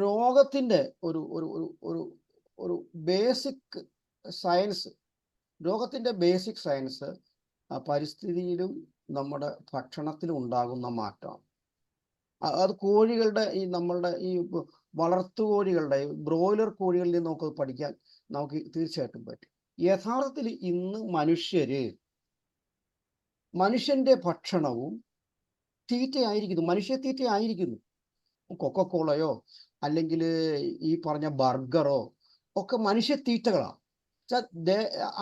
രോഗത്തിൻ്റെ ഒരു ബേസിക് സയൻസ്, ബേസിക് സയൻസ് പരിസ്ഥിതിയിലും നമ്മുടെ ഭക്ഷണത്തിലും ഉണ്ടാകുന്ന മാറ്റമാണ്. അത് കോഴികളുടെ നമ്മളുടെ ഈ വളർത്തുകോഴികളുടെ ബ്രോയിലർ കോഴികളിൽ നിന്ന് നമുക്ക് പഠിക്കാൻ നമുക്ക് തീർച്ചയായിട്ടും പറ്റും. യഥാർത്ഥത്തിൽ ഇന്ന് മനുഷ്യന്റെ ഭക്ഷണവും തീറ്റയായിരിക്കുന്നു, മനുഷ്യത്തീറ്റയായിരിക്കുന്നു. കൊക്കക്കോളയോ അല്ലെങ്കിൽ ഈ പറഞ്ഞ ബർഗറോ ഒക്കെ മനുഷ്യത്തീറ്റകളാണ്.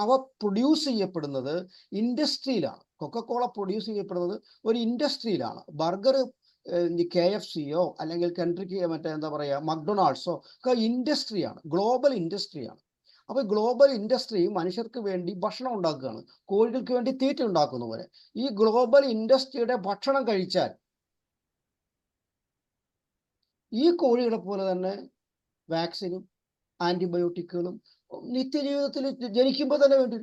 അവ പ്രൊഡ്യൂസ് ചെയ്യപ്പെടുന്നത് ഇൻഡസ്ട്രിയിലാണ്. കൊക്കക്കോള പ്രൊഡ്യൂസ് ചെയ്യപ്പെടുന്നത് ഒരു ഇൻഡസ്ട്രിയിലാണ്. ബർഗർ KFCയോ അല്ലെങ്കിൽ എന്താ പറയുക മക്ഡൊണാൾഡ്സോ ഒക്കെ ഇൻഡസ്ട്രിയാണ്, ഗ്ലോബൽ ഇൻഡസ്ട്രിയാണ്. അപ്പോൾ ഗ്ലോബൽ ഇൻഡസ്ട്രി മനുഷ്യർക്ക് വേണ്ടി ഭക്ഷണം ഉണ്ടാക്കുകയാണ്, കോഴികൾക്ക് വേണ്ടി തീറ്റ ഉണ്ടാക്കുന്ന പോലെ. ഈ ഗ്ലോബൽ ഇൻഡസ്ട്രിയുടെ ഭക്ഷണം കഴിച്ചാൽ ഈ കോഴികളെ പോലെ തന്നെ വാക്സിനും ആന്റിബയോട്ടിക്കുകളും നിത്യജീവിതത്തിൽ ജനിക്കുമ്പോൾ തന്നെ വേണ്ടി.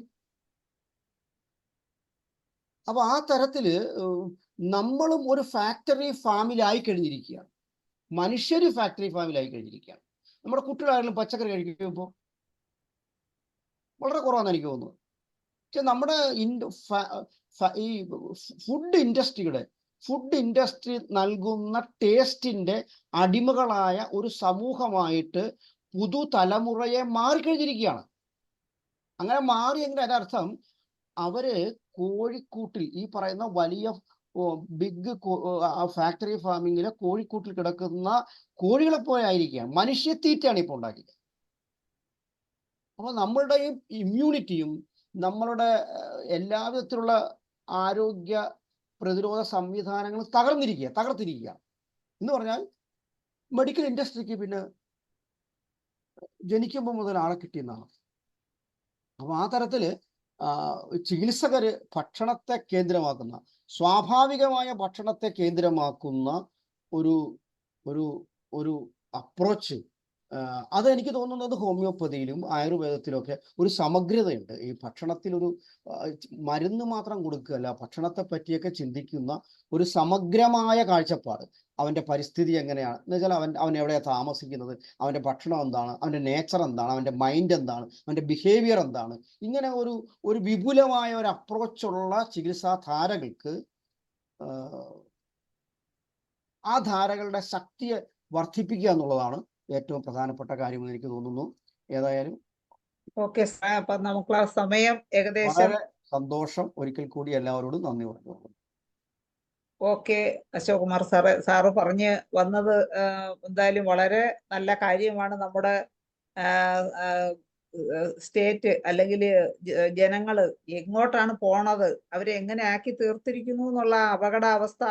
അപ്പൊ ആ തരത്തില് നമ്മളും ഒരു ഫാക്ടറി ഫാമിലായി കഴിഞ്ഞിരിക്കുകയാണ്. മനുഷ്യര് ഫാക്ടറി ഫാമിലായി കഴിഞ്ഞിരിക്കുകയാണ്. നമ്മുടെ കുട്ടികളായാലും പച്ചക്കറി കഴിക്കുമ്പോൾ വളരെ കുറവാണെന്ന് എനിക്ക് തോന്നുന്നു. പക്ഷെ നമ്മുടെ ഈ ഫുഡ് ഇൻഡസ്ട്രി നൽകുന്ന ടേസ്റ്റിന്റെ അടിമകളായ ഒരു സമൂഹമായിട്ട് പുതുതലമുറയെ മാറിക്കഴിഞ്ഞിരിക്കുകയാണ്. അങ്ങനെ മാറിയെങ്കിൽ അതിനർത്ഥം അവര് കോഴിക്കൂട്ടിൽ ഈ പറയുന്ന വലിയ ബിഗ് ഫാക്ടറി ഫാമിങ്ങിലെ കോഴിക്കൂട്ടിൽ കിടക്കുന്ന കോഴികളെ പോലെ ആയിരിക്കുകയാണ്. മനുഷ്യത്തീറ്റയാണ് ഇപ്പോൾ ഉണ്ടാക്കിയത്. അപ്പോൾ നമ്മളുടെ ഈ ഇമ്മ്യൂണിറ്റിയും നമ്മളുടെ എല്ലാവിധത്തിലുള്ള ആരോഗ്യ പ്രതിരോധ സംവിധാനങ്ങളും തകർത്തിരിക്കുക എന്ന് പറഞ്ഞാൽ മെഡിക്കൽ ഇൻഡസ്ട്രിക്ക് പിന്നെ ജനിക്കുമ്പോൾ മുതൽ ആളെ കിട്ടിയെന്നാണ്. അപ്പോൾ ആ തരത്തില് ചികിത്സകര് ഭക്ഷണത്തെ കേന്ദ്രമാക്കുന്ന, സ്വാഭാവികമായ ഭക്ഷണത്തെ കേന്ദ്രമാക്കുന്ന ഒരു ഒരു ഒരു അപ്രോച്ച്, അത് എനിക്ക് തോന്നുന്നത് ഹോമിയോപ്പതിയിലും ആയുർവേദത്തിലൊക്കെ ഒരു സമഗ്രതയുണ്ട്. ഈ ഭക്ഷണത്തിൽ ഒരു മരുന്ന് മാത്രം കൊടുക്കുകയല്ല, ഭക്ഷണത്തെ പറ്റിയൊക്കെ ചിന്തിക്കുന്ന ഒരു സമഗ്രമായ കാഴ്ചപ്പാട്. അവൻ്റെ പരിസ്ഥിതി എങ്ങനെയാണ് എന്ന് വെച്ചാൽ അവൻ എവിടെയാണ് താമസിക്കുന്നത്, അവൻ്റെ ഭക്ഷണം എന്താണ്, അവൻ്റെ നേച്ചർ എന്താണ്, അവൻ്റെ മൈൻഡ് എന്താണ്, അവൻ്റെ ബിഹേവിയർ എന്താണ്, ഇങ്ങനെ ഒരു വിപുലമായ ഒരു അപ്രോച്ചുള്ള ചികിത്സാധാരകൾക്ക് ആ ധാരകളുടെ ശക്തിയെ വർദ്ധിപ്പിക്കുക എന്നുള്ളതാണ് ഏറ്റവും പ്രധാനപ്പെട്ട കാര്യമെന്ന് എനിക്ക് തോന്നുന്നു. ഏതായാലും ഓക്കെ, അപ്പൊ നമുക്കുള്ള സമയം ഏകദേശം. വളരെ സന്തോഷം. ഒരിക്കൽ കൂടി എല്ലാവരോടും നന്ദി പറഞ്ഞു. ഓക്കെ അശോക് കുമാർ സാറ് പറഞ്ഞ് വന്നത് എന്തായാലും വളരെ നല്ല കാര്യമാണ്. നമ്മുടെ സ്റ്റേറ്റ് അല്ലെങ്കിൽ ജനങ്ങള് എങ്ങോട്ടാണ് പോണത്, അവരെ എങ്ങനെ ആക്കി തീർത്തിരിക്കുന്നു എന്നുള്ള അപകടാവസ്ഥ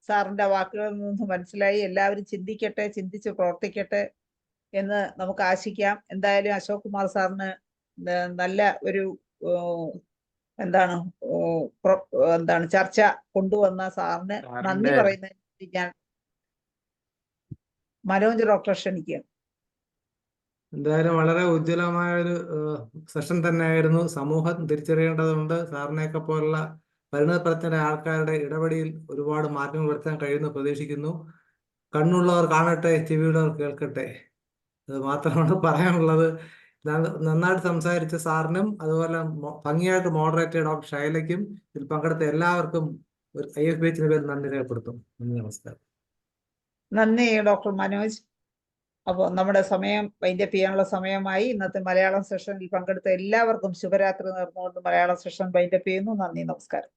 സാറിന്റെ വാക്കുകളിൽ നിന്ന് മനസ്സിലായി. എല്ലാവരും ചിന്തിക്കട്ടെ, ചിന്തിച്ച് പ്രവർത്തിക്കട്ടെ എന്ന് നമുക്ക് ആശിക്കാം. എന്തായാലും അശോക് കുമാർ സാറിന് നല്ല ഒരു എന്താണ് ചർച്ച കൊണ്ടുവന്ന സാറിന് നന്ദി പറയുന്നത് ഞാൻ മനോജ് ഡോക്ടർ ക്ഷണിക്കുകയാണ്. എന്തായാലും വളരെ ഉജ്ജ്വലമായ ഒരു സെഷൻ തന്നെയായിരുന്നു. സമൂഹം തിരിച്ചറിയേണ്ടതുണ്ട്. സാറിനെയൊക്കെ പോലുള്ള പരിണതപ്രജ്ഞരായ ആൾക്കാരുടെ ഇടപെടലിൽ ഒരുപാട് മാറ്റങ്ങൾ വരുത്താൻ കഴിയുമെന്ന് പ്രതീക്ഷിക്കുന്നു. കണ്ണുള്ളവർ കാണട്ടെ, ചെവിയുള്ളവർ കേൾക്കട്ടെ. അത് മാത്രമാണ് പറയാനുള്ളത്. നന്നായിട്ട് സംസാരിച്ച സാറിനും അതുപോലെ ഭംഗിയായിട്ട് മോഡറേറ്റ് ചെയ്ത ഡോക്ടർ ഷൈലയ്ക്കും ഇതിൽ പങ്കെടുത്ത എല്ലാവർക്കും IFBHന്റെ പേരിൽ നന്ദി രേഖപ്പെടുത്തും. നമസ്കാരം. നന്ദി ഡോക്ടർ മനോജ്. അപ്പോൾ നമ്മുടെ സമയം വൈൻഡപ്പ് ചെയ്യാനുള്ള സമയമായി. ഇന്നത്തെ മലയാളം സെഷനിൽ പങ്കെടുത്ത എല്ലാവർക്കും ശുഭരാത്രി നേർന്നുകൊണ്ട് മലയാളം സെഷൻ വൈൻഡപ്പ് ചെയ്യുന്നു. നന്ദി, നമസ്കാരം.